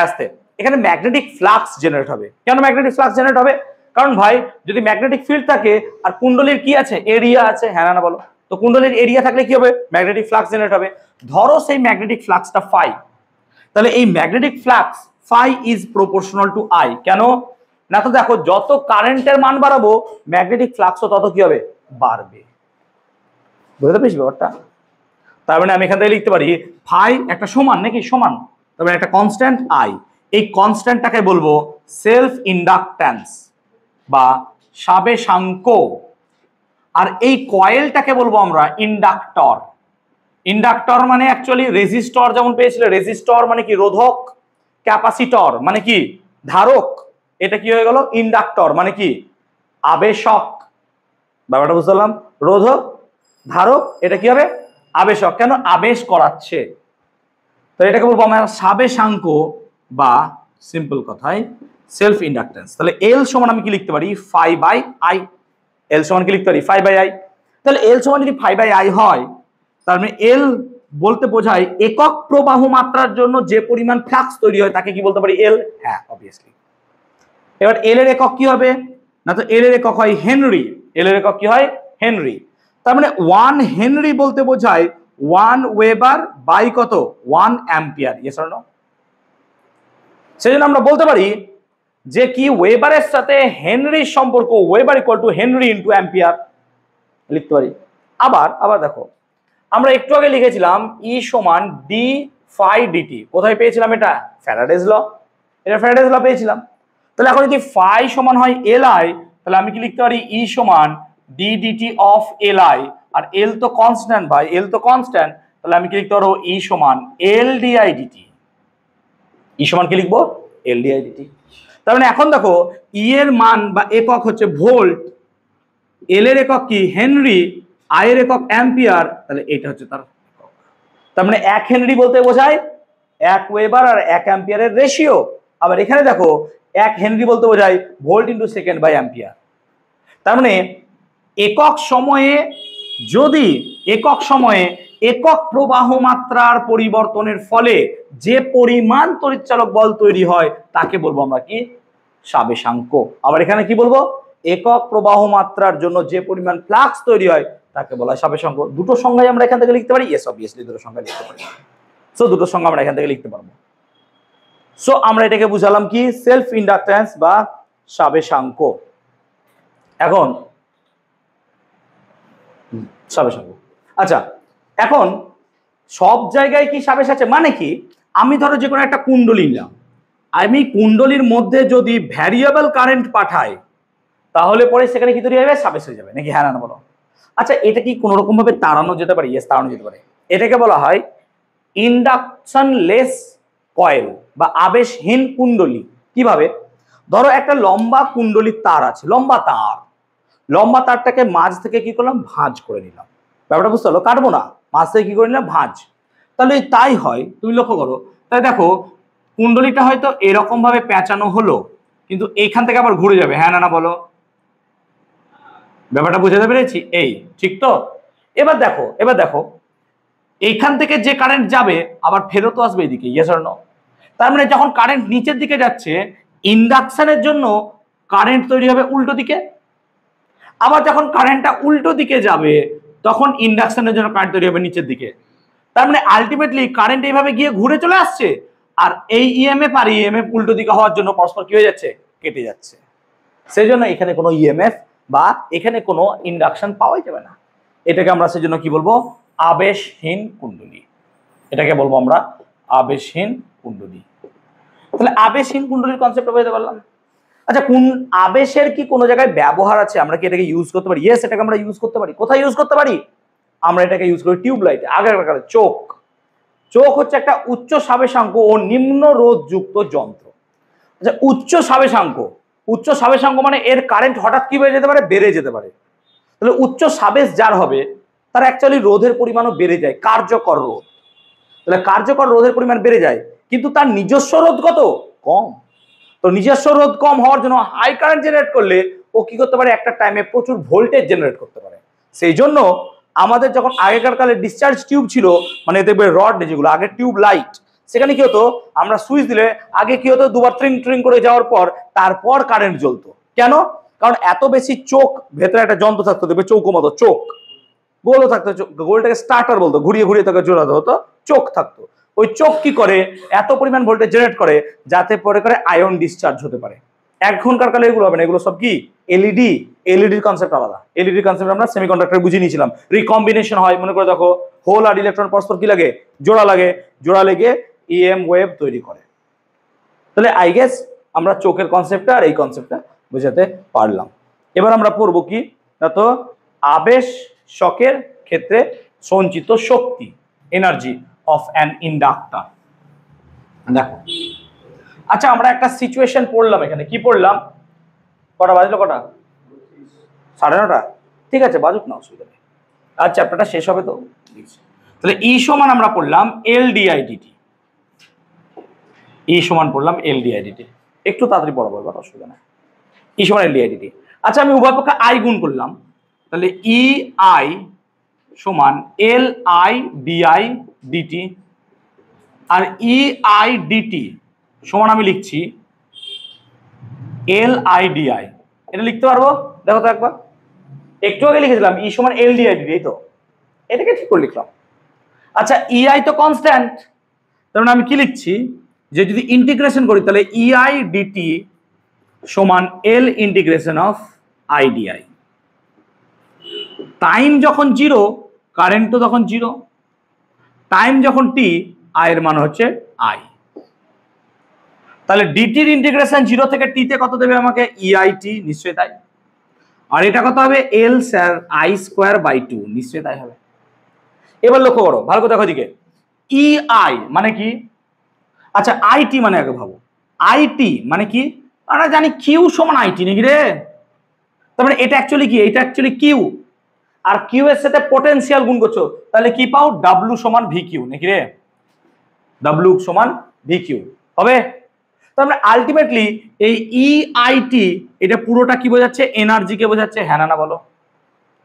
A: আসতে এখানে ম্যাগনেটিক ফ্লাক্স জেনারেট হবে। কেন ম্যাগনেটিক ফ্লাক্স জেনারেট হবে? কারণ ভাই যদি ম্যাগনেটিক ফিল্ড থাকে আর কুণ্ডলীর কি আছে, এরিয়া আছে, হ্যাঁ না বলো? তো কুণ্ডলীর এরিয়া থাকলে কি হবে? ম্যাগনেটিক ফ্লাক্স জেনারেট হবে। ধরো সেই ম্যাগনেটিক ফ্লাক্সটা ফাই, তাহলে এই magnetic flux phi is proportional to I. কেন না? তো দেখো যত কারেন্টের মান বাড়াবো ম্যাগনেটিক ফ্লাক্সও তত কি হবে? বাড়বে। বুঝতে পেরেছি ব্যাপারটা? তার মানে আমি এখান থেকে লিখতে পারি ফাই একটা সমান নাকি সমান, তার মানে একটা কনস্ট্যান্ট আই, এই কনস্ট্যান্টটাকে বলবো সেলফ ইন্ডাকট্যান্স বা সাবেশাঙ্ক, আর এই কয়েলটাকে বলবো আমরা ইন্ডাক্টর। ইন্ডাক্টর মানে অ্যাকচুয়ালি রেজিস্টর যেমন পেয়েছিল, রেজিস্টর মানে কি রোধক, ক্যাপাসিটর মানে কি ধারক, এটা কি হয়ে গেল ইন্ডাক্টর মানে কি আবেশক। ব্যাপারটা বুঝতে পারলাম? রোধক ধারক, এটা কি হবে আবেশক। কেন? আবেশ করাচ্ছে। তো এটাকে বলবো আমরা সাবেশাঙ্ক বা সিম্পল কথায় সেলফ ইন্ডাকটেন্স। তাহলে এল সমান আমি কি লিখতে পারি? Phi by I. এল সমান কি লিখতে পারি? Phi by I. তাহলে এল সমান যদি ফাই বাই আই হয় তার মানে এল বলতে বোঝায় একক প্রবাহ মাত্রার জন্য যে পরিমাণ ফ্লাক্স তৈরি হয় তাকে কি বলতে পারি? এল। হ্যাঁ অবভিয়াসলি। এবার এল এর একক কি হবে? না তো এল এর একক হয় হেনরি। এল এর একক কি হয়? হেনরি। তার মানে 1 হেনরি বলতে বোঝায় 1 ওয়েবার বাই কত? 1 অ্যাম্পিয়ার। Yes or no? সেজন্য আমরা বলতে পারি যে কি ওয়েবারের সাথে হেনরির সম্পর্ক weber equal to Henry into ampere লিখতে পারি। আবার দেখো আমরা একটু আগে লিখেছিলাম ই সমান ডি ফাই ডিটি। কোথায় পেয়েছিলাম এটা? ফ্যারাডেজ ল। এটা ফ্যারাডেজ ল পেয়েছিলাম। তাহলে এখন যদি ফাই সমান হয় এল আই, তাহলে আমি কি লিখতে পারি? ই সমান D dt of L I, আর এল তো কনস্ট্যান্ট ভাই, এল তো কনস্ট্যান্ট, তাহলে আমি কি লিখতে পারবো? ই সমান এল ডিআই ডিটি। ই সমান কি লিখবো? এল ডিআই ডিটি। তার মানে এখন দেখো ই এর মান বা একক হচ্ছে ভোল্ট, এল এর একক কি হেনরি, আই এর একক অ্যাম্পিয়ার, তাহলে এটা হচ্ছে তার একক। তার মানে 1 হেনরি বলতে বোঝায় 1 ওয়েবার আর 1 অ্যাম্পিয়ারের রেশিও। আবার এখানে দেখো 1 হেনরি বলতে বোঝায় volt into second by ampere. তার মানে একক সময়ে যদি একক প্রবাহ মাত্রার পরিবর্তনের ফলে যে পরিমাণ তড়িৎচালক বল তৈরি হয় তাকে বলবো আমরা কি? সাবেশাঙ্ক। আবার এখানে কি বলবো? একক প্রবাহ মাত্রার জন্য যে পরিমাণ ফ্লাক্স তৈরি হয় তাকে বলা হয় সাবেশাঙ্ক। দুটো সংজ্ঞাই আমরা এখান থেকে লিখতে পারি। ইয়েস অবভিয়াসলি দুটো সংজ্ঞা লিখতে পারি। সো দুটো সংজ্ঞা আমরা এখান থেকে লিখতে পারবো। সো আমরা এটাকে বুঝালাম কি? সেলফ ইন্ডাকট্যান্স বা সাবেশাঙ্ক। এখন সাবেশাঙ্ক, আচ্ছা এখন সব জায়গায় কি সাবেশ আছে? মানে কি আমি ধরো যে কোনো একটা কুণ্ডলী নিলাম, আমি কুণ্ডলীর মধ্যে যদি ভ্যারিয়েবল কারেন্ট পাঠাই তাহলে পরে সেখানে কি তৈরি হবে? সাবেশ হয়ে যাবে নাকি? হ্যাঁ না বলো? আচ্ছা এটা কি কোনো রকম ভাবে তাড়ানো যেতে পারে? ইয়েস তাড়ানো যেতে পারে। এটাকে বলা হয় ইন্ডাকশন লেস কয়েল বা আবেশহীন কুণ্ডলী। কিভাবে? ধরো একটা লম্বা কুণ্ডলীর তার আছে, লম্বা তারটাকে মাঝ থেকে কি করলাম? ভাঁজ করে নিলাম। ব্যাপারটা বুঝতে পারলো? কাটবো না, মাঝ থেকে কি করে নিলাম? ভাঁজ। তাহলে তাই হয়, তুমি লক্ষ্য করো। তাই দেখো কুণ্ডলীটা হয়তো এরকম ভাবে পেঁচানো হলো, কিন্তু এইখান থেকে আবার ঘুরে যাবে। হ্যাঁ না বলো? ব্যাপারটা বুঝাতে পেরেছি? এই ঠিক তো? এবার দেখো এইখান থেকে যে কারেন্ট যাবে আবার ফেরতও আসবে এদিকে। Yes or no? তার মানে যখন কারেন্ট নিচের দিকে যাচ্ছে ইন্ডাকশনের জন্য কারেন্ট তৈরি হবে উল্টো দিকে, আবার যখন কারেন্টটা উল্টো দিকে যাবে তখন ইন্ডাকশনের জন্য কারেন্ট তৈরি হবে নিচের দিকে। তার মানে আলটিমেটলি কারেন্ট এইভাবে গিয়ে ঘুরে চলে আসছে, আর এই ইএমএফ আর ইএমএফ উল্টো দিকে হওয়ার জন্য পরস্পর কি হয়ে যাচ্ছে? কেটে যাচ্ছে। সেই জন্য এখানে কোনো ইএমএফ বা এখানে কোনো ইন্ডাকশন পাওয়া যাবে না। এটাকে আমরা সেজন্য কি বলবো? আবেশহীন কুণ্ডলী। এটাকে বলবো আমরা আবেশহীন কুণ্ডলী। তাহলে আবেশহীন কুণ্ডলীর কনসেপ্ট বুঝতে পারলাম। আচ্ছা কোন আবেশের কি কোনো জায়গায় ব্যবহার আছে? আমরা কি এটাকে ইউজ করতে পারি? ইয়েস এটাকে আমরা ইউজ করতে পারি। কোথায় ইউজ করতে পারি? আমরা এটাকে ইউজ করি টিউবলাইটে। আগের কালে চোখ হচ্ছে একটা উচ্চ সাবেশাঙ্ক ও নিম্ন রোধ যুক্ত যন্ত্র। আচ্ছা উচ্চ সাবেশাঙ্ক মানে এর কারেন্ট হঠাৎ কি বেড়ে যেতে পারে? বেড়ে যেতে পারে। তাহলে উচ্চ সাবেশ যার হবে তার অ্যাকচুয়ালি রোধের পরিমাণও বেড়ে যায়, কার্যকর রোধ। তাহলে কার্যকর রোধের পরিমাণ বেড়ে যায়, কিন্তু তার নিজস্ব রোধ কত? কম। তো নিজস্ব রোধ কম হওয়ার জন্য হাই কারেন্ট জেনারেট করলে ও কি করতে পারে? একটা টাইমে প্রচুর ভোল্টেজ জেনারেট করতে পারে। সেই জন্য আমাদের যখন আগেকার কালে ডিসচার্জ টিউব ছিল, মানে দেখবে রড যেগুলো আগে টিউব লাইট, সেখানে কি হতো, আমরা সুইচ দিলে আগে কি হতো, দুবার ট্রিং ট্রিং করে যাওয়ার পর তারপর কারেন্ট জ্বলতো। কেন? কারণ এত বেশি চোখ, ভেতরে একটা যন্ত্র থাকতো, দেখবে চৌকো মতো চোখ, গোলও থাকতো, গোলটাকে স্টার্টার বলতো, ঘুরিয়ে ঘুরিয়ে তাকে জোড়াতে হতো, চোখ থাকতো। ওই চোখ কি করে, এত পরিমাণ ভোল্টেজ জেনারেট করে যাতে পরে করে আয়ন ডিসচার্জ হতে পারে। এখনকার কালে এগুলো হবে না, এগুলো সব কি এলইডি। এলইডির কনসেপ্ট আলাদা। এলইডির কনসেপ্ট আমরা সেমিকন্ডাক্টর বুঝিয়ে নিয়েছিলাম। রিকম্বিনেশন হয়, মনে করে দেখো হোল আর ইলেকট্রন পরস্পর কি লাগে, জোড়া লাগে, জোড়া লেগে ইএম ওয়েভ তৈরি করে। তাহলে আই গেস আমরা চোখের কনসেপ্টটা আর এই কনসেপ্টটা বোঝাতে পারলাম। এবার আমরা পড়বো কি না, তো আবেশ শকের ক্ষেত্রে সঞ্চিত শক্তি, এনার্জি অফ অ্যান ইন্ডাক্টর। দেখো, আচ্ছা আমরা একটা সিচুয়েশন পড়লাম এখানে, কি পড়লাম, কটা বাজলো, কটা, 9:30, ঠিক আছে বাজুক না, অসুবিধা নেই। আর চ্যাপ্টারটা শেষ হবে তো। তাহলে ই সমান আমরা পড়লাম এল ডিআই ডিটি, ই সমান পড়লাম এল ডিআই ডিটি, একটু তাড়াতাড়ি পড়াবো এবার, অসুবিধা নেই। ই সমান এল ডিআই ডিটি। আচ্ছা আমি উভয় পক্ষে আই গুণ করলাম, তাহলে ই আই সমান এল আই ডিআই ডিটি, আর ই আই ডিটি সমান আমি লিখছি এল আই ডিআই। এটা লিখতে পারবো? দেখো তো একবার, একটু আগে লিখেছিলাম ই সমান এল ডিআই ডিটি, এই তো, এটাকে ঠিক করে লিখলাম। আচ্ছা ইআই তো কনস্ট্যান্ট, তার মানে আমি কি লিখছি, যে যদি ইন্টিগ্রেশন করি তাহলে ইআই ডিটি সমান L integration of I dI. Time যখন 0 কারেন্ট তো তখন 0, টাইম যখন টি আই এর মান হচ্ছে আই। তাহলে ডিটির ইন্টিগ্রেশন 0 থেকে টি তে কত দেবে আমাকে, ইআইটি, নিশ্চয়ই তাই। আর এটা কত হবে, এল স্যার আই স্কোয়ার বাই 2, নিশ্চয়ই তাই হবে। এবার লক্ষ্য করো, ভালো করে দেখো দিকে, ই আই মানে কি, আচ্ছা আইটি মানে আগে ভাবো, আইটি মানে কি, আমরা জানি কিউ সমান আইটি নাকি রে, তার মানে এটা অ্যাকচুয়ালি কি, এটা অ্যাকচুয়ালি কিউ, আর কিউ এর সাথে পটেনশিয়াল গুণ করছো, তাহলে কি পাও, ডাব্লু সমান ভি কিউ নাকি রে, ডাব্লু সমান ভি কিউ হবে। তার মানে আলটিমেটলি এই ইআইটি এটা পুরোটা কি বোঝাচ্ছে, এনার্জিকে বোঝাচ্ছে, হ্যাঁ না বলো,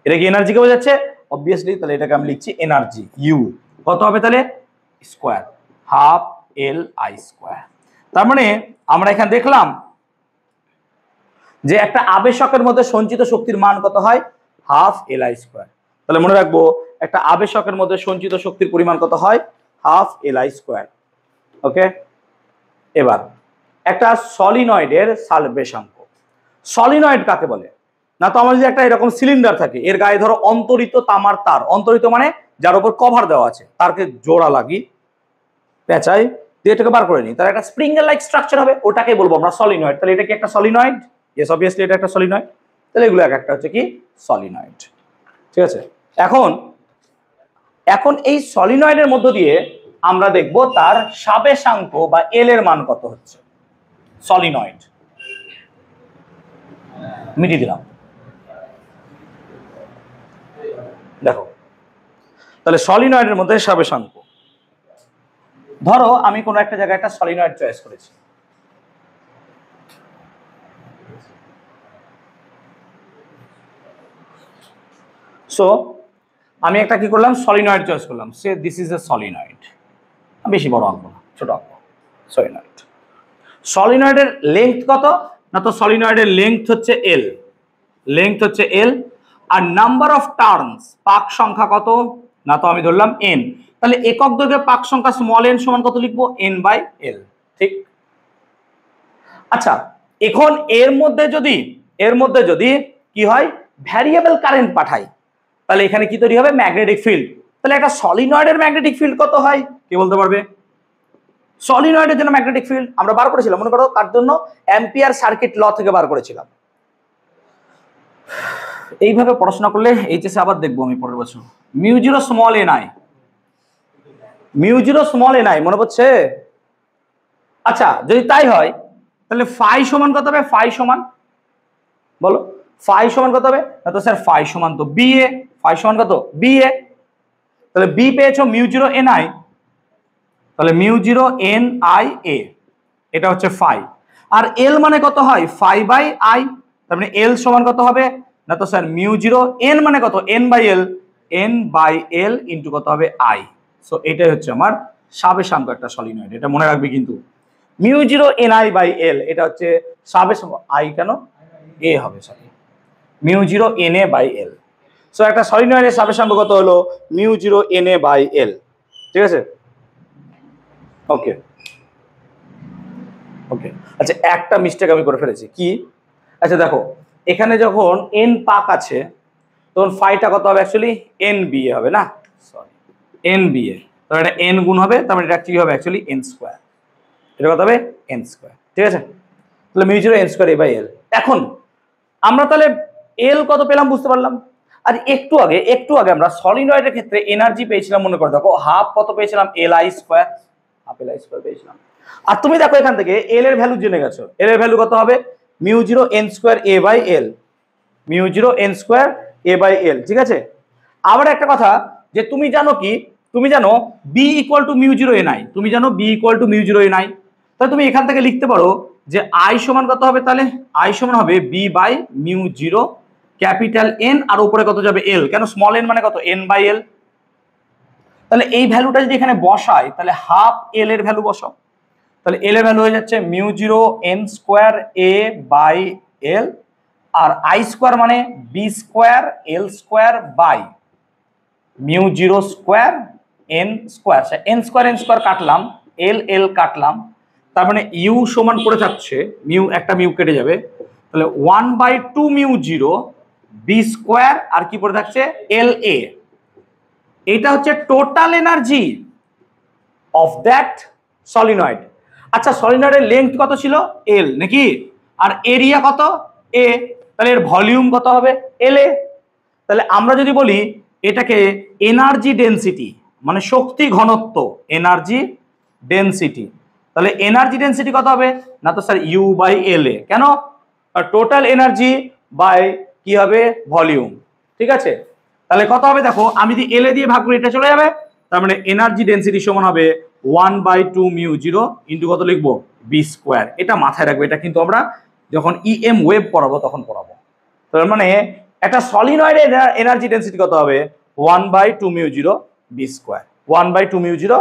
A: এটা কি এনার্জিকে বোঝাচ্ছে অবভিয়াসলি, তাহলে এটাকে আমি লিখছি এনার্জি ইউ, কত হবে তাহলে square, half L I square. তার মানে আমরা এখানে দেখলাম যে একটা আবেশকের মধ্যে সঞ্চিত শক্তির মান কত হয়, হাফ এল আই স্কোয়ার। তাহলে মনে রাখবো একটা আবেশকের মধ্যে সঞ্চিত শক্তির পরিমাণ কত হয়, হাফ এল আই স্কোয়ার। ওকে, এবার একটা সলিনয়েডের সালবেশাঙ্ক। সলিনয়েড কাকে বলে না, তো আমার যদি একটা এরকম সিলিন্ডার থাকে, এর গায়ে ধরো অন্তরিত তামার তার, অন্তরিত মানে যার উপর কভার দেওয়া আছে, তারকে জোড়া লাগি পেঁচাই দিয়ে এটাকে বার করে নিই, তার একটা স্প্রিঙ্গের লাইক স্ট্রাকচার হবে, ওটাকে বলবো আমরা সলিনয়েড। তাহলে এটা কি একটা সলিনয়েড? ইয়েস অবভিয়াসলি এটা একটা সলিনয়েড। তাহলে এগুলো এক একটা হচ্ছে কি সলিনয়েড, ঠিক আছে। এখন এই সলিনয়েডের মধ্য দিয়ে আমরা দেখব তার সাবেশাঙ্ক বা এল এর মান কত হচ্ছে। সলিনয়েড মিটিয়ে দিলাম, দেখো তাহলে সলিনয়েডের মধ্যে সাবেশাঙ্ক, ধরো আমি কোনো একটা জায়গায় একটা সলিনয়েড চয়েস করেছি, সো আমি একটা কি করলাম, সলিনয়েড চয়েস করলাম, say this is a solenoid, বেশি বড় আঁকবো না, ছোট আঁকবো, সলিনয়েড। সলিনয়েডের লেংথ কত না, তো সলিনয়েডের লেংথ হচ্ছে এল, লেংথ হচ্ছে এল, আর নাম্বার অফ টার্নস পাক সংখ্যা কত না, তো আমি ধরলাম এন। তাহলে একক দৈর্ঘ্যে পাক সংখ্যা স্মল এন সমান কত লিখবো, এন বাই এল, ঠিক। আচ্ছা এখন এর মধ্যে যদি কি হয়, ভ্যারিয়েবল কারেন্ট পাঠাই, তাহলে এখানে কি তৈরি হবে, ম্যাগনেটিক ফিল্ড। তাহলে একটা সলিনয়েডের ম্যাগনেটিক ফিল্ড কত হয়, কে বলতে পারবে? সলিনয়েডের জন্য ম্যাগনেটিক ফিল্ড আমরা বার করেছিলাম, মনে করো তার জন্য অ্যাম্পিয়ার সার্কিট ল থেকে বার করেছিলাম। এইভাবে পড়াশোনা করলে এইচএসে আবার দেখবো আমি পরের বছর, mu zero small N I, mu zero small N I, মনে পড়ছে? আচ্ছা যদি তাই হয় তাহলে ফাই সমান কত হবে, ফাই সমান বলো, ফাই সমান কত হবে না, তো স্যার ফাই সমান তো বি এ, ফাই সমান কত বি এ, তাহলে বি পেয়েছো মিউ জিরো এন আই, তাহলে mu zero N I A, এটা হচ্ছে ফাই। আর এল মানে কত হয়, ফাই বাই আই, তার মানে এল সমান কত হবে না, তো স্যার মিউ জিরো এন মানে কত, N by L, N by L into কত হবে আই। সো এটাই হচ্ছে আমার সাবেশাঙ্ক একটা সলিনয়েড, এটা মনে রাখবি কিন্তু। Mu zero N I by L এটা হচ্ছে সাবেশাঙ্ক, আই কেন এ হবে, sorry mu zero N A by L. So একটা সলিনয়েডের সাবেশাঙ্ক কত হলো mu zero N A by L, ঠিক আছে। ওকে ওকে, আচ্ছা একটা মিস্টেক আমি করে ফেলেছি কি, আচ্ছা দেখো এখানে যখন এন পাক আছে তখন ফাইটা কত হবে অ্যাকচুয়ালি এন বি এ হবে না, সরি এন বি এ, তো এটা এন গুণ হবে, তার মানে এটা কি হবে অ্যাকচুয়ালি এন স্কোয়ার, এটা কত হবে এন স্কোয়ার, ঠিক আছে। তাহলে mu zero N square A by L. এখন আমরা তাহলে এল কত পেলাম বুঝতে পারলাম। আর একটু আগে আমরা সলিনয়েডের ক্ষেত্রে এনার্জি পেয়েছিলাম, মনে করে দেখো হাফ কত পেয়েছিলাম L I square, half L I square পেয়েছিলাম। আর তুমি দেখো এখান থেকে এল এর ভ্যালু জেনে গেছো, এল এর ভ্যালু কত হবে mu zero N square A by L, mu zero N square A by L, ঠিক আছে। আবার একটা কথা যে তুমি জানো কি, তুমি জানো B equal to mu zero N I, তুমি জানো B equal to mu zero N I, তাহলে তুমি এখান থেকে লিখতে পারো যে আই সমান কত হবে, তাহলে আই সমান হবে B by mu zero capital N আর উপরে কত যাবে এল, কেন স্মল এন মানে কত এন বাই এল। তাহলে এই ভ্যালুটা যদি এখানে বসাই তাহলে হাফ এল এর ভ্যালু বসাও, তাহলে এল এর ভ্যালু হয়ে যাচ্ছে mu zero N square A by L, আর আই স্কোয়ার মানে B square L square by mu zero square N square, N square কাটলাম, এল এল কাটলাম, তার মানে ইউ সমান পড়ে থাকছে মিউ, একটা মিউ কেটে যাবে, তাহলে 1/2 মিউ জিরো বি স্কোয়ার আর কি পড়ে থাকছে এল এ। এটা হচ্ছে total energy of that solenoid. আচ্ছা সলিনয়েডের লেন্থ কত ছিল এল নাকি, আর এরিয়া কত এ, তাহলে এর ভলিউম কত হবে এল এ। তাহলে আমরা যদি বলি এটাকে এনার্জি ডেনসিটি মানে শক্তি ঘনত্ব, এনার্জি ডেনসিটি, তাহলে এনার্জি ডেনসিটি কত হবে না, তো স্যার ইউ বাই এল এ, কেন টোটাল এনার্জি বাই কি হবে ভলিউম, ঠিক আছে। তাহলে কত হবে দেখো, আমি যদি এল এ দিয়ে ভাগ করি এটা চলে যাবে, তার মানে এনার্জি ডেনসিটি সমান হবে 1/2 মিউ জিরো ইন্টু কত লিখবো বি স্কোয়ার। এটা মাথায় রাখবে, এটা কিন্তু আমরা যখন ইএম ওয়েভ পড়াবো তখন পড়াবো। তার মানে একটা সলিনয়েডের এনার্জি ডেনসিটি কত হবে 1/2 mu zero B square, 1/2 mu zero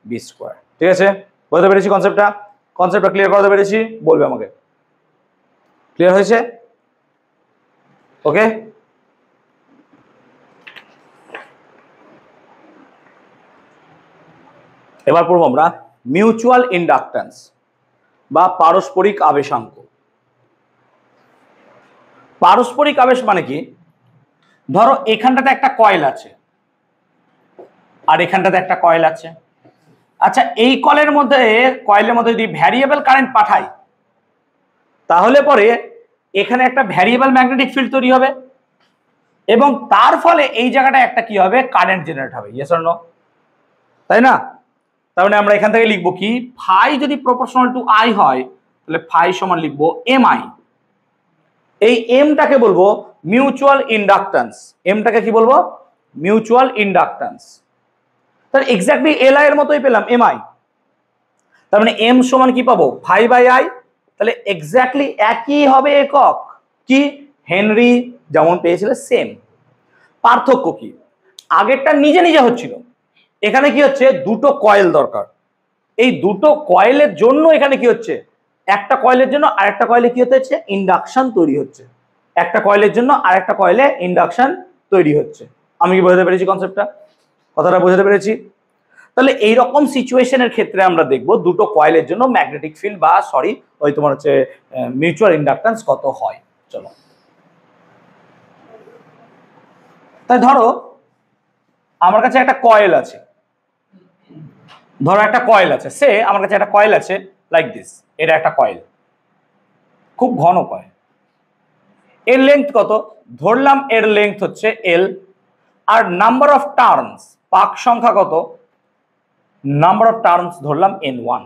A: B square, ঠিক আছে। বুঝতে পেরেছি কনসেপ্টটা ক্লিয়ার করতে পেরেছি, বলবে আমাকে ক্লিয়ার হয়েছে, ওকে। এবার পড়বো আমরা মিউচুয়াল ইন্ডাকট্যান্স বা পারস্পরিক আবেশাঙ্ক। পারস্পরিক আবেশ মানে কি, ধরো এখানটাতে একটা কয়েল আছে আর এখানটাতে একটা কয়েল আছে, আচ্ছা এই কয়েলের মধ্যে যদি ভ্যারিয়েবল কারেন্ট পাঠাই তাহলে পরে এখানে একটা ভ্যারিয়েবল ম্যাগনেটিক ফিল্ড তৈরি হবে এবং তার ফলে এই জায়গাটা একটা কি হবে কারেন্ট জেনারেট হবে, ইয়েস অর নো, তাই না। তার মানে আমরা এখান থেকে লিখবো কি ফাই যদি প্রপোর্শনাল টু আই হয় তাহলে ফাই সমান লিখবো এম আই, এই এমটাকে বলবো মিউচুয়াল ইন্ডাকট্যান্স, এমটাকে কি বলবো মিউচুয়াল ইন্ডাকট্যান্স। তাহলে এক্স্যাক্টলি এল আই এর মতোই পেলাম এম আই, তার মানে এম সমান কি পাবো ফাই বাই আই, তাহলে এক্স্যাক্টলি একই হবে একক কি হেনরি যেমন পেয়েছিল সেম। পার্থক্য কি, আগেরটা নিজে নিজে হচ্ছিল, এখানে কি হচ্ছে দুটো কয়েল দরকার, এই দুটো কয়েলের জন্য এখানে কি হচ্ছে একটা কয়েলের জন্য আরেকটা কয়েলে কি হচ্ছে ইন্ডাকশন তৈরি হচ্ছে, একটা কয়েলের জন্য আরেকটা কয়েলে ইন্ডাকশন তৈরি হচ্ছে। আমি কি বোঝাতে পেরেছি কনসেপ্টটা, কথাটা বোঝাতে পেরেছি। তাহলে এইরকম সিচুয়েশনের ক্ষেত্রে আমরা দেখব দুটো কয়েলের জন্য ম্যাগনেটিক ফিল্ড বা সরি ওই তোমার হচ্ছে মিউচুয়াল ইন্ডাকট্যান্স কত হয়। চলো তাই ধরো আমার কাছে একটা কয়েল আছে, ধরো একটা কয়েল আছে, সে আমার কাছে একটা কয়েল আছে লাইক দিস, এটা একটা কয়েল খুব ঘন কয়েল, এর লেন্থ কত ধরলাম, এর লেন্থ হচ্ছে এল, আর নাম্বার অফ টার্নস পাক সংখ্যা কত, নাম্বার অফ টার্নস ধরলাম n1,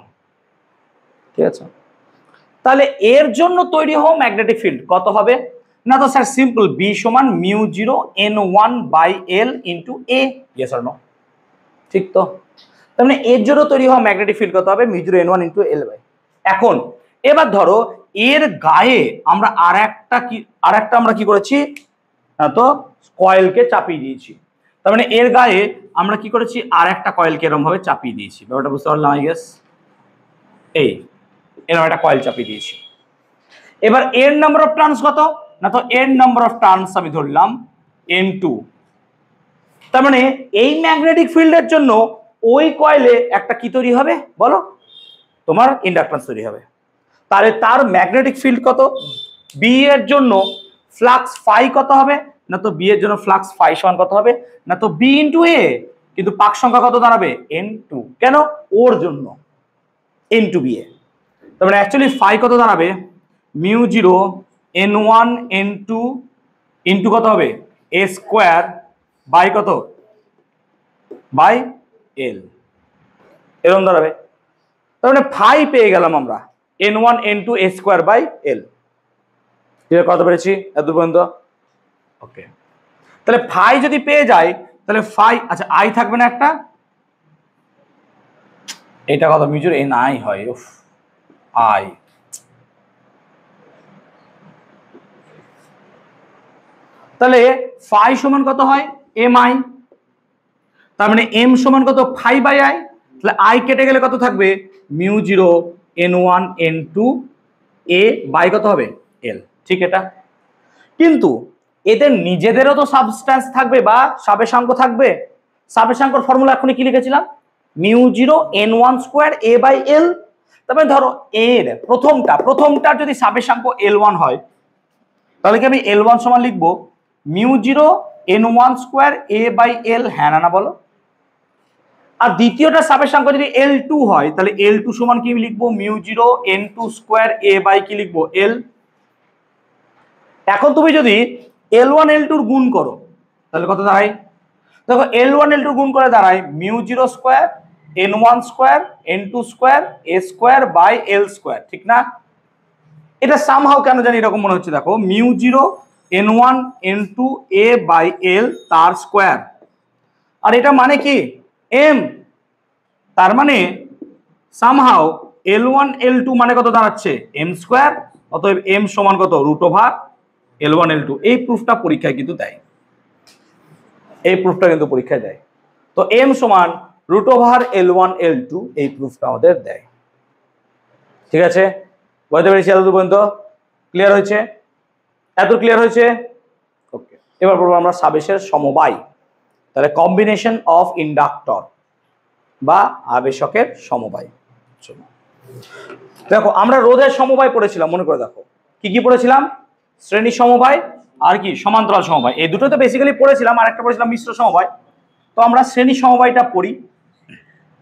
A: ঠিক আছে। তাহলে এর জন্য তৈরি হওয়া ম্যাগনেটিক ফিল্ড কত হবে না, তো স্যার সিম্পল বি সমান mu zero n1 by L into A, yes or no, ঠিক তো। তার মানে এর জন্য তৈরি হওয়া ম্যাগনেটিক ফিল্ড কত হবে mu zero n1 into L by. এখন এবার ধরো এর গায়ে আমরা আরেকটা আমরা কি করেছি, তো কয়েলকে চাপিয়ে দিয়েছি, তার মানে এর গায়ে আমরা কি করেছি, আর একটা কয়েলকে এরকম ভাবে চাপিয়ে দিয়েছি। ব্যাপারটা বুঝতে পারলাম আই গেস। এই এরকম একটা কয়েল চাপিয়ে দিয়েছি। এবার এর নাম্বার অফ টার্নস কত, না তো এর নাম্বার অফ টার্নস আমি ধরলাম N2। তার মানে এই ম্যাগনেটিক ফিল্ডের জন্য ওই কয়েলে একটা কি তৈরি হবে বলো, তোমার ইন্ডাকট্যান্স তৈরি হবে। তাহলে তার ম্যাগনেটিক ফিল্ড কত, বি এর জন্য ফ্লাক্স ফাই কত হবে, না তো বি এর জন্য ফ্লাক্স ফাই সমান কত হবে, না তো বি ইন্টু এ, কিন্তু পাক সংখ্যা কত দাঁড়াবে N2। কেন, ওর জন্য N2 বি এ। তার মানে অ্যাকচুয়ালি ফাই কত দাঁড়াবে, mu zero N1 N2 into কত হবে এ স্কোয়ার বাই কত, বাই এল, এরকম দাঁড়াবে। তার মানে ফাই পেয়ে গেলাম আমরা N1 N2 A square by এল। কত পেরেছি এত পর্যন্ত? ওকে, তাহলে ফাই যদি পেয়ে যায় তাহলে ফাই, আচ্ছা আই থাকবে না একটা, এটা কত মিউচুয়াল এন আই হয়, উফ আই। তাহলে ফাই সমান কত হয় এম আই, তার মানে এম সমান কত ফাই বাই আই। তাহলে আই কেটে গেলে কত থাকবে, mu zero N1 N2 A by কত হবে এল। ঠিক, এটা কিন্তু এদের নিজেদেরও তো সাবস্ট্যান্স থাকবে বা সাবেশাঙ্ক থাকবে। সাবেশাঙ্কর ফর্মুলা এখনই কি লিখেছিলাম, mu zero N1 square A by L. তারপরে ধরো এর প্রথমটার যদি সাবেশাঙ্ক L1 হয়, তাহলে কি আমি L1 সমান লিখবো mu zero N1 square A by L, হ্যাঁ না বলো। আর দ্বিতীয়টা সাবেশাঙ্ক যদি L2 হয়, তাহলে L2 সমান কি লিখবো, mu zero N2 square A by কি লিখবো এল। এখন তুমি যদি L1 L2 গুণ করো তাহলে কত দাঁড়ায়, দেখো L1 L2 গুণ করে দাঁড়ায় mu zero square N1 square N2 square A square by L square, ঠিক না? এটা সামহাও কেন জানি এরকম মনে হচ্ছে, দেখো mu zero N1 N2 A by L তার স্কোয়ার, আর এটা মানে কি এম, তার মানে সামহাও L1 L2 মানে কত দাঁড়াচ্ছে এম স্কোয়ার, অতএব এম সমান কত রুট ওভার L1 L2। এই প্রুফটা পরীক্ষায় কিন্তু দেয়, এই প্রুফটা কিন্তু পরীক্ষায় দেয়। তো এম সমান রুট ওভার L1 L2, এই প্রুফটা আমাদের দেয়। ঠিক আছে, বুঝতে পেরেছি এত পর্যন্ত? ক্লিয়ার হয়েছে? এত ক্লিয়ার হয়েছে? ওকে, এবার বলবো আমরা সাবেশের সমবায়। তাহলে কম্বিনেশন অফ ইন্ডাক্টর বা আবেশকের সমবায়। দেখো আমরা রোধের সমবায় পড়েছিলাম, মনে করে দেখো কি কি পড়েছিলাম, শ্রেণী সমবায় আর কি সমান্তরাল সমবায়, এই দুটো তো বেসিক্যালি পড়েছিলাম, আর একটা পড়েছিলাম মিশ্র সমবায়। তো আমরা শ্রেণী সমবায়টা পড়ি,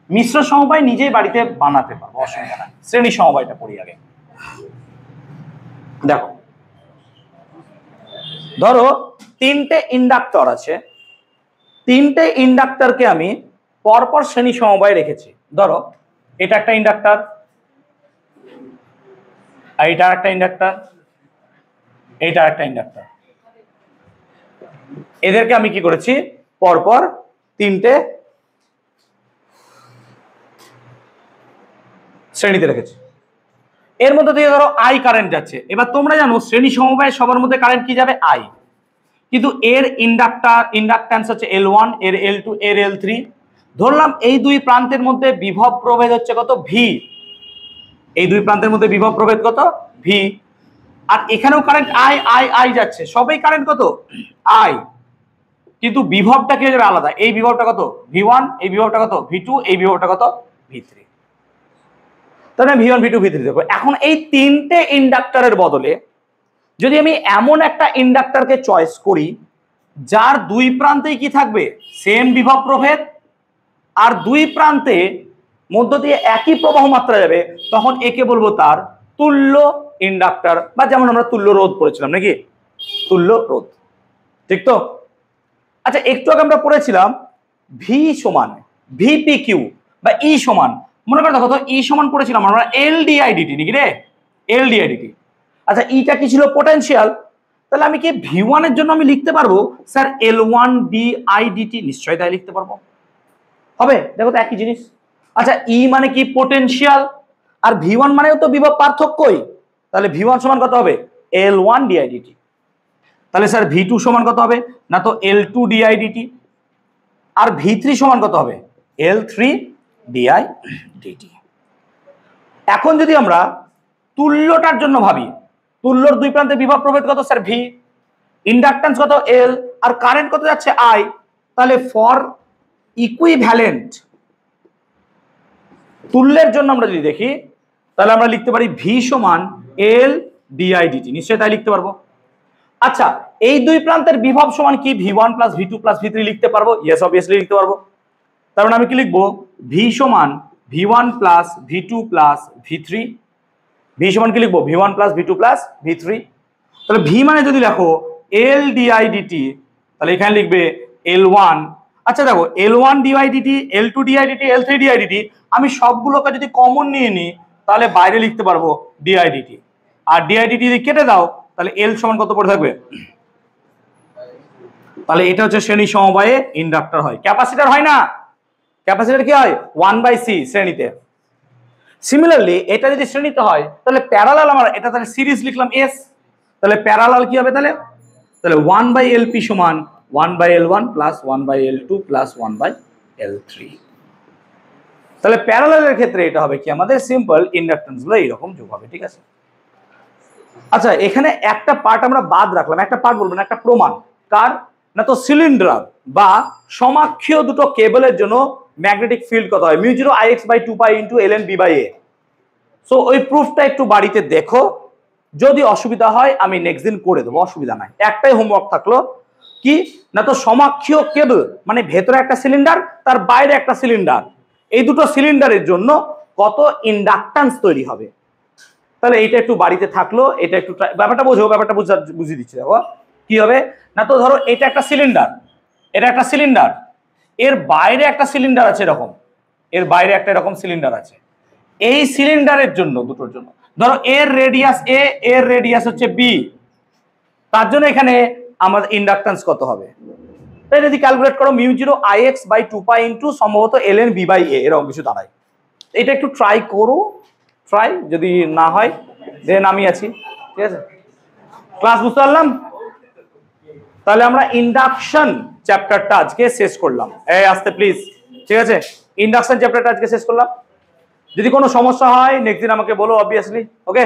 A: মিশ্র সমবায় নিজেই বাড়িতে বানাতে পারবো, অসুবিধা নাই। শ্রেণী সমবায়টা পড়ি আগে। দেখো ধরো তিনটে ইন্ডাক্টর আছে, তিনটে ইন্ডাক্টরকে আমি পরপর শ্রেণী সমবায় রেখেছি। ধরো এটা একটা ইন্ডাক্টর, আর এটা একটা ইন্ডাক্টর, এটা একটা ইন্ডাক্টর, এদেরকে আমি কি করেছি পরপর তিনটে শ্রেণীতে রেখেছি। এর মধ্যে দিয়ে ধরো আই কারেন্ট যাচ্ছে। এবার তোমরা জানো শ্রেণী সমবায় সবার মধ্যে কারেন্ট কি যাবে আই, কিন্তু এর ইন্ডাক্ট্যান্স হচ্ছে L1, এর L2, এর L3। ধরলাম এই দুই প্রান্তের মধ্যে বিভব প্রভেদ হচ্ছে কত ভি, এই দুই প্রান্তের মধ্যে বিভব প্রভেদ কত ভি, আর এখানেও কারেন্ট আই আই আই যাচ্ছে, সবই কারেন্ট কত আই, কিন্তু বিভবটা কি হয়ে যাবে আলাদা, এই বিভবটা কত V1, এই বিভবটা কত V2, এই বিভবটা কত V3। তাহলে V1 V2 V3 দেখো। এখন এই তিনটে ইন্ডাক্টরের বদলে যদি আমি এমন একটা ইন্ডাক্টরকে চয়েস করি যার দুই প্রান্তেই কি থাকবে সেম বিভব প্রভেদ, আর দুই প্রান্তে মধ্য দিয়ে একই প্রবাহ মাত্রা যাবে, তখন একে বলবো তার তুল্য ইন্ডাক্টর, বা যেমন আমরা তুল্য রোধ পড়েছিলাম নাকি, তুল্য রোধ। ঠিক তো? আচ্ছা একটু আগে আমরা পড়েছিলাম ভি সমান ভিপি কিউ বা ই সমান, মনে করে দেখো তো ই সমান পড়েছিলাম আমরা এলডিআইডিটি নাকি রে, এলডিআইডিটি। আচ্ছা ইটা কি ছিল পোটেনশিয়াল, তাহলে আমি কি V1 এর জন্য আমি লিখতে পারবো স্যার L1 DIDT, নিশ্চয়ই তাই লিখতে পারবো, হবে দেখো তো একই জিনিস। আচ্ছা ই মানে কি পোটেনশিয়াল, আর V1 মানেও তো বিভব পার্থক্যই, তাহলে V1 সমান কত হবে L1 DIDT। তাহলে স্যার V2 সমান কত হবে, না তো L2 DIDT। তাহলে V1 সমান V2 DIDT, V2 সমান L1 DIDT। আর V3 সমান কত হবে L3 DI dt। এখন যদি আমরা তুল্যটার জন্য ভাবি, তুল্যর দুই প্রান্তে বিভব প্রভেদ কত স্যার V, ইন্ডাকট্যান্স কত L, আর কারেন্ট কত যাচ্ছে I, তাহলে ফর ইকুইভ্যালেন্ট তুল্যের জন্য আমরা যদি দেখি তাহলে আমরা লিখতে পারি V সমান L DI dt, নিশ্চয়ই তাই লিখতে পারবো। আচ্ছা, এই দুই প্রান্তের বিভব সমান কি V1 plus V2 plus V3 লিখতে পারবো? ইয়েস, অবভিয়াসলি লিখতে পারবো। তার মানে আমি কি লিখবো V সমান V1 plus V2 plus V3। V সমান কি লিখবো V1 plus V2 plus V3। তাহলে V মানে যদি লেখো L DI dt, তাহলে এখানে লিখবে L1। আচ্ছা দেখো L1 DI dt, L2 DI dt, L3 DI dt, আমি সবগুলোকে যদি কমন নিয়ে নিই তাহলে বাইরে লিখতে পারবো DI dt। আর DI dt যদি কেটে দাও তাহলে L সমান কত পড়ে থাকবে? তাহলে এটা হচ্ছে শ্রেণী সমবায়ে ইন্ডাক্টর হয়, ক্যাপাসিটর হয় না। ক্যাপাসিটর কি হয় 1/c শ্রেণীতে। সিমিলারলি এটা যদি শ্রেণীতে হয় তাহলে প্যারালাল, আমার এটা তাহলে সিরিজ লিখলাম S, তাহলে প্যারালাল কি হবে তাহলে 1/LP সমান 1/L1 plus 1/L2 plus 1/L3। তাহলে প্যারালালের ক্ষেত্রে এটা হবে কি আমাদের সিম্পল ইন্ডাকট্যান্স গুলো এইরকম যোগ হবে, ঠিক আছে। আচ্ছা, এখানে একটা পার্ট আমরা বাদ রাখলাম, একটা পার্ট বলবো না, একটা প্রমাণ কার না, তো সিলিন্ডার বা সমাক্ষীয় দুটো কেবলের জন্য ম্যাগনেটিক ফিল্ড কত হয় μ0 Ix/2π × ln b/a। সো ওই প্রুফটা একটু বাড়িতে দেখো, যদি অসুবিধা হয় আমি নেক্সট দিন করে দেবো, অসুবিধা নাই। একটাই হোমওয়ার্ক থাকলো কি না, তো সমাক্ষীয় কেবল মানে ভেতরে একটা সিলিন্ডার তার বাইরে একটা সিলিন্ডার, এই দুটো সিলিন্ডারের জন্য কত ইন্ডাকট্যান্স তৈরি হবে। তাহলে এইটা একটু বাড়িতে থাকলো, এটা একটু ব্যাপারটা বোঝো, ব্যাপারটা বুঝিয়ে দিচ্ছি। দেখো কি হবে না, তো ধরো এটা একটা সিলিন্ডার, এটা একটা সিলিন্ডার, এর বাইরে একটা সিলিন্ডার আছে এরকম, এর বাইরে একটা এরকম সিলিন্ডার আছে। এই সিলিন্ডারের জন্য দুটোর জন্য ধরো এর রেডিয়াস A, এর রেডিয়াস হচ্ছে B, তার জন্য এখানে আমাদের ইন্ডাকট্যান্স কত হবে? তাই যদি ক্যালকুলেট করো μ0 Ix/2π × সম্ভবত ln b/a এরকম কিছু দাঁড়ায়। এটা একটু ট্রাই করো, ট্রাই, যদি না হয় দেন আমি আছি, ঠিক আছে। ক্লাস বুঝতে পারলাম? তাহলে আমরা ইন্ডাকশন চ্যাপ্টারটা আজকে শেষ করলাম। এই আসতে প্লিজ, ঠিক আছে, ইন্ডাকশন চ্যাপ্টারটা আজকে শেষ করলাম। যদি কোনো সমস্যা হয় নেক্সট দিন আমাকে বলো, অবভিয়াসলি, ওকে।